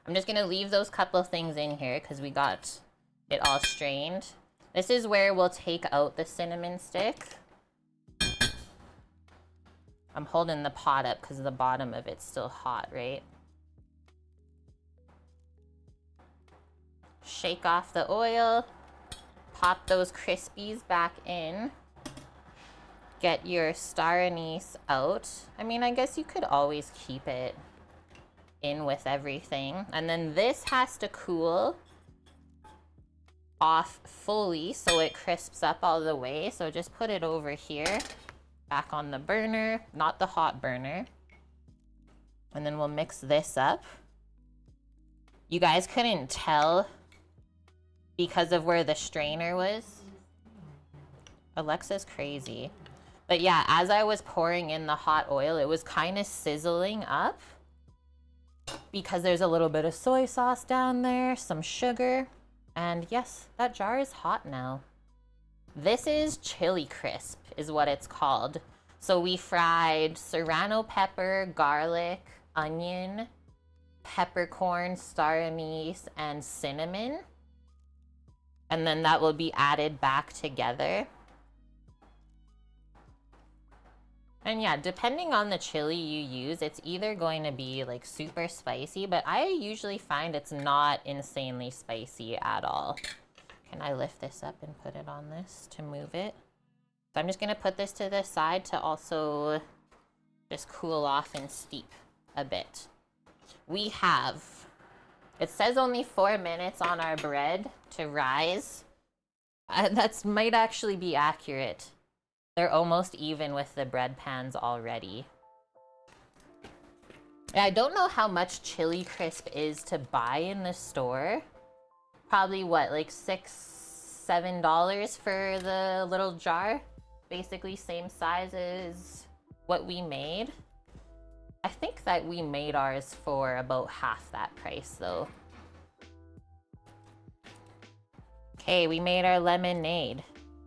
I'm just gonna leave those couple things in here because we got it all strained. This is where we'll take out the cinnamon stick. I'm holding the pot up because the bottom of it's still hot, right? Shake off the oil. Pop those crispies back in. Get your star anise out. I mean, I guess you could always keep it in with everything. And then this has to cool off fully so it crisps up all the way. So just put it over here, back on the burner, not the hot burner. And then we'll mix this up. You guys couldn't tell because of where the strainer was. Alexa's crazy. But yeah, as I was pouring in the hot oil, it was kind of sizzling up because there's a little bit of soy sauce down there, some sugar, and yes, that jar is hot now. This is chili crisp, is what it's called. So we fried serrano pepper, garlic, onion, peppercorn, star anise, and cinnamon. And then that will be added back together. And yeah, depending on the chili you use, it's either going to be like super spicy, but I usually find it's not insanely spicy at all. Can I lift this up and put it on this to move it? So I'm just gonna put this to the side to also just cool off and steep a bit. We have, it says only 4 minutes on our bread to rise. That might actually be accurate. They're almost even with the bread pans already. I don't know how much chili crisp is to buy in the store. Probably what, like $6, $7 for the little jar? Basically same size as what we made. I think that we made ours for about half that price though. Okay, we made our lemonade.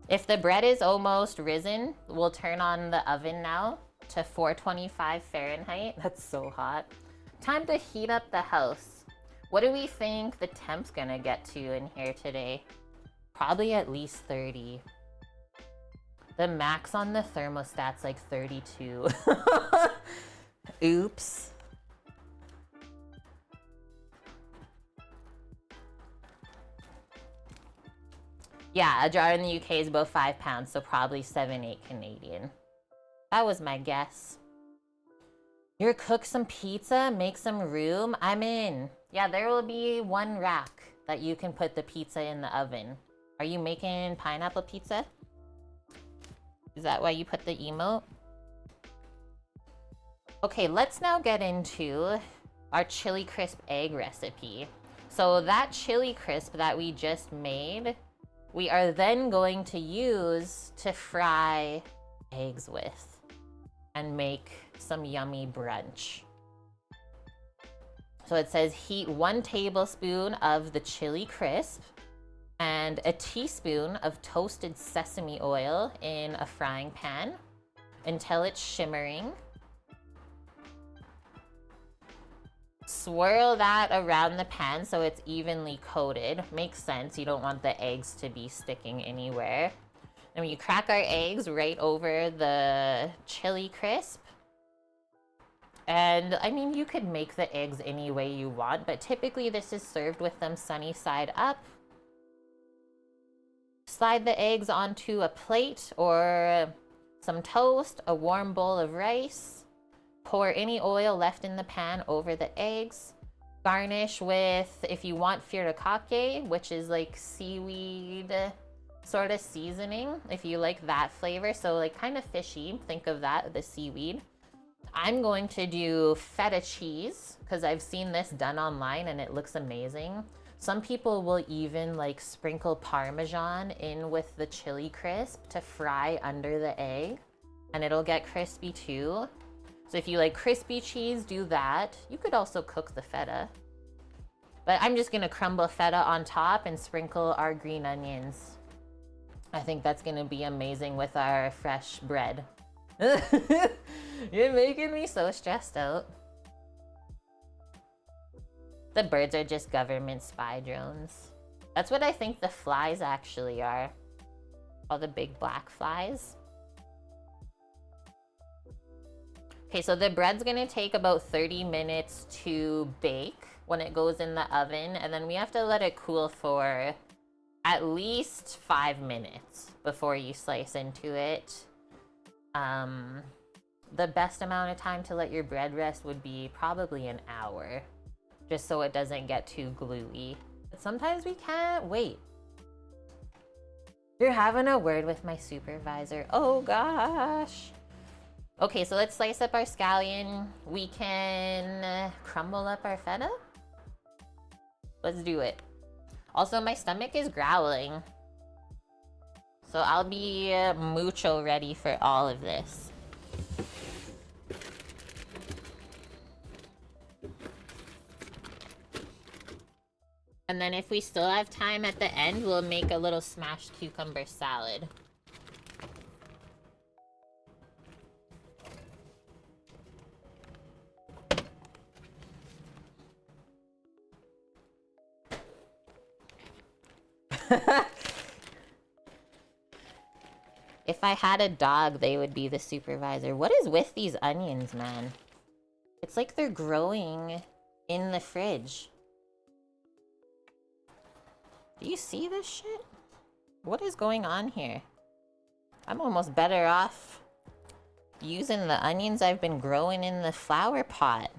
If the bread is almost risen, we'll turn on the oven now to 425 Fahrenheit. That's so hot. Time to heat up the house. What do we think the temp's gonna get to in here today? Probably at least 30. The max on the thermostat's like 32. Oops. Yeah, a jar in the UK is about £5, so probably 7-8 Canadian. That was my guess. You're cook some pizza, make some room. I'm in. Yeah, there will be one rack that you can put the pizza in the oven. Are you making pineapple pizza? Is that why you put the emote? Okay, let's now get into our chili crisp egg recipe. So that chili crisp that we just made, we are then going to use to fry eggs with and make some yummy brunch. So it says heat 1 tablespoon of the chili crisp and a teaspoon of toasted sesame oil in a frying pan until it's shimmering. Swirl that around the pan so it's evenly coated. Makes sense. You don't want the eggs to be sticking anywhere. And you crack our eggs right over the chili crisp. And I mean, you could make the eggs any way you want, but typically this is served with them sunny side up. Slide the eggs onto a plate or some toast, a warm bowl of rice. Pour any oil left in the pan over the eggs. Garnish with, if you want, furikake, which is like seaweed sort of seasoning, if you like that flavor. So like kind of fishy, think of that, the seaweed. I'm going to do feta cheese because I've seen this done online and it looks amazing. Some people will even like sprinkle Parmesan in with the chili crisp to fry under the egg and it'll get crispy too. So if you like crispy cheese, do that. You could also cook the feta. But I'm just gonna crumble feta on top and sprinkle our green onions. I think that's gonna be amazing with our fresh bread. You're making me so stressed out. The birds are just government spy drones. That's what I think the flies actually are. All the big black flies. Okay, so the bread's gonna take about 30 minutes to bake when it goes in the oven, and then we have to let it cool for at least 5 minutes before you slice into it. The best amount of time to let your bread rest would be probably an hour, just so it doesn't get too gluey. But sometimes we can't wait. You're having a word with my supervisor. Oh gosh. Okay, so let's slice up our scallion. We can crumble up our feta. Let's do it. Also, my stomach is growling. So I'll be mucho ready for all of this. And then if we still have time at the end, we'll make a little smashed cucumber salad. If I had a dog, they would be the supervisor. What is with these onions, man? It's like they're growing in the fridge. Do you see this shit? What is going on here? I'm almost better off using the onions I've been growing in the flower pot.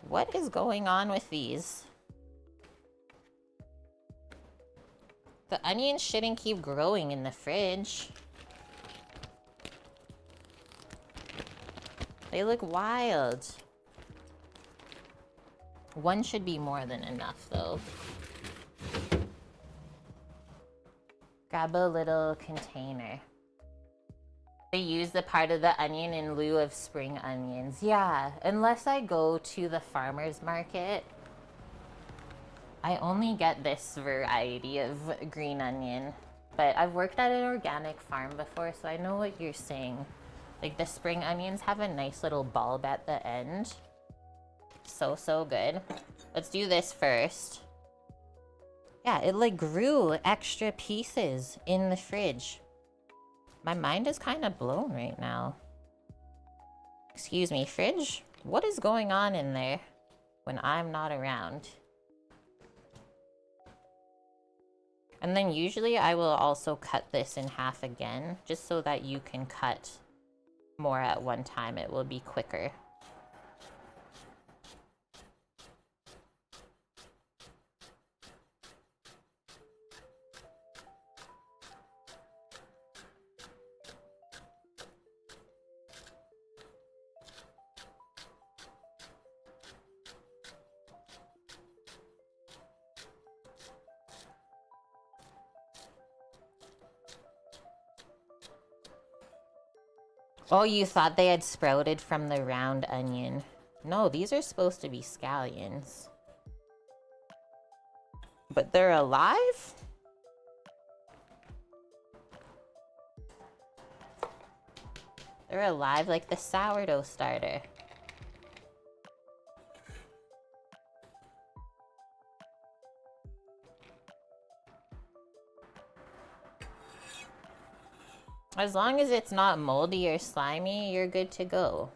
What is going on with these? The onions shouldn't keep growing in the fridge. They look wild. One should be more than enough, though. Grab a little container. They use the part of the onion in lieu of spring onions. Yeah, unless I go to the farmer's market, I only get this variety of green onion. But I've worked at an organic farm before, so I know what you're saying. Like, the spring onions have a nice little bulb at the end. So good. Let's do this first. Yeah, it like grew extra pieces in the fridge. My mind is kind of blown right now. Excuse me, fridge? What is going on in there when I'm not around? And then usually I will also cut this in half again, just so that you can cut more at one time. It will be quicker. Oh, you thought they had sprouted from the round onion. No, these are supposed to be scallions. But they're alive? They're alive like the sourdough starter. As long as it's not moldy or slimy, you're good to go.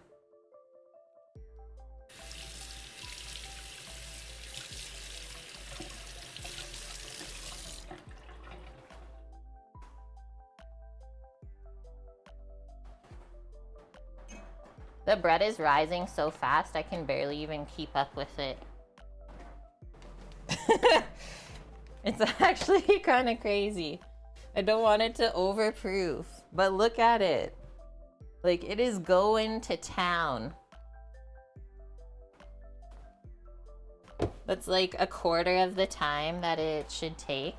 The bread is rising so fast, I can barely even keep up with it. It's actually kind of crazy. I don't want it to overproof, but look at it. Like, it is going to town. That's like a quarter of the time that it should take.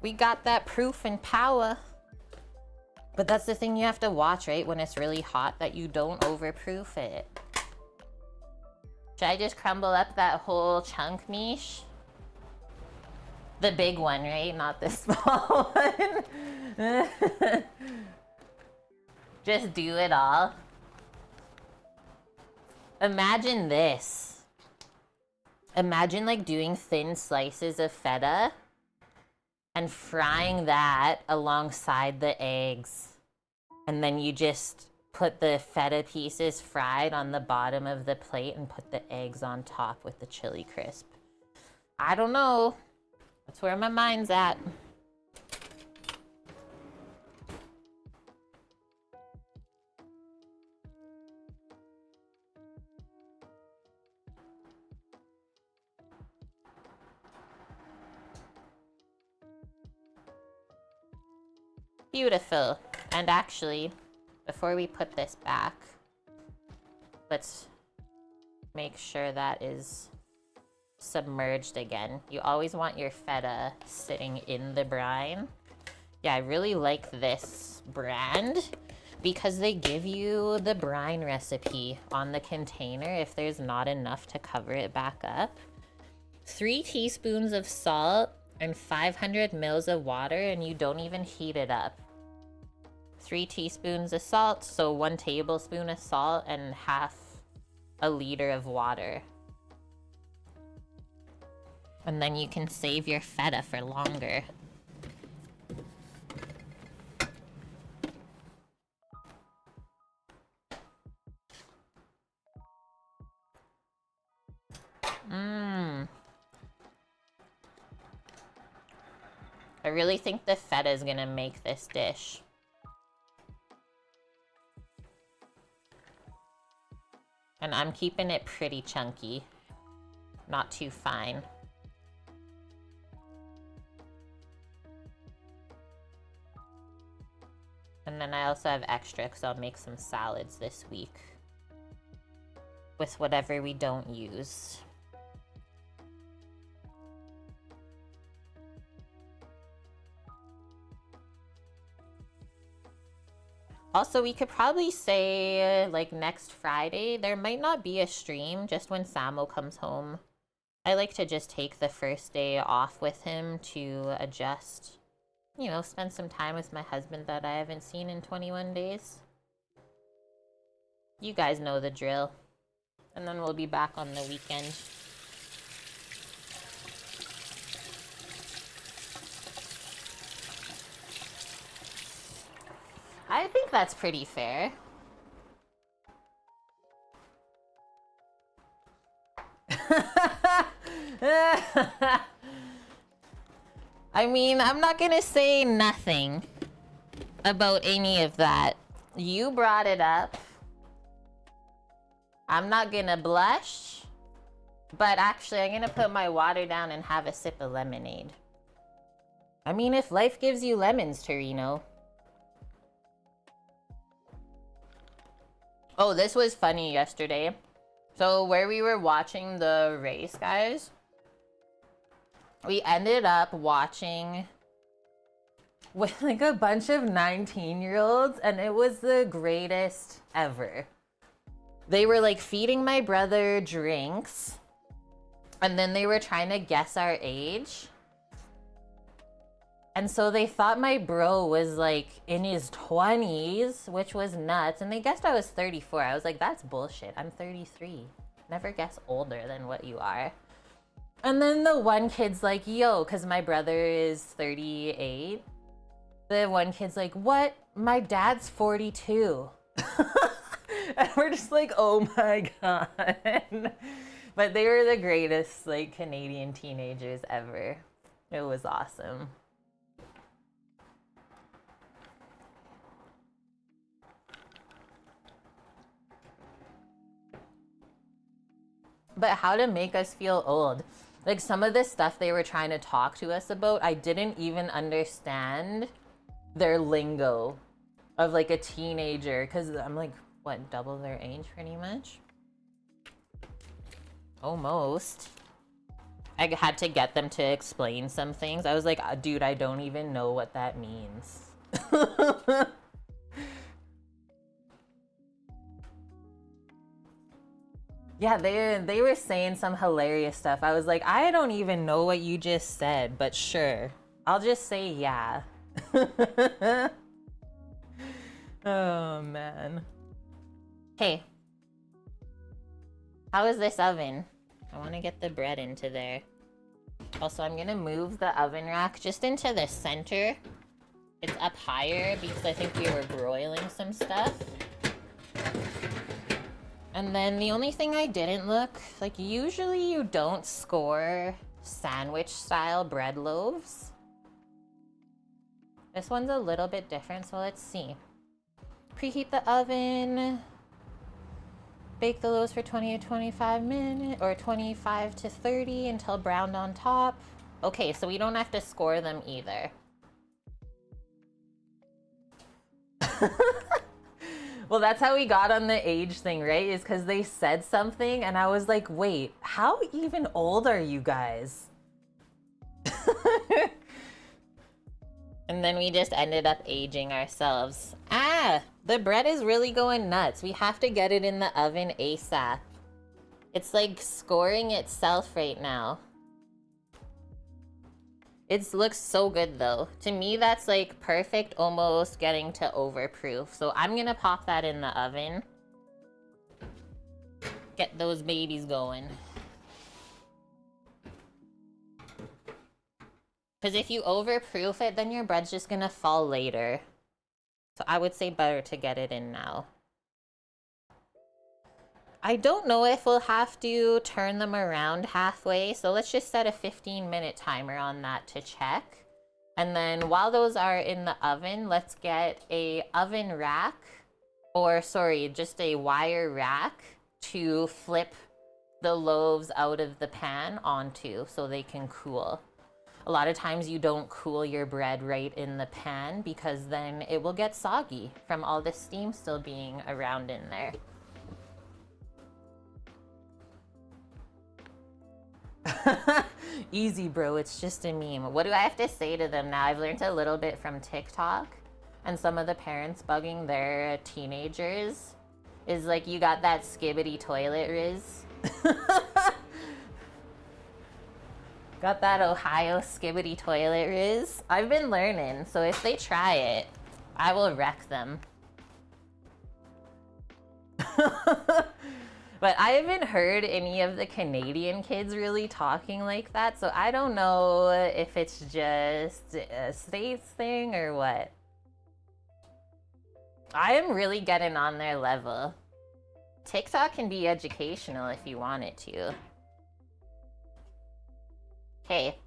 We got that proof and power. But that's the thing you have to watch, right? When it's really hot, that you don't overproof it. Should I just crumble up that whole chunk, Mish? The big one, right? Not the small one. Just do it all. Imagine this. Imagine like doing thin slices of feta and frying that alongside the eggs. And then you just put the feta pieces fried on the bottom of the plate and put the eggs on top with the chili crisp. I don't know. That's where my mind's at. Beautiful. And actually, before we put this back, let's make sure that is submerged again. You always want your feta sitting in the brine. Yeah, I really like this brand because they give you the brine recipe on the container if there's not enough to cover it back up. 3 teaspoons of salt and 500 mils of water, and you don't even heat it up. 3 teaspoons of salt, so 1 tablespoon of salt and half a liter of water. And then you can save your feta for longer. I really think the feta is gonna make this dish. And I'm keeping it pretty chunky, not too fine. And then I also have extra because I'll make some salads this week with whatever we don't use. Also, we could probably say, like, next Friday, there might not be a stream just when Samo comes home. I like to just take the first day off with him to adjust. You know, spend some time with my husband that I haven't seen in 21 days. You guys know the drill. And then we'll be back on the weekend. I think that's pretty fair. I mean, I'm not gonna say nothing about any of that. You brought it up. I'm not gonna blush, but actually I'm gonna put my water down and have a sip of lemonade. I mean, if life gives you lemons, Torino. Oh, this was funny yesterday. So where we were watching the race, guys, we ended up watching with like a bunch of 19-year-olds, and it was the greatest ever. They were like feeding my brother drinks, and then they were trying to guess our age. And so they thought my bro was like in his 20s, which was nuts. And they guessed I was 34. I was like, that's bullshit. I'm 33. Never guess older than what you are. And then the one kid's like, yo, because my brother is 38. The one kid's like, what? My dad's 42. And we're just like, oh my God. But they were the greatest, like, Canadian teenagers ever. It was awesome. But how to make us feel old. Like, some of the stuff they were trying to talk to us about, I didn't even understand their lingo of like a teenager, because I'm like, what, double their age pretty much? Almost. I had to get them to explain some things. I was like, dude, I don't even know what that means. Yeah, they were saying some hilarious stuff. I was like, I don't even know what you just said, but sure. I'll just say yeah. Oh, man. Hey. How is this oven? I want to get the bread into there. Also, I'm going to move the oven rack just into the center. It's up higher because I think we were broiling some stuff. And then the only thing I didn't look, like usually you don't score sandwich style bread loaves. This one's a little bit different, so let's see. Preheat the oven. Bake the loaves for 20 to 25 minutes, or 25 to 30 until browned on top. Okay, so we don't have to score them either. Well, that's how we got on the age thing, right? Is because they said something and I was like, wait, how even old are you guys? And then we just ended up aging ourselves. Ah, the bread is really going nuts. We have to get it in the oven ASAP. It's like scoring itself right now. It looks so good though. To me, that's like perfect, almost getting to overproof. So I'm gonna pop that in the oven. Get those babies going. Because if you overproof it, then your bread's just gonna fall later. So I would say better to get it in now. I don't know if we'll have to turn them around halfway, so let's just set a 15-minute timer on that to check. And then while those are in the oven, let's get a oven rack, or sorry, just a wire rack to flip the loaves out of the pan onto so they can cool. A lot of times you don't cool your bread right in the pan because then it will get soggy from all the steam still being around in there. Easy, bro. It's just a meme. What do I have to say to them now? I've learned a little bit from TikTok and some of the parents bugging their teenagers is like, you got that skibbity toilet, Riz? Got that Ohio skibbity toilet, Riz? I've been learning, so if they try it, I will wreck them. But I haven't heard any of the Canadian kids really talking like that, so I don't know if it's just a States thing or what. I am really getting on their level. TikTok can be educational if you want it to. Okay,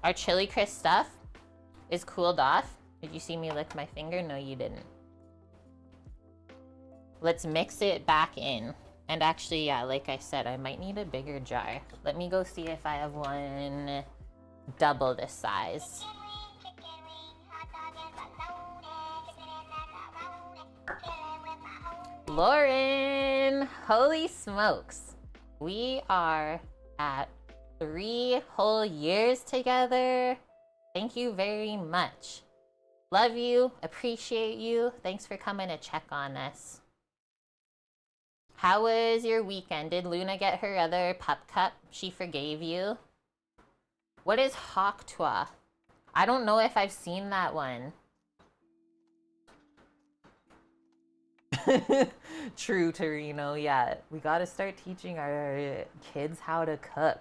our chili crisp stuff is cooled off. Did you see me lick my finger? No, you didn't. Let's mix it back in. And actually, yeah, like I said, I might need a bigger jar. Let me go see if I have one double this size. Lauren, holy smokes. We are at 3 whole years together. Thank you very much. Love you, appreciate you. Thanks for coming to check on us. How was your weekend? Did Luna get her other pup cup? She forgave you? What is Hawk Toi? I don't know if I've seen that one. True, Torino. Yeah, we gotta start teaching our kids how to cook.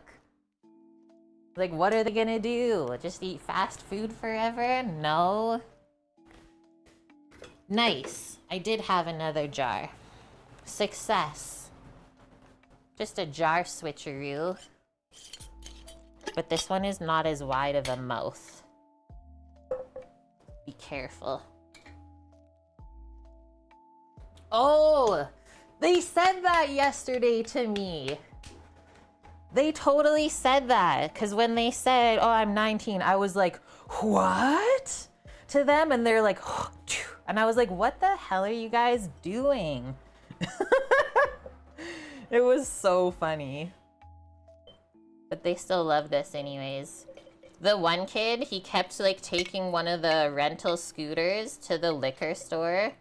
Like, what are they gonna do? Just eat fast food forever? No. Nice. I did have another jar. Success. Just a jar switcheroo. But this one is not as wide of a mouth. Be careful. Oh, they said that yesterday to me. They totally said that. Because when they said, oh, I'm 19, I was like, what? To them, and they're like, and I was like, what the hell are you guys doing? It was so funny. But they still loved us anyways. The one kid, he kept like taking one of the rental scooters to the liquor store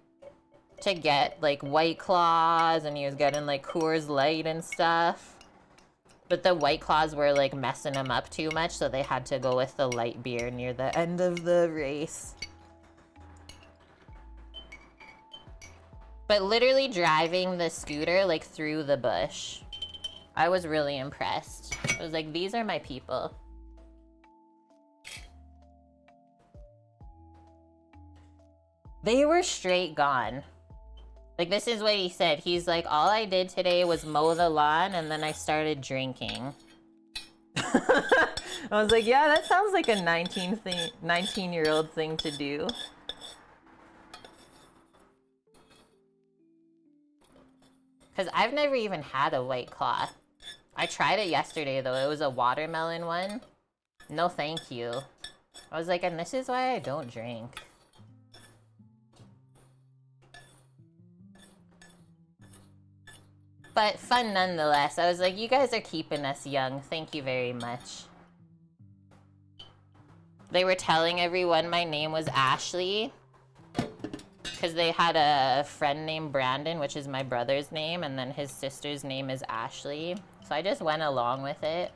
to get like White Claws, and he was getting like Coors Light and stuff. But the White Claws were like messing him up too much, so they had to go with the light beer near the end of the race. But literally driving the scooter like through the bush. I was really impressed. I was like, these are my people. They were straight gone. Like, this is what he said. He's like, all I did today was mow the lawn, and then I started drinking. I was like, yeah, that sounds like a 19-year-old thing to do. Because I've never even had a White Claw. I tried it yesterday, though. It was a watermelon one. No, thank you. I was like, and this is why I don't drink. But fun nonetheless. I was like, you guys are keeping us young. Thank you very much. They were telling everyone my name was Ashley. Because they had a friend named Brandon, which is my brother's name, and then his sister's name is Ashley. So I just went along with it.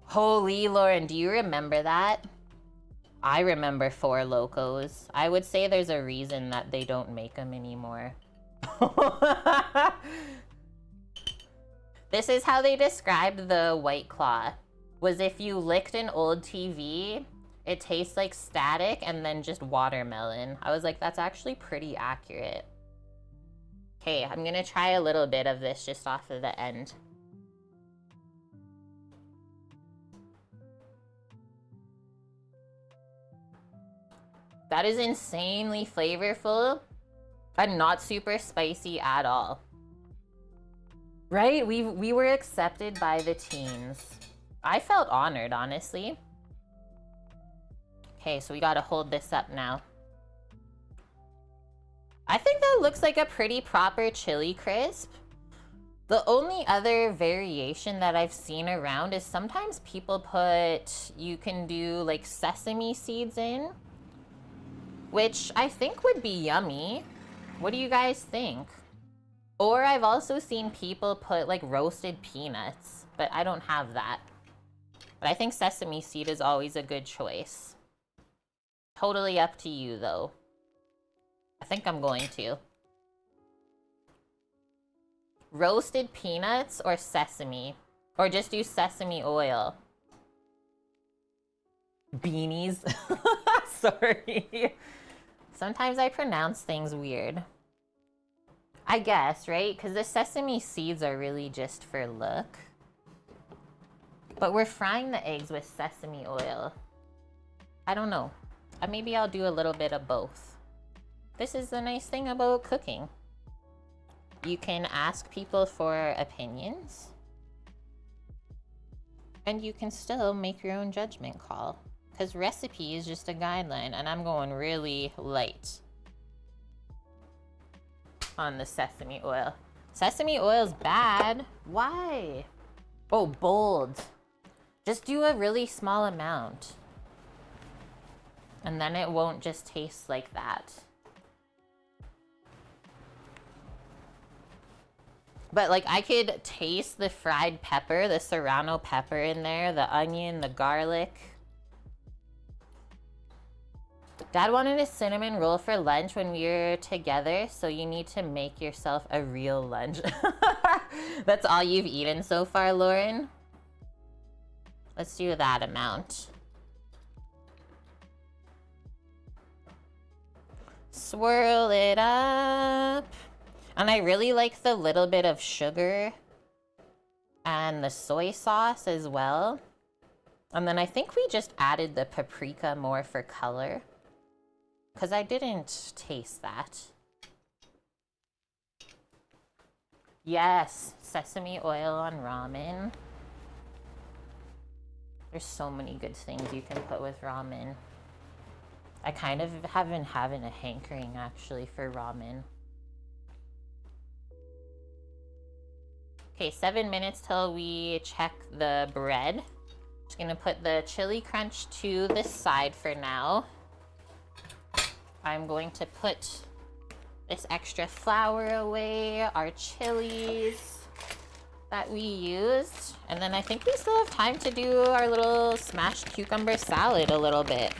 Holy Lauren, do you remember that? I remember Four Locos. I would say there's a reason that they don't make them anymore. This is how they described the White Claw. Was if you licked an old TV, it tastes like static and then just watermelon. I was like, that's actually pretty accurate. Okay, I'm gonna try a little bit of this just off of the end. That is insanely flavorful and not super spicy at all. Right? We were accepted by the teens. I felt honored, honestly. Okay, so we gotta hold this up now. I think that looks like a pretty proper chili crisp. The only other variation that I've seen around is sometimes people put, you can do like sesame seeds in, which I think would be yummy. What do you guys think? Or I've also seen people put like roasted peanuts, but I don't have that. But I think sesame seed is always a good choice. Totally up to you though. I think I'm going to. Roasted peanuts or sesame? Or just do sesame oil? Beanies. Sorry. Sometimes I pronounce things weird. I guess, right? Because the sesame seeds are really just for look. But we're frying the eggs with sesame oil. I don't know. Maybe I'll do a little bit of both. This is the nice thing about cooking. You can ask people for opinions. And you can still make your own judgment call. Because recipe is just a guideline, and I'm going really light on the sesame oil. Sesame oil's bad. Why? Oh, bold. Just do a really small amount. And then it won't just taste like that. But like I could taste the fried pepper, the serrano pepper in there, the onion, the garlic. Dad wanted a cinnamon roll for lunch when we were together, so you need to make yourself a real lunch. That's all you've eaten so far, Lauren? Let's do that amount. Swirl it up. And I really like the little bit of sugar and the soy sauce as well. And then I think we just added the paprika more for color, because I didn't taste that. Yes, sesame oil on ramen. There's so many good things you can put with ramen. I kind of have been having a hankering actually for ramen. Okay, 7 minutes till we check the bread. Just gonna put the chili crunch to the side for now. I'm going to put this extra flour away, our chilies that we used, and then I think we still have time to do our little smashed cucumber salad a little bit.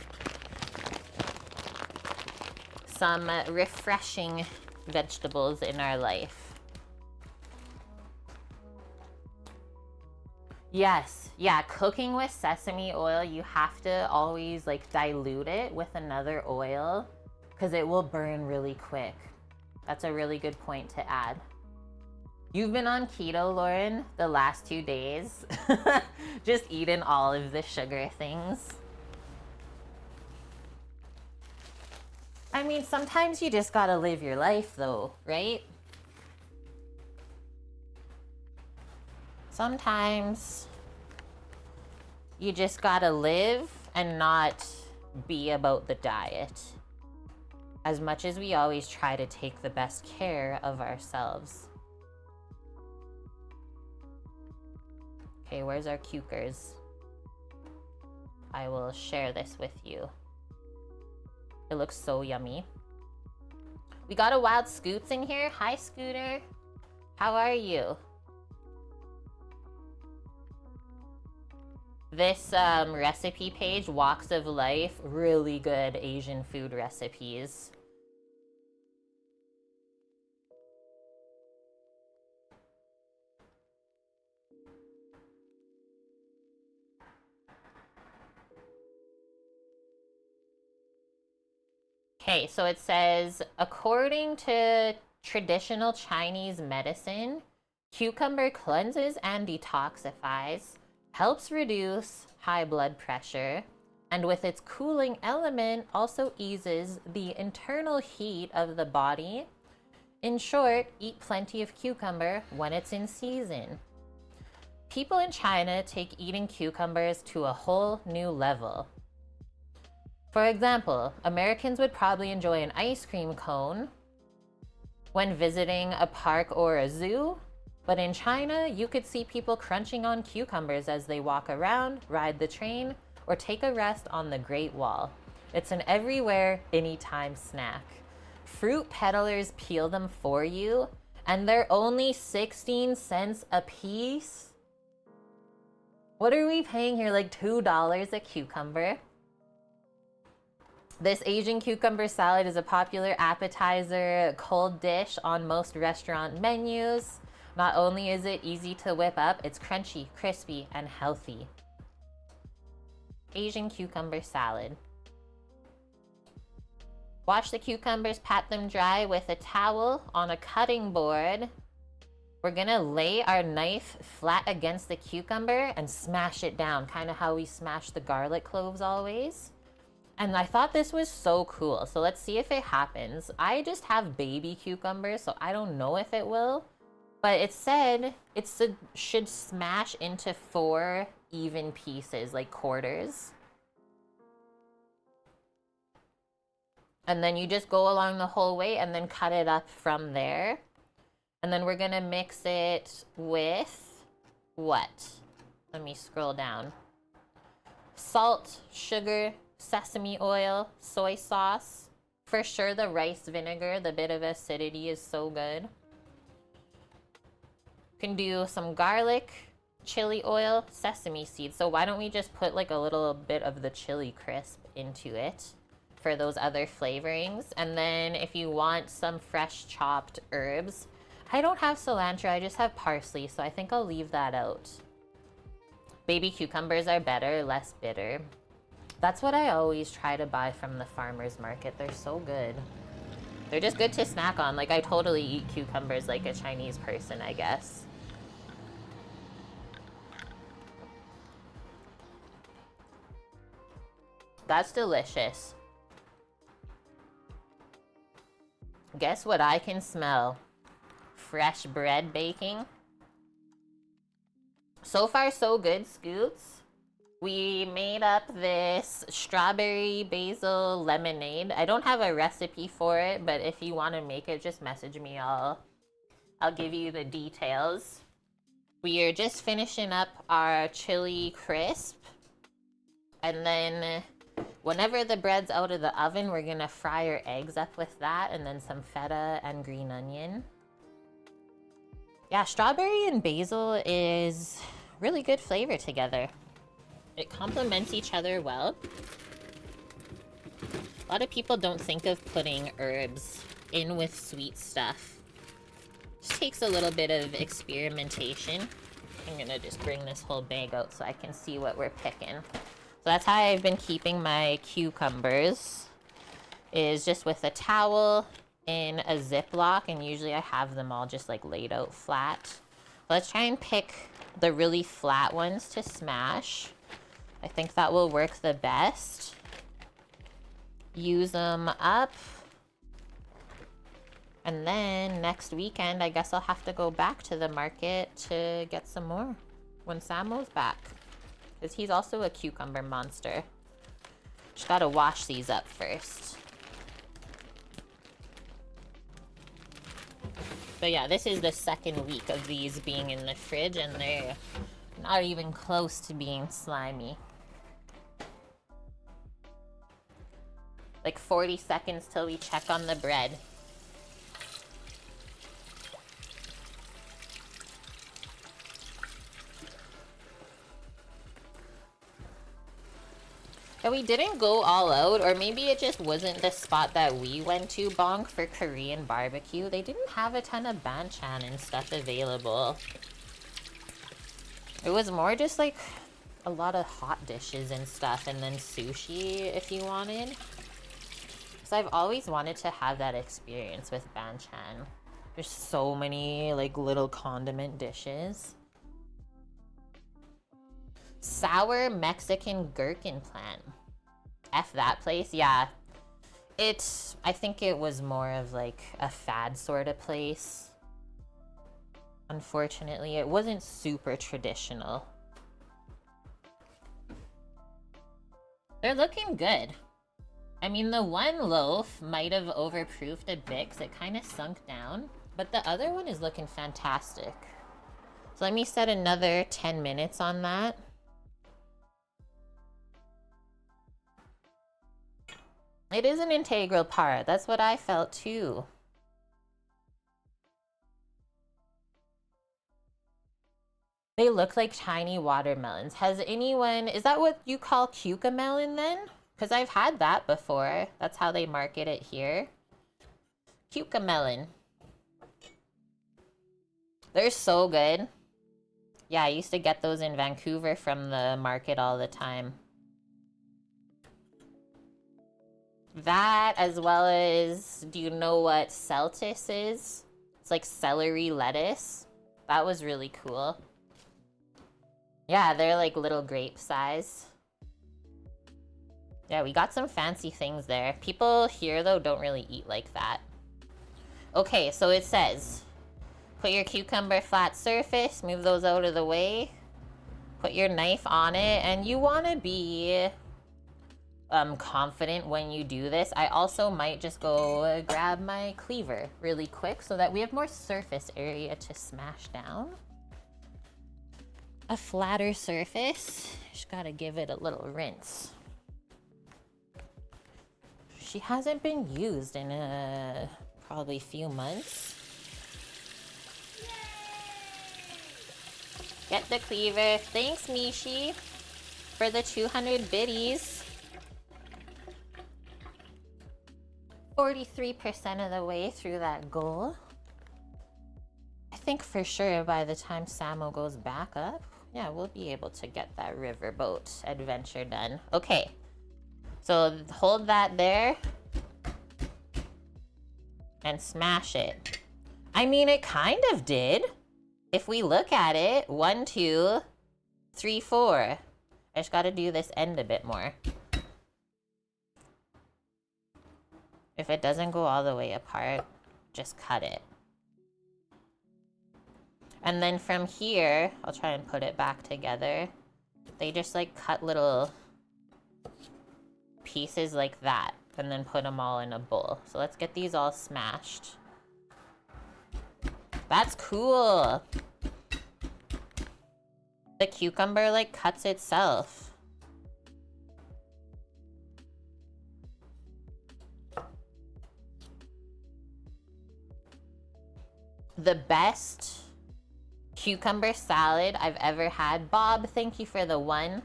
Some refreshing vegetables in our life. Yes, yeah, cooking with sesame oil, you have to always like dilute it with another oil because it will burn really quick. That's a really good point to add. You've been on keto, Lauren, the last 2 days. Just eating all of the sugar things. I mean, sometimes you just gotta live your life though, right? Sometimes you just gotta live and not be about the diet. As much as we always try to take the best care of ourselves. Okay, where's our cukers? I will share this with you. It looks so yummy. We got a Wild Scoots in here. Hi, Scooter. How are you? This recipe page, Walks of Life, really good Asian food recipes. Okay, so it says, according to traditional Chinese medicine, cucumber cleanses and detoxifies, helps reduce high blood pressure, and with its cooling element also eases the internal heat of the body. In short, eat plenty of cucumber when it's in season. People in China take eating cucumbers to a whole new level. For example, Americans would probably enjoy an ice cream cone when visiting a park or a zoo, but in China, you could see people crunching on cucumbers as they walk around, ride the train, or take a rest on the Great Wall. It's an everywhere, anytime snack. Fruit peddlers peel them for you, and they're only 16 cents a piece. What are we paying here, like $2 a cucumber? This Asian cucumber salad is a popular appetizer, cold dish on most restaurant menus. Not only is it easy to whip up, it's crunchy, crispy, and healthy. Asian cucumber salad. Wash the cucumbers, pat them dry with a towel on a cutting board. We're gonna lay our knife flat against the cucumber and smash it down, kind of how we smash the garlic cloves always. And I thought this was so cool, so let's see if it happens. I just have baby cucumbers, so I don't know if it will. But it said it should smash into 4 even pieces, like quarters. And then you just go along the whole way and then cut it up from there. And then we're gonna mix it with what? Let me scroll down. Salt, sugar, sesame oil, soy sauce. For sure the rice vinegar, the bit of acidity is so good. Can do some garlic, chili oil, sesame seeds. So why don't we just put like a little bit of the chili crisp into it for those other flavorings. And then if you want some fresh chopped herbs, I don't have cilantro, I just have parsley, so I think I'll leave that out. Baby cucumbers are better, less bitter. That's what I always try to buy from the farmer's market. They're so good. They're just good to snack on. Like, I totally eat cucumbers like a Chinese person, I guess. That's delicious. Guess what I can smell? Fresh bread baking. So far, so good, Scoots. We made up this strawberry basil lemonade. I don't have a recipe for it, but if you want to make it, just message me. I'll give you the details. We are just finishing up our chili crisp. And then whenever the bread's out of the oven, we're gonna fry our eggs up with that, and then some feta and green onion. Yeah, strawberry and basil is really good flavor together. It complements each other well. A lot of people don't think of putting herbs in with sweet stuff. Just takes a little bit of experimentation. I'm gonna just bring this whole bag out so I can see what we're picking. So that's how I've been keeping my cucumbers, is just with a towel in a Ziploc, and usually I have them all just like laid out flat. Let's try and pick the really flat ones to smash. I think that will work the best. Use them up. And then next weekend, I guess I'll have to go back to the market to get some more when Samo's back. Because he's also a cucumber monster. Just gotta wash these up first. But yeah, this is the second week of these being in the fridge, and they're not even close to being slimy. Like 40 seconds till we check on the bread. Yeah, we didn't go all out, or maybe it just wasn't the spot that we went to, Bonk, for Korean barbecue. They didn't have a ton of banchan and stuff available. It was more just like a lot of hot dishes and stuff, and then sushi if you wanted. So I've always wanted to have that experience with banchan. There's so many like little condiment dishes. Sour Mexican gherkin plant. F that place. Yeah. I think it was more of like a fad sort of place. Unfortunately, it wasn't super traditional. They're looking good. I mean, the one loaf might have overproofed a bit because it kind of sunk down, but the other one is looking fantastic. So let me set another 10 minutes on that. It is an integral part. That's what I felt too. They look like tiny watermelons. Has anyone, is that what you call cucamelon then? Because I've had that before. That's how they market it here. Cucamelon. They're so good. Yeah, I used to get those in Vancouver from the market all the time. That, as well as, do you know what Celtis is? It's like celery lettuce. That was really cool. Yeah, they're like little grape size. Yeah, we got some fancy things there. People here, though, don't really eat like that. Okay, so it says, put your cucumber flat surface, move those out of the way, put your knife on it, and you want to be confident when you do this. I also might just go grab my cleaver really quick so that we have more surface area to smash down. A flatter surface. Just gotta give it a little rinse. She hasn't been used in probably few months. Get the cleaver. Thanks, Mishi, for the 200 biddies. 43% of the way through that goal. I think for sure by the time Samo goes back up, yeah, we'll be able to get that riverboat adventure done. Okay, so hold that there. and smash it. I mean, it kind of did. If we look at it, 1, 2, 3, 4. I just gotta do this end a bit more. If it doesn't go all the way apart, just cut it. And then from here, I'll try and put it back together. They just like cut little pieces like that and then put them all in a bowl. So let's get these all smashed. That's cool. The cucumber like cuts itself. The best cucumber salad I've ever had, Bob, thank you for the one,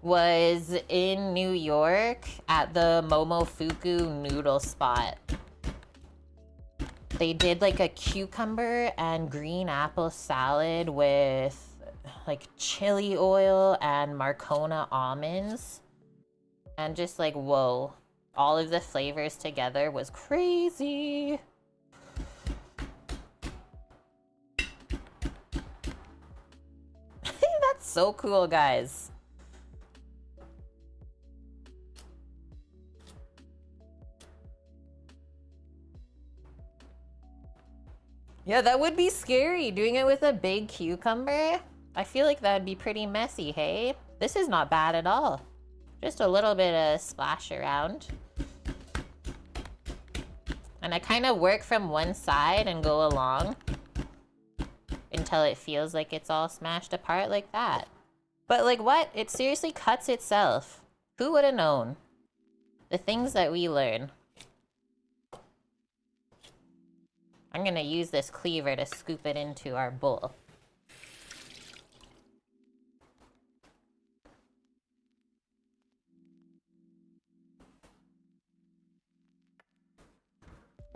was in New York at the Momofuku noodle spot. They did like a cucumber and green apple salad with like chili oil and Marcona almonds. And just like, whoa, all of the flavors together was crazy. That's so cool, guys. Yeah, that would be scary, doing it with a big cucumber. I feel like that would be pretty messy, hey? This is not bad at all. Just a little bit of splash around. And I kind of work from one side and go along until it feels like it's all smashed apart like that. But like what? It seriously cuts itself. Who would have known? The things that we learn. I'm gonna use this cleaver to scoop it into our bowl.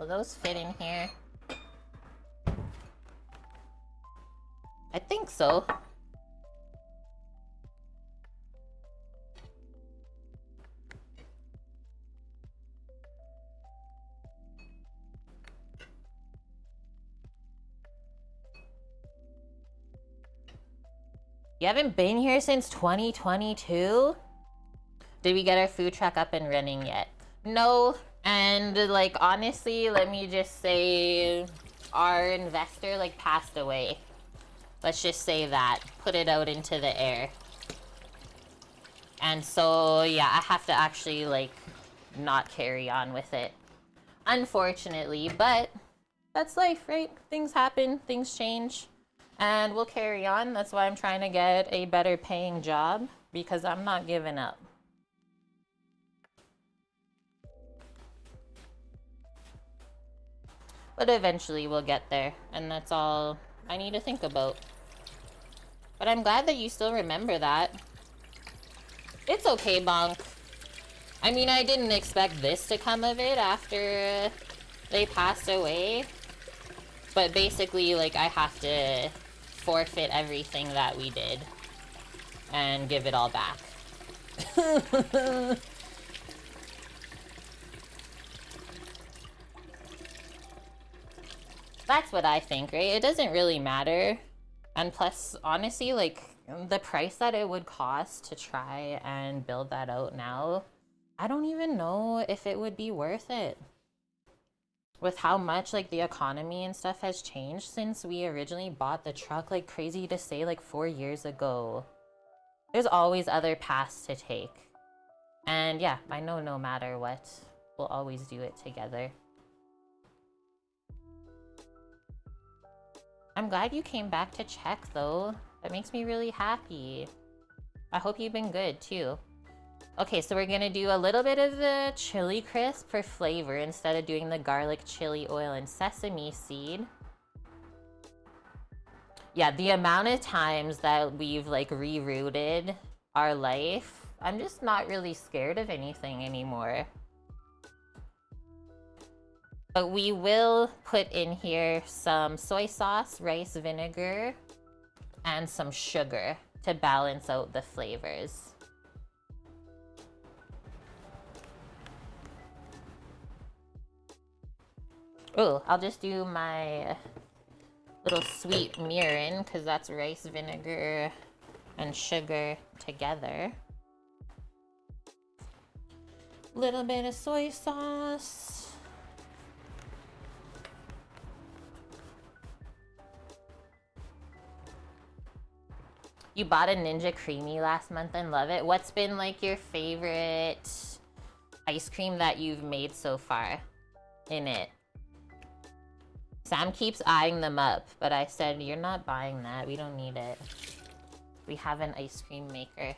Will those fit in here? I think so. You haven't been here since 2022? Did we get our food truck up and running yet? No, and like honestly, let me just say our investor like passed away. Let's just say that. Put it out into the air. And so, yeah, I have to actually, like, not carry on with it. Unfortunately, but that's life, right? Things happen, things change, and we'll carry on. That's why I'm trying to get a better paying job, because I'm not giving up. But eventually we'll get there, and that's all I need to think about. But I'm glad that you still remember that. It's okay, Bonk. I mean, I didn't expect this to come of it after they passed away. But basically, like, I have to forfeit everything that we did and give it all back. That's what I think, right? It doesn't really matter. And plus, honestly, like, the price that it would cost to try and build that out now, I don't even know if it would be worth it. With how much, like, the economy and stuff has changed since we originally bought the truck, like, crazy to say, like, 4 years ago. There's always other paths to take. And yeah, I know no matter what, we'll always do it together. I'm glad you came back to check, though. That makes me really happy. I hope you've been good, too. Okay, so we're gonna do a little bit of the chili crisp for flavor instead of doing the garlic, chili oil, and sesame seed. Yeah, the amount of times that we've, like, rerouted our life, I'm just not really scared of anything anymore. But we will put in here some soy sauce, rice vinegar, and some sugar to balance out the flavors. Oh, I'll just do my little sweet mirin because that's rice vinegar and sugar together. Little bit of soy sauce. You bought a Ninja Creamy last month and love it. What's been like your favorite ice cream that you've made so far in it? Sam keeps eyeing them up, but I said, you're not buying that. We don't need it. We have an ice cream maker.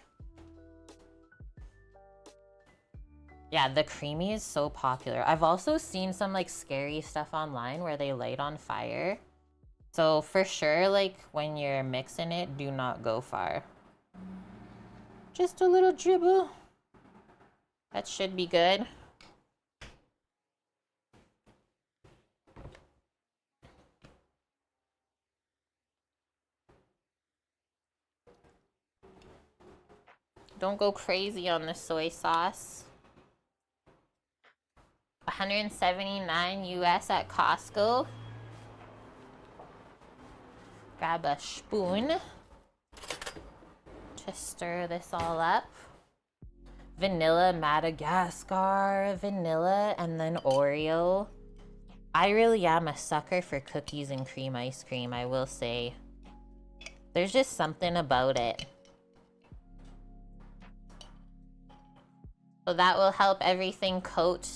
Yeah, the creamy is so popular. I've also seen some like scary stuff online where they light on fire. So for sure, like when you're mixing it, do not go far. Just a little dribble. That should be good. Don't go crazy on the soy sauce. 179 US at Costco. Grab a spoon to stir this all up. Vanilla Madagascar, vanilla, and then Oreo. I really am a sucker for cookies and cream ice cream, I will say. There's just something about it. So that will help everything coat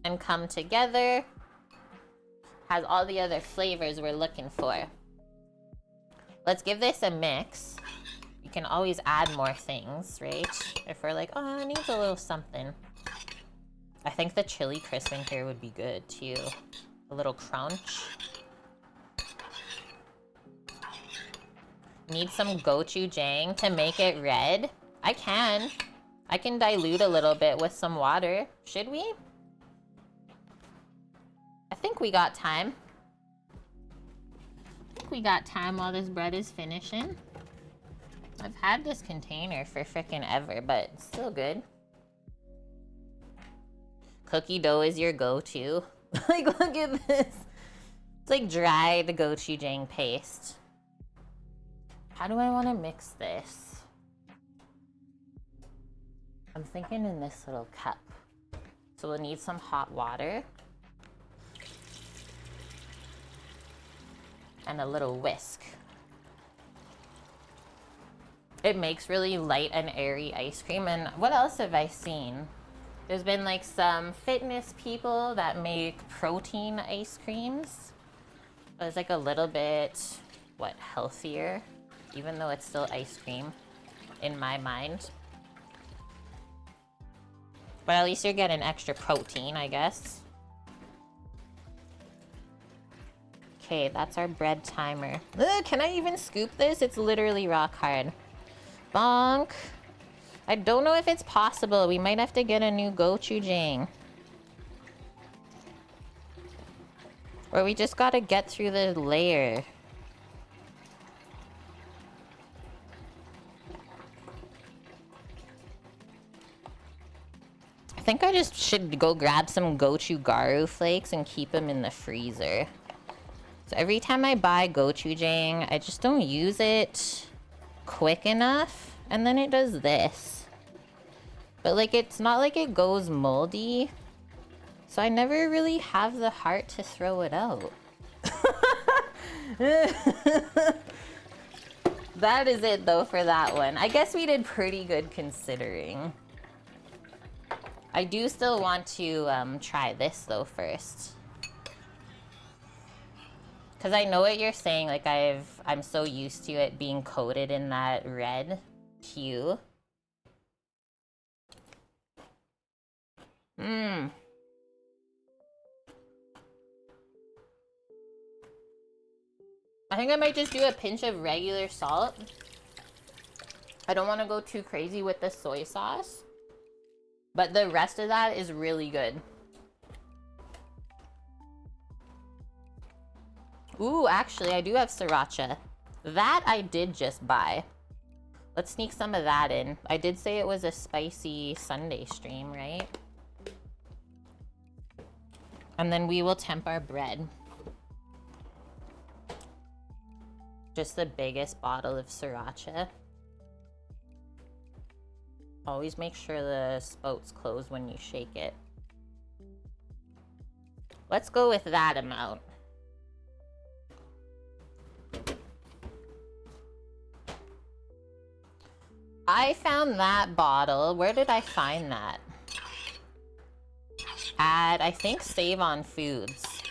and come together. Has all the other flavors we're looking for. Let's give this a mix. You can always add more things, right? If we're like, oh, it needs a little something. I think the chili crisp in here would be good too. A little crunch. Need some gochujang to make it red? I can dilute a little bit with some water. Should we? I think we got time. We got time while this bread is finishing. I've had this container for frickin' ever, but it's still good. Cookie dough is your go-to. Like, look at this. It's like dried gochujang paste. How do I want to mix this? I'm thinking in this little cup. So we'll need some hot water. And a little whisk. It makes really light and airy ice cream. And what else have I seen? There's been like some fitness people that make protein ice creams. So it's like a little bit, healthier, even though it's still ice cream in my mind. But at least you're getting extra protein, I guess. Okay, that's our bread timer. Ugh, can I even scoop this? It's literally rock hard. Bonk. I don't know if it's possible. We might have to get a new gochujang. Or we just gotta get through the layer. I think I just should go grab some gochugaru flakes and keep them in the freezer. So every time I buy gochujang, I just don't use it quick enough, and then it does this. But like, it's not like it goes moldy, so I never really have the heart to throw it out. That is it though for that one. I guess we did pretty good considering. I do still want to try this though first. Because I know what you're saying, like I'm so used to it being coated in that red hue. I think I might just do a pinch of regular salt. I don't want to go too crazy with the soy sauce. But the rest of that is really good. Ooh, actually, I do have sriracha. That I did just buy. Let's sneak some of that in. I did say it was a spicy Sunday stream, right? And then we will temp our bread. Just the biggest bottle of sriracha. Always make sure the spout's closed when you shake it. Let's go with that amount. I found that bottle. Where did I find that? At, I think, Save on Foods.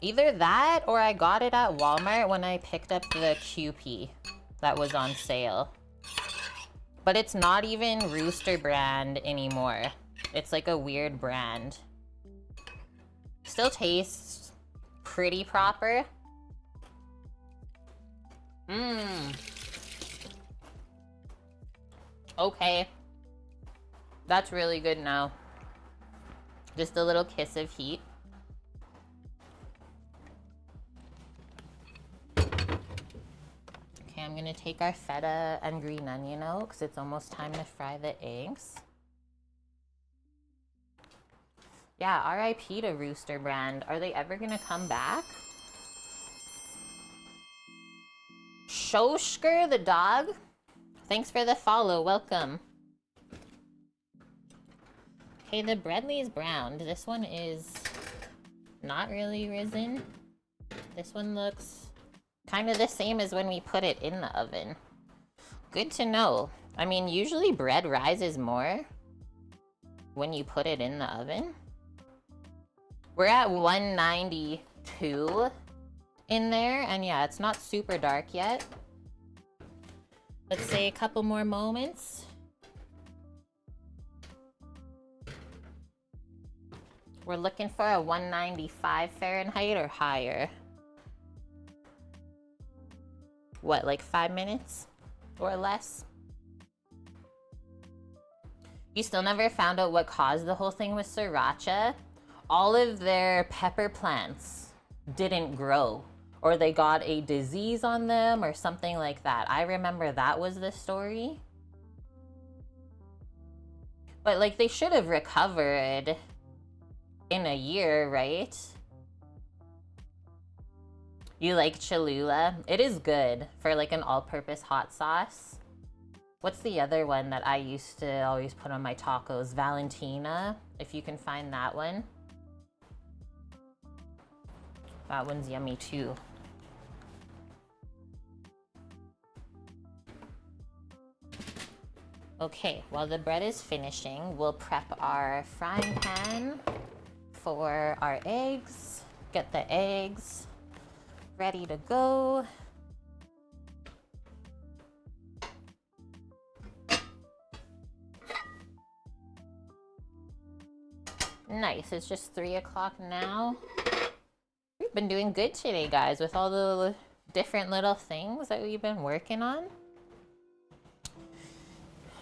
Either that or I got it at Walmart when I picked up the QP that was on sale. But it's not even Rooster brand anymore. It's like a weird brand. Still tastes pretty proper. Okay. That's really good now. Just a little kiss of heat. Okay, I'm gonna take our feta and green onion out because it's almost time to fry the eggs. Yeah, RIP to Rooster brand. Are they ever gonna come back? Shoshker the dog? Thanks for the follow, welcome. Okay, the bread is browned. This one is not really risen. This one looks kind of the same as when we put it in the oven. Good to know. I mean, usually bread rises more when you put it in the oven. We're at 192 in there, and yeah, it's not super dark yet. Let's say a couple more moments. We're looking for a 195 Fahrenheit or higher. What, like 5 minutes or less? You still never found out what caused the whole thing with sriracha? All of their pepper plants didn't grow, or they got a disease on them or something like that. I remember that was the story. But like, they should have recovered in a year, right? You like Cholula? It is good for like an all-purpose hot sauce. What's the other one that I used to always put on my tacos? Valentina, if you can find that one. That one's yummy too. Okay, while the bread is finishing, we'll prep our frying pan for our eggs. Get the eggs ready to go. Nice, it's just 3 o'clock now. We've been doing good today, guys, with all the different little things that we've been working on.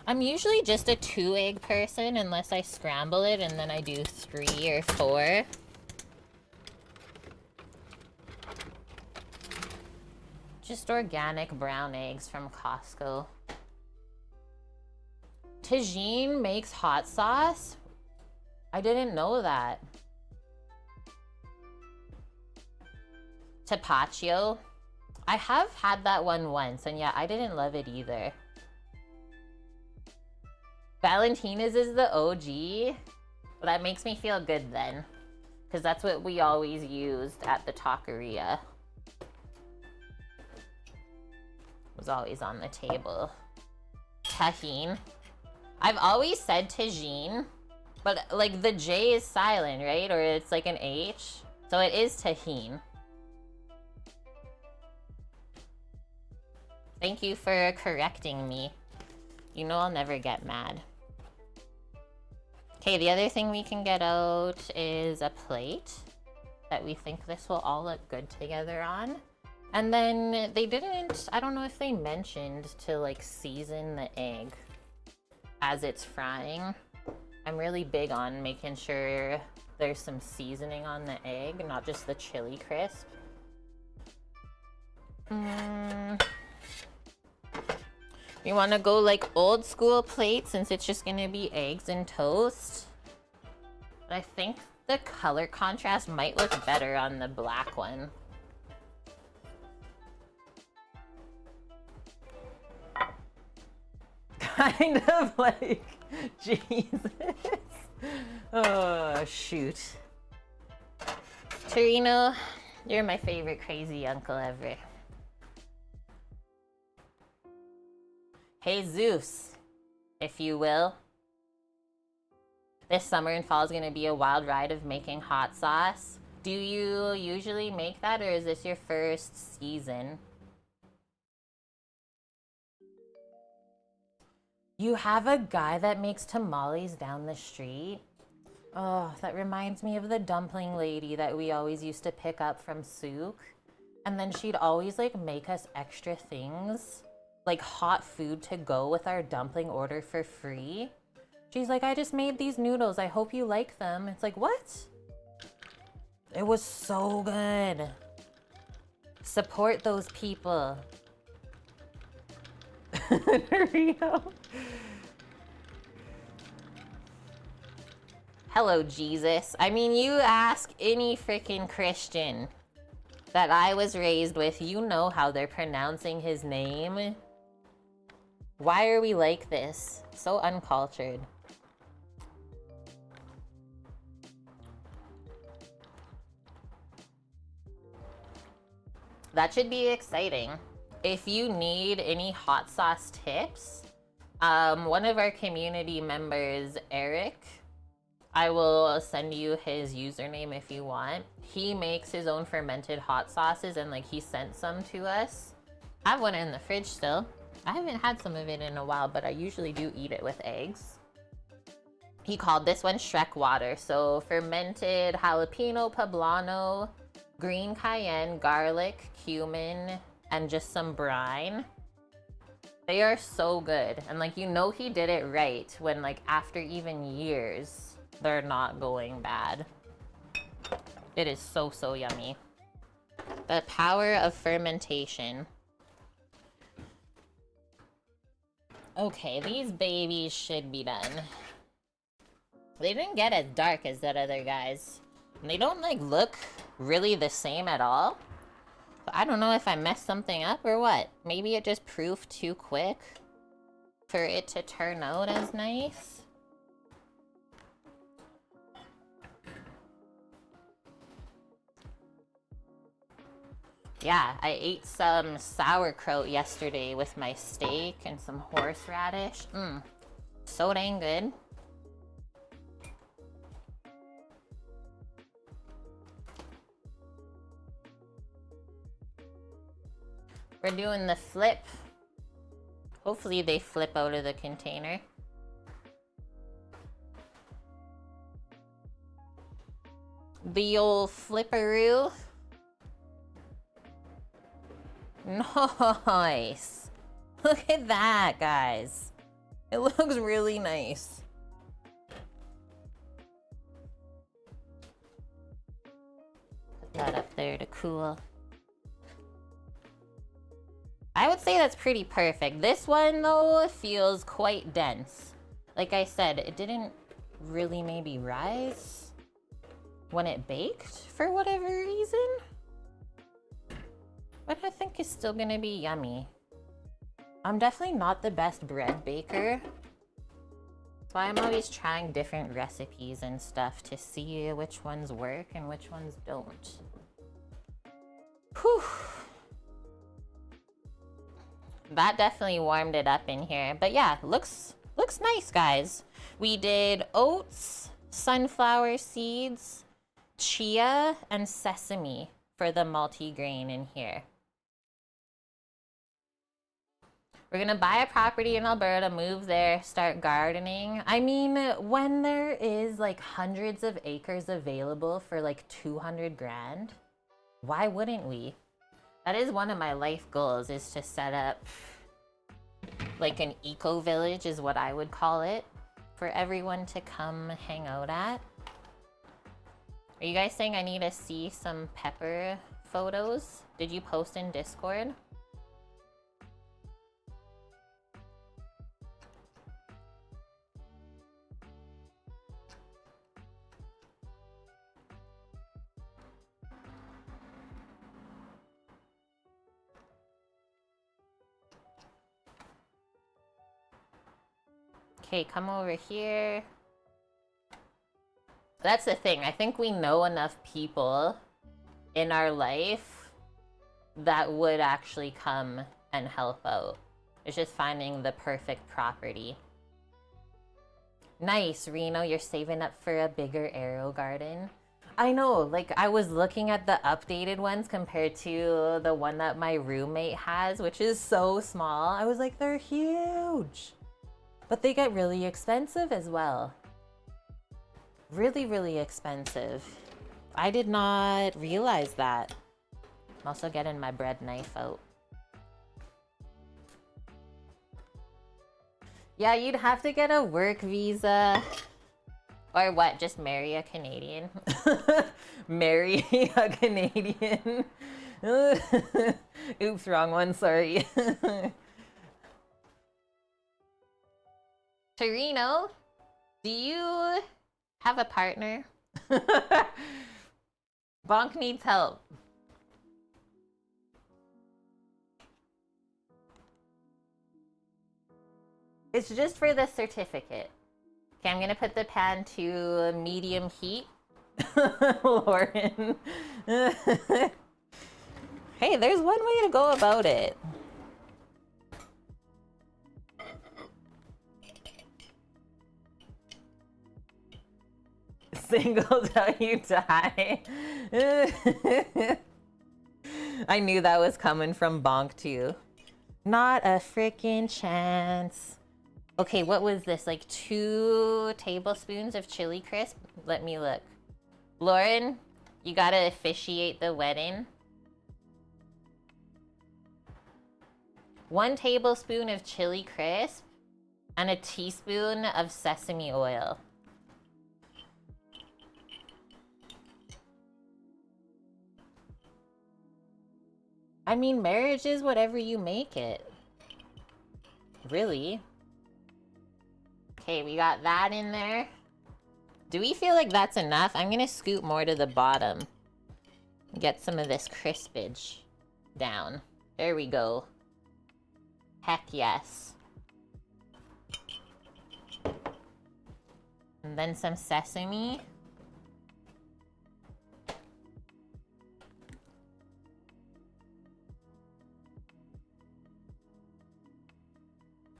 I'm usually just a 2-egg person unless I scramble it, and then I do 3 or 4. Just organic brown eggs from Costco. Tagine makes hot sauce? I didn't know that. Tapatio. I have had that one once, and yeah, I didn't love it either. Valentina's is the OG. Well, that makes me feel good then, because that's what we always used at the taqueria. It was always on the table. Tajin. I've always said tagine, but like the J is silent, right? Or it's like an H. So it is tahine. Thank you for correcting me. You know I'll never get mad. Okay, the other thing we can get out is a plate that we think this will all look good together on. And then they didn't, I don't know if they mentioned to like season the egg as it's frying. I'm really big on making sure there's some seasoning on the egg, not just the chili crisp. You want to go like old school plate since it's just gonna be eggs and toast? I think the color contrast might look better on the black one. Kind of like, Jesus. Oh, shoot. Torino, you're my favorite crazy uncle ever. Hey, Zeus, if you will. This summer and fall is going to be a wild ride of making hot sauce. Do you usually make that, or is this your first season? You have a guy that makes tamales down the street? Oh, that reminds me of the dumpling lady that we always used to pick up from Souk. And then she'd always like make us extra things, like hot food to go with our dumpling order for free. She's like, I just made these noodles. I hope you like them. It's like, what? It was so good. Support those people. Rio. Hello, Jesus. I mean, you ask any freaking Christian that I was raised with, you know how they're pronouncing his name. Why are we like this? So uncultured. That should be exciting. If you need any hot sauce tips, one of our community members, Eric, I will send you his username if you want. He makes his own fermented hot sauces, and like he sent some to us. I have one in the fridge still. I haven't had some of it in a while, but I usually do eat it with eggs. He called this one Shrek Water. So fermented jalapeno poblano, green cayenne, garlic, cumin, and just some brine. They are so good. And like, you know, he did it right when like after even years, they're not going bad. It is so, so yummy. The power of fermentation. Okay, these babies should be done. They didn't get as dark as that other guys. And they don't like look really the same at all. So I don't know if I messed something up or what. Maybe it just proved too quick for it to turn out as nice. Yeah, I ate some sauerkraut yesterday with my steak and some horseradish. So dang good. We're doing the flip. Hopefully they flip out of the container. The old flipperoo. Nice. Look at that, guys. It looks really nice. Put that up there to cool. I would say that's pretty perfect. This one, though, feels quite dense. Like I said, it didn't really maybe rise when it baked for whatever reason. But I think it's still gonna be yummy. I'm definitely not the best bread baker. That's why I'm always trying different recipes and stuff to see which ones work and which ones don't. Whew. That definitely warmed it up in here. But yeah, looks nice, guys. We did oats, sunflower seeds, chia, and sesame for the multigrain in here. We're gonna buy a property in Alberta, move there, start gardening. I mean, when there is like hundreds of acres available for like 200 grand, why wouldn't we? That is one of my life goals, is to set up like an eco village is what I would call it, for everyone to come hang out at. Are you guys saying I need to see some pepper photos? Did you post in Discord? Okay, come over here. That's the thing. I think we know enough people in our life that would actually come and help out. It's just finding the perfect property. Nice, Reno. You're saving up for a bigger arrow garden. I know, like I was looking at the updated ones compared to the one that my roommate has, which is so small. I was like, they're huge. But they get really expensive as well. Really, really expensive. I did not realize that. I'm also getting my bread knife out. Yeah, you'd have to get a work visa. Or what, just marry a Canadian? Marry a Canadian. Oops, wrong one, sorry. Torino, do you have a partner? Bonk needs help. It's just for the certificate. Okay, I'm gonna put the pan to medium heat. Lauren. Hey, there's one way to go about it. Single till you die. I knew that was coming from Bonk too. Not a freaking chance. Okay, what was this? Like 2 tablespoons of chili crisp? Let me look. Lauren, you gotta officiate the wedding. 1 tablespoon of chili crisp and a teaspoon of sesame oil. I mean, marriage is whatever you make it. Really? Okay, we got that in there. Do we feel like that's enough? I'm gonna scoot more to the bottom. Get some of this crispage down. There we go. Heck yes. And then some sesame.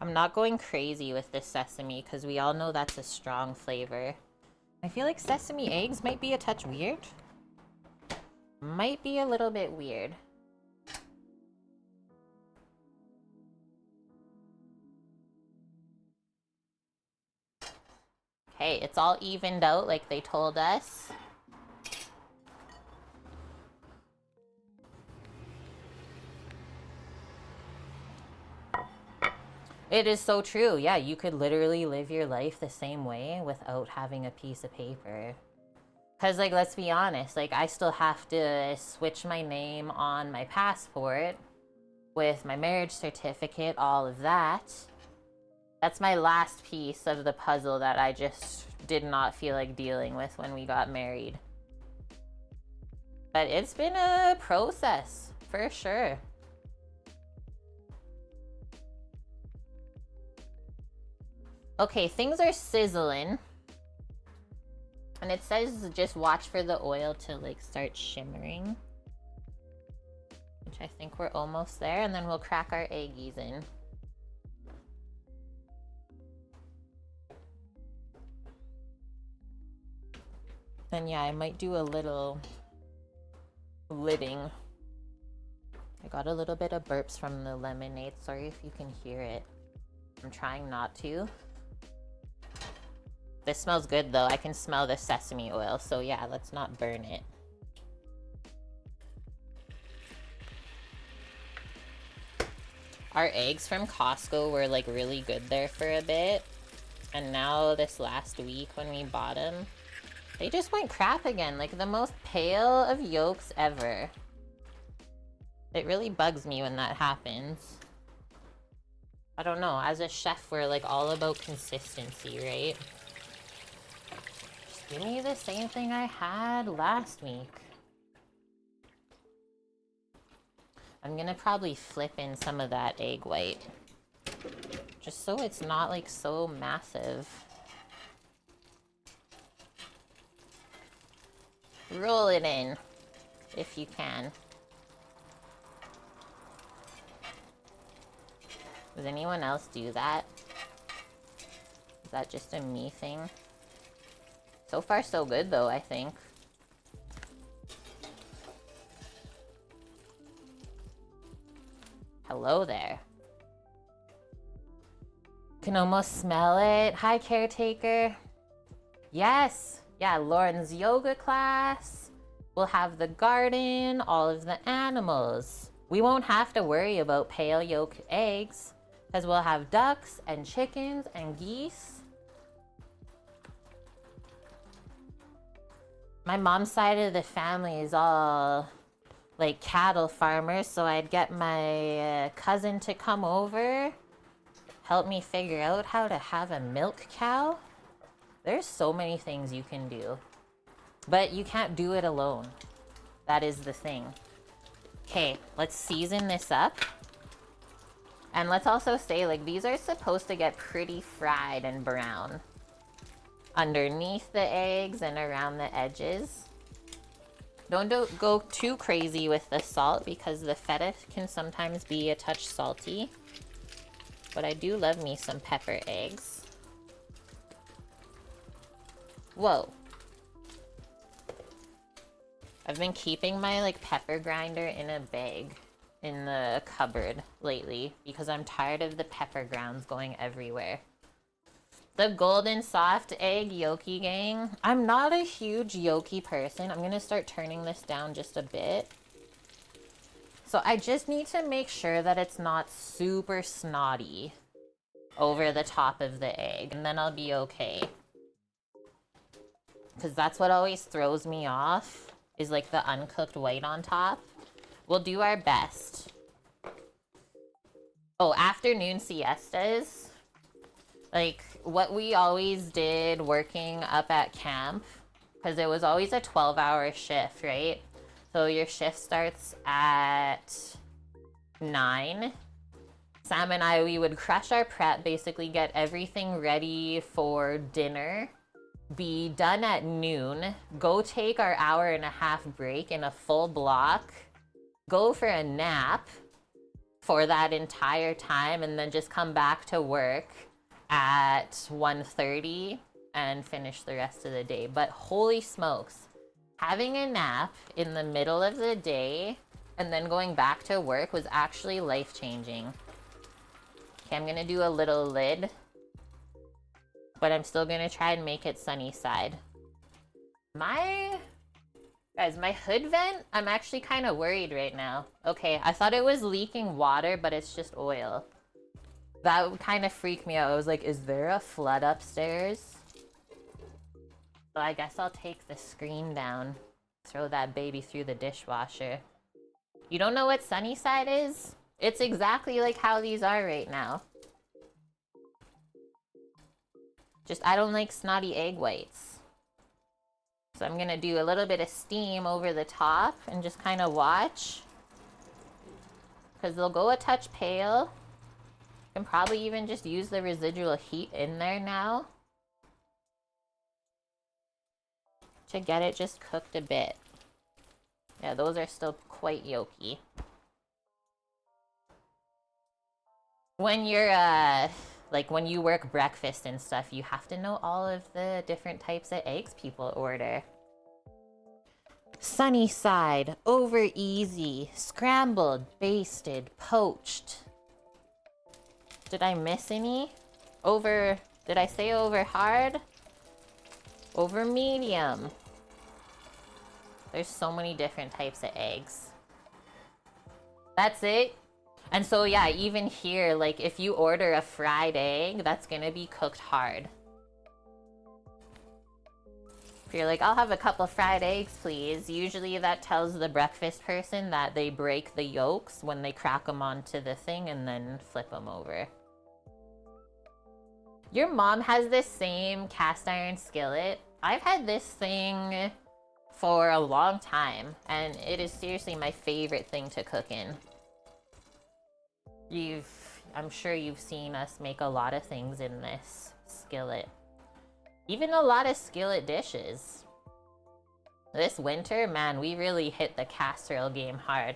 I'm not going crazy with this sesame because we all know that's a strong flavor. I feel like sesame eggs might be a touch weird. Might be a little bit weird. Okay, it's all evened out like they told us. It is so true. Yeah, you could literally live your life the same way without having a piece of paper. Because, like, let's be honest, like, I still have to switch my name on my passport with my marriage certificate, all of that. That's my last piece of the puzzle that I just did not feel like dealing with when we got married. But it's been a process, for sure. Okay, things are sizzling. And it says just watch for the oil to like start shimmering. Which I think we're almost there, and then we'll crack our eggies in. Then yeah, I might do a little lidding. I got a little bit of burps from the lemonade. Sorry if you can hear it. I'm trying not to. This smells good though. I can smell the sesame oil. So yeah, let's not burn it. Our eggs from Costco were like really good there for a bit. And now this last week when we bought them, they just went crap again. Like the most pale of yolks ever. It really bugs me when that happens. I don't know. As a chef, we're like all about consistency, right? Just give me the same thing I had last week. I'm gonna probably flip in some of that egg white. just so it's not like so massive. Roll it in, if you can. Does anyone else do that? Is that just a me thing? So far so good though, I think. Hello there. Can almost smell it. Hi, caretaker. Yes. Yeah, Lauren's yoga class. We'll have the garden, all of the animals. We won't have to worry about pale yolk eggs because we'll have ducks and chickens and geese. My mom's side of the family is all like cattle farmers, so I'd get my cousin to come over, help me figure out how to have a milk cow. There's so many things you can do, but you can't do it alone. That is the thing. Okay, let's season this up. And let's also say, like, these are supposed to get pretty fried and brown underneath the eggs and around the edges. Don't go too crazy with the salt because the feta can sometimes be a touch salty. But I do love me some pepper eggs. Whoa. I've been keeping my like pepper grinder in a bag in the cupboard lately because I'm tired of the pepper grounds going everywhere. The golden soft egg yolky gang. I'm not a huge yolky person. I'm gonna start turning this down just a bit. So I just need to make sure that it's not super snotty over the top of the egg, and then I'll be okay. Because that's what always throws me off, is like the uncooked white on top. We'll do our best. Oh, afternoon siestas. Like what we always did working up at camp, because it was always a 12-hour shift, right? So your shift starts at 9. Sam and I, we would crush our prep, basically get everything ready for dinner, be done at noon, go take our hour-and-a-half break in a full block, go for a nap for that entire time, and then just come back to work at 1:30 and finish the rest of the day. But holy smokes, having a nap in the middle of the day and then going back to work was actually life-changing. Okay, I'm gonna do a little lid, but I'm still gonna try and make it sunny side. Guys, my hood vent, I'm actually kind of worried right now. Okay, I thought it was leaking water, but it's just oil. That would kind of freak me out. I was like, is there a flood upstairs? So I guess I'll take the screen down, throw that baby through the dishwasher. You don't know what sunny side is? It's exactly like how these are right now. Just, I don't like snotty egg whites. So I'm gonna do a little bit of steam over the top and just kind of watch. Because they'll go a touch pale. You can probably even just use the residual heat in there now to get it just cooked a bit. Yeah, those are still quite yolky. When you're, like when you work breakfast and stuff, you have to know all of the different types of eggs people order. Sunny side, over easy, scrambled, basted, poached. Did I miss any? Did I say over hard? Over medium. There's so many different types of eggs. That's it. And so yeah, even here, like if you order a fried egg, that's gonna be cooked hard. If you're like, I'll have a couple fried eggs, please. Usually that tells the breakfast person that they break the yolks when they crack them onto the thing and then flip them over. Your mom has this same cast iron skillet. I've had this thing for a long time, and it is seriously my favorite thing to cook in. I'm sure you've seen us make a lot of things in this skillet. Even a lot of skillet dishes. This winter, man, we really hit the casserole game hard.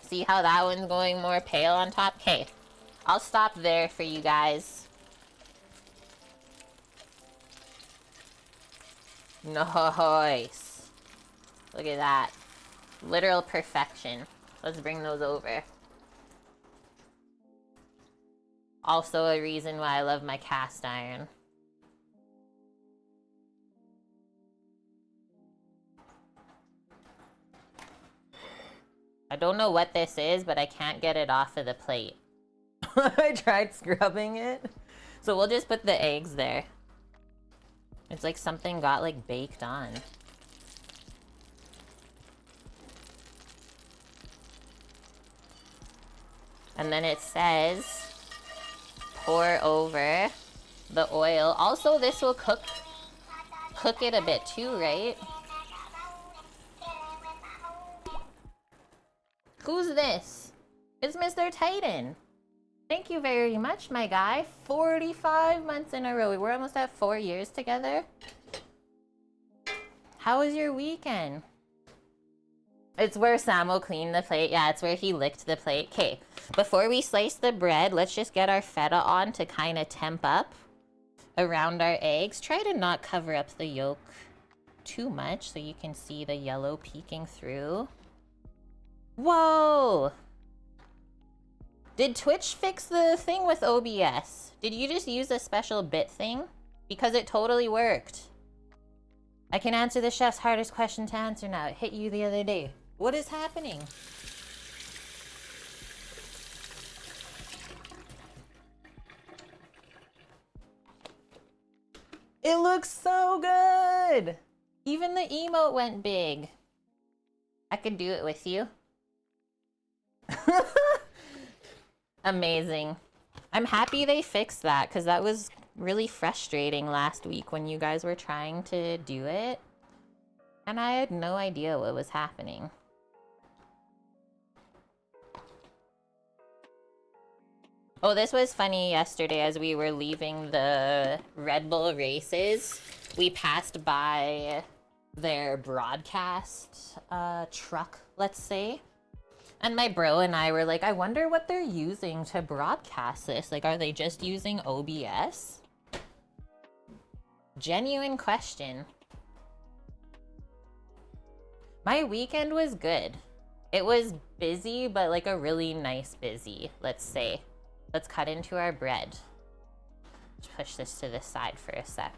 See how that one's going more pale on top? Okay, I'll stop there for you guys. Nice. Look at that. Literal perfection. Let's bring those over. Also a reason why I love my cast iron. I don't know what this is, but I can't get it off of the plate. I tried scrubbing it. So we'll just put the eggs there. It's like something got like baked on. And then it says, pour over the oil. Also, this will cook it a bit too, right? Who's this? It's Mr. Titan. Thank you very much, my guy. 45 months in a row. We're almost at 4 years together. How was your weekend? It's where Sam will clean the plate. Yeah, it's where he licked the plate. Okay, before we slice the bread, let's just get our feta on to kind of temp up around our eggs. Try to not cover up the yolk too much so you can see the yellow peeking through. Whoa! Did Twitch fix the thing with OBS? Did you just use a special bit thing? Because it totally worked. I can answer the chef's hardest question to answer now. It hit you the other day. What is happening? It looks so good! Even the emote went big. I could do it with you. Amazing. I'm happy they fixed that because that was really frustrating last week when you guys were trying to do it. And I had no idea what was happening. Oh, this was funny yesterday as we were leaving the Red Bull races. We passed by their broadcast truck, let's say. And my bro and I were like, I wonder what they're using to broadcast this. Like, are they just using OBS? Genuine question. My weekend was good. It was busy, but like a really nice busy, let's say. Let's cut into our bread. Just push this to the side for a sec.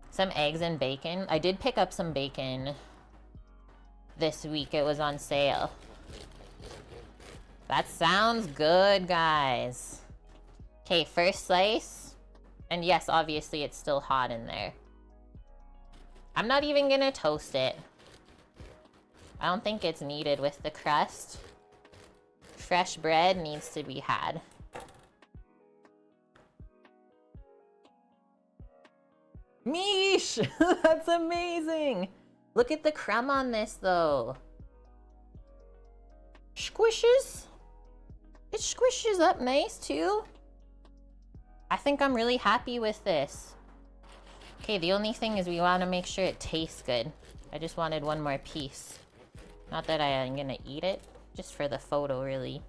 Some eggs and bacon. I did pick up some bacon this week. It was on sale. That sounds good, guys. Okay, first slice. And yes, obviously it's still hot in there. I'm not even gonna toast it. I don't think it's needed with the crust. Fresh bread needs to be had. Mish! That's amazing! Look at the crumb on this, though. Squishes? It squishes up nice, too. I think I'm really happy with this. Okay, the only thing is we want to make sure it tastes good. I just wanted one more piece. Not that I am gonna eat it, just for the photo, really.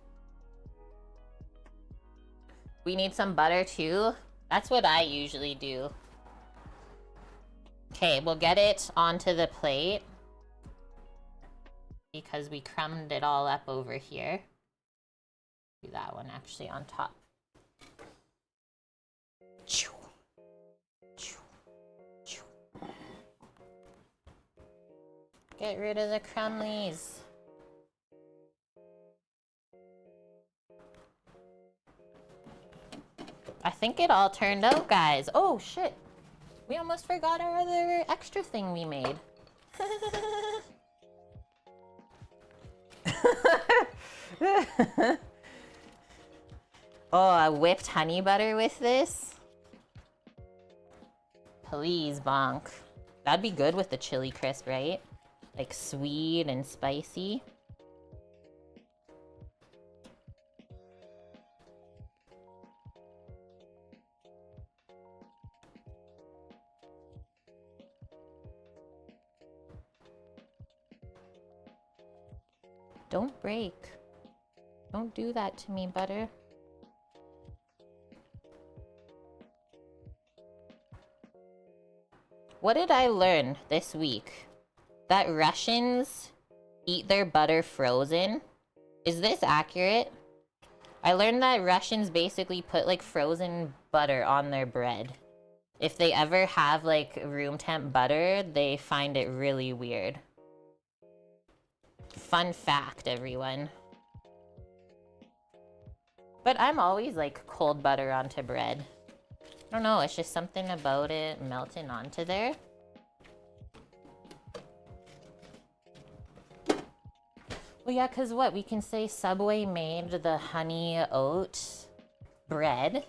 We need some butter, too. That's what I usually do. Okay, we'll get it onto the plate because we crumbed it all up over here. Do that one actually on top. Get rid of the crumblies. I think it all turned out, guys. Oh, shit. We almost forgot our other extra thing we made. Oh, a whipped honey butter with this? Please, bonk. That'd be good with the chili crisp, right? Like sweet and spicy. Don't break. Don't do that to me, butter. What did I learn this week? That Russians eat their butter frozen. Is this accurate? I learned that Russians basically put like frozen butter on their bread. If they ever have like room temp butter, they find it really weird. Fun fact, everyone. But I'm always like cold butter onto bread. I don't know, it's just something about it melting onto there. Well, yeah, because what? We can say Subway made the honey oat bread.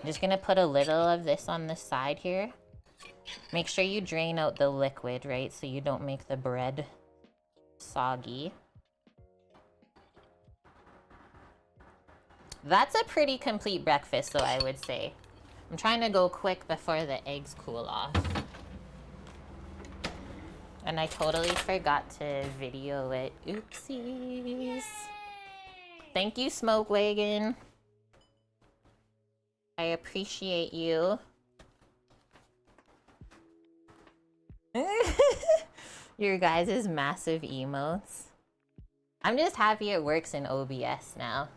I'm just gonna put a little of this on the side here. Make sure you drain out the liquid, right? So you don't make the bread soggy. That's a pretty complete breakfast, though, I would say. I'm trying to go quick before the eggs cool off. And I totally forgot to video it. Oopsies. Thank you, Smoke Wagon. I appreciate you. Your guys' massive emotes. I'm just happy it works in OBS now.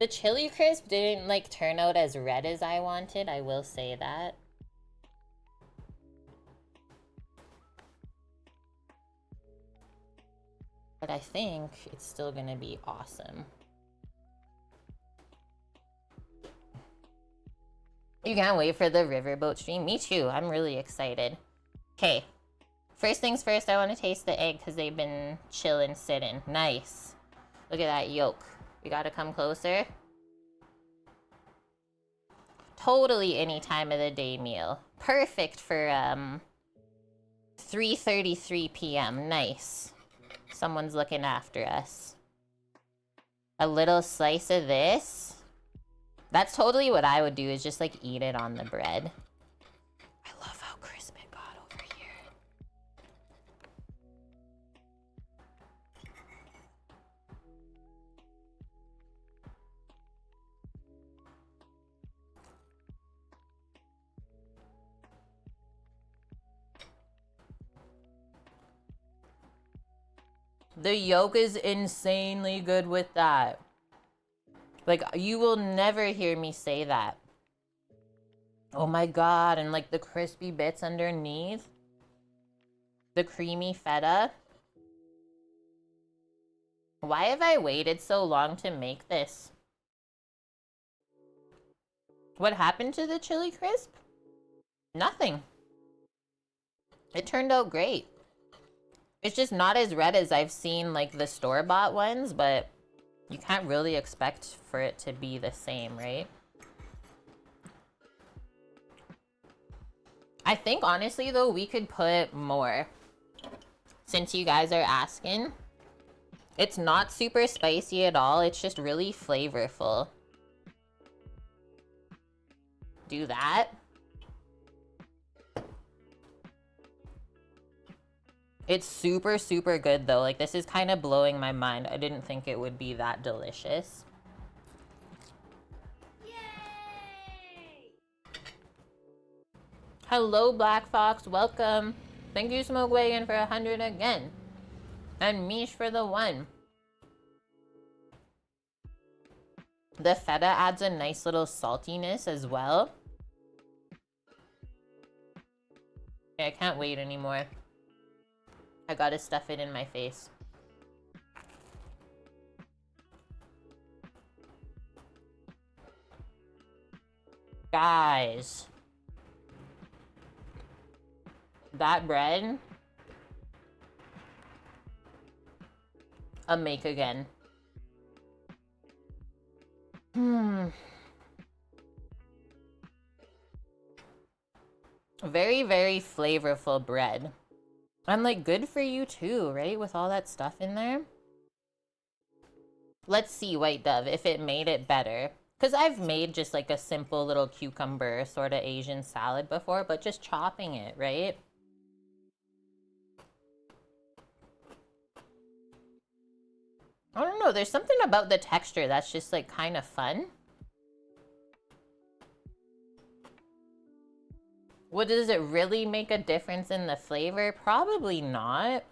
The chili crisp didn't like turn out as red as I wanted, I will say that. But I think it's still gonna be awesome. You can't wait for the riverboat stream? Me too, I'm really excited. Okay, first things first, I want to taste the egg because they've been chilling, sitting. Nice. Look at that yolk. We gotta come closer. Totally any time of the day meal. Perfect for 3:33 p.m. Nice. Someone's looking after us. A little slice of this. That's totally what I would do, is just like eat it on the bread. I love how crisp it got over here. The yolk is insanely good with that. Like, you will never hear me say that. Oh my god, and like the crispy bits underneath. The creamy feta. Why have I waited so long to make this? What happened to the chili crisp? Nothing. It turned out great. It's just not as red as I've seen like the store-bought ones, but you can't really expect for it to be the same, right? I think honestly though, we could put more. Since you guys are asking. It's not super spicy at all, it's just really flavorful. Do that. It's super, super good though. Like, this is kind of blowing my mind. I didn't think it would be that delicious. Yay! Hello, Black Fox. Welcome. Thank you, Smoke Wagon, for 100 again. And Mish for the 1. The feta adds a nice little saltiness as well. Okay, I can't wait anymore. I gotta stuff it in my face. Guys. That bread. A make again. Very, very flavorful bread. And like good for you too, right? With all that stuff in there. Let's see, White Dove, if it made it better. Because I've made just like a simple little cucumber sort of Asian salad before, but just chopping it, right? I don't know, there's something about the texture that's just like kind of fun. What, does it really make a difference in the flavor? Probably not.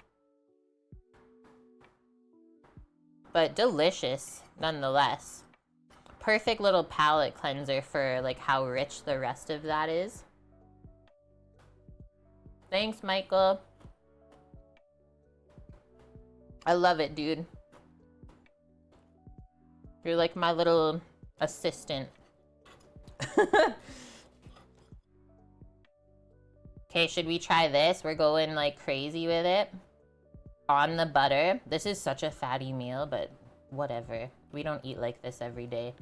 But delicious nonetheless. Perfect little palate cleanser for like how rich the rest of that is. Thanks, Michael. I love it, dude. You're like my little assistant. Okay, should we try this? We're going like crazy with it. On the butter. This is such a fatty meal, but whatever. We don't eat like this every day.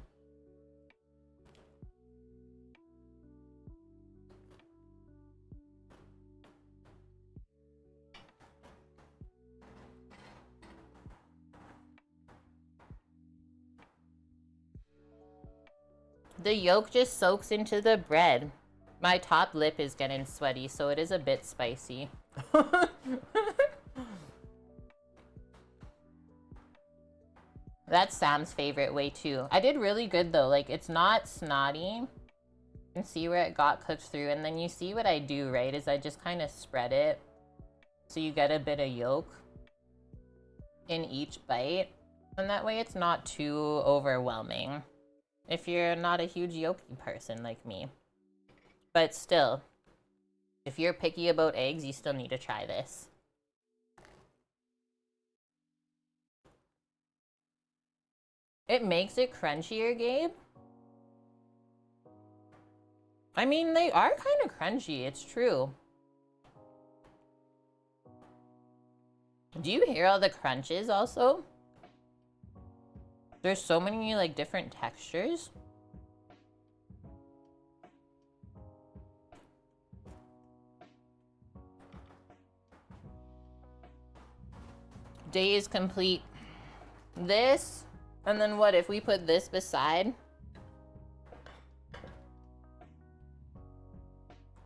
The yolk just soaks into the bread. My top lip is getting sweaty, so it is a bit spicy. That's Sam's favorite way too. I did really good though. Like, it's not snotty. You can see where it got cooked through, and then you see what I do, right? Is I just kind of spread it so you get a bit of yolk in each bite, and that way it's not too overwhelming if you're not a huge yolky person like me. But still, if you're picky about eggs, you still need to try this. It makes it crunchier, Gabe. I mean, they are kind of crunchy, it's true. Do you hear all the crunches also? There's so many like different textures. Day is complete. This, and then what if we put this beside?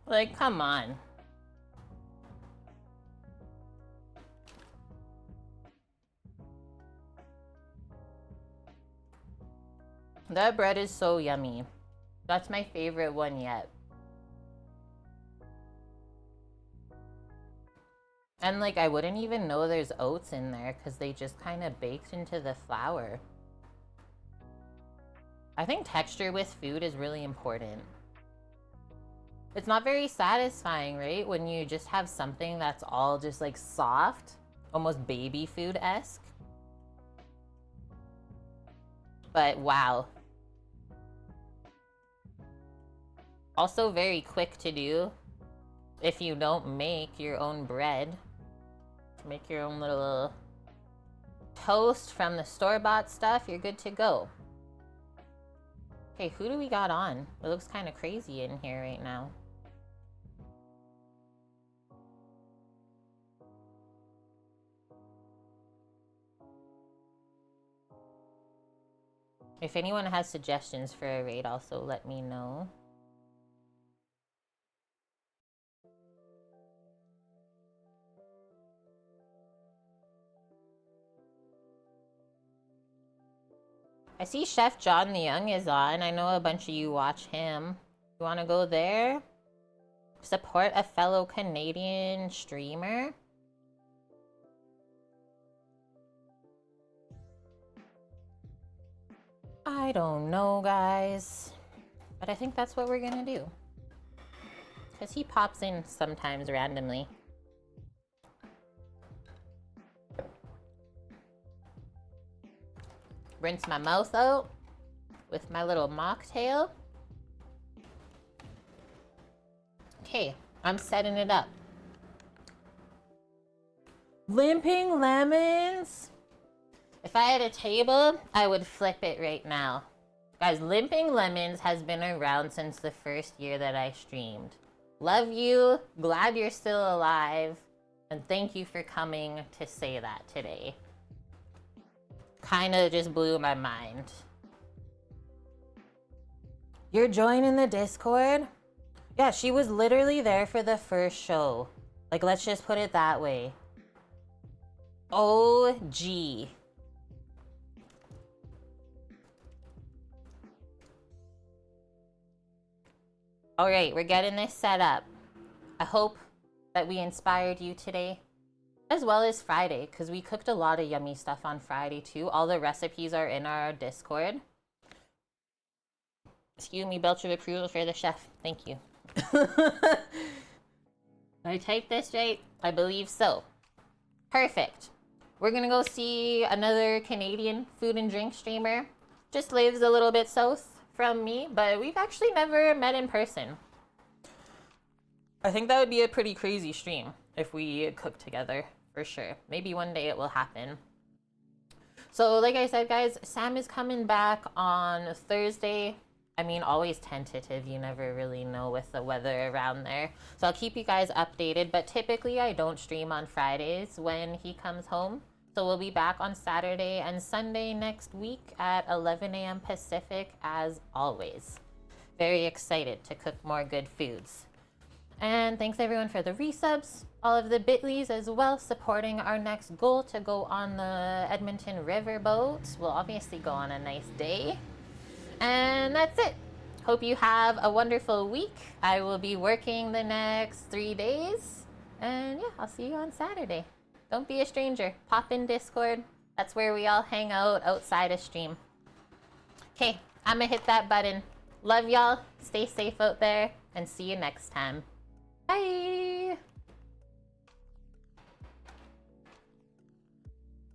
Like, come on. That bread is so yummy. That's my favorite one yet. And like, I wouldn't even know there's oats in there because they just kind of baked into the flour. I think texture with food is really important. It's not very satisfying, right? When you just have something that's all just like soft, almost baby food-esque. But wow. Also very quick to do if you don't make your own bread. Make your own little toast from the store-bought stuff, you're good to go. Okay, who do we got on? It looks kind of crazy in here right now. If anyone has suggestions for a raid, also let me know. I see Chef John the Young is on. I know a bunch of you watch him. You want to go there? Support a fellow Canadian streamer? I don't know, guys. But I think that's what we're gonna do. Because he pops in sometimes randomly. Rinse my mouth out with my little mocktail. Okay, I'm setting it up. Limping Lemons. If I had a table, I would flip it right now. Guys, Limping Lemons has been around since the first year that I streamed. Love you. Glad you're still alive. And thank you for coming to say that today. Kind of just blew my mind. You're joining the Discord? Yeah, she was literally there for the first show. Like, let's just put it that way. OG. All right, we're getting this set up. I hope that we inspired you today, as well as Friday, because we cooked a lot of yummy stuff on Friday too. All the recipes are in our Discord. Excuse me, belch of approval for the chef. Thank you. I typed this right? I believe so. Perfect. We're gonna go see another Canadian food and drink streamer. Just lives a little bit south from me, but we've actually never met in person. I think that would be a pretty crazy stream if we cook together, for sure. Maybe one day it will happen. So like I said, guys, Sam is coming back on Thursday. I mean, always tentative. You never really know with the weather around there. So I'll keep you guys updated. But typically, I don't stream on Fridays when he comes home. So we'll be back on Saturday and Sunday next week at 11 a.m. Pacific, as always. Very excited to cook more good foods. And thanks everyone for the resubs, all of the Bitleys as well, supporting our next goal to go on the Edmonton Riverboat. We'll obviously go on a nice day. And that's it. Hope you have a wonderful week. I will be working the next 3 days. And yeah, I'll see you on Saturday. Don't be a stranger. Pop in Discord. That's where we all hang out outside of stream. Okay, I'm gonna hit that button. Love y'all. Stay safe out there and see you next time. Bye.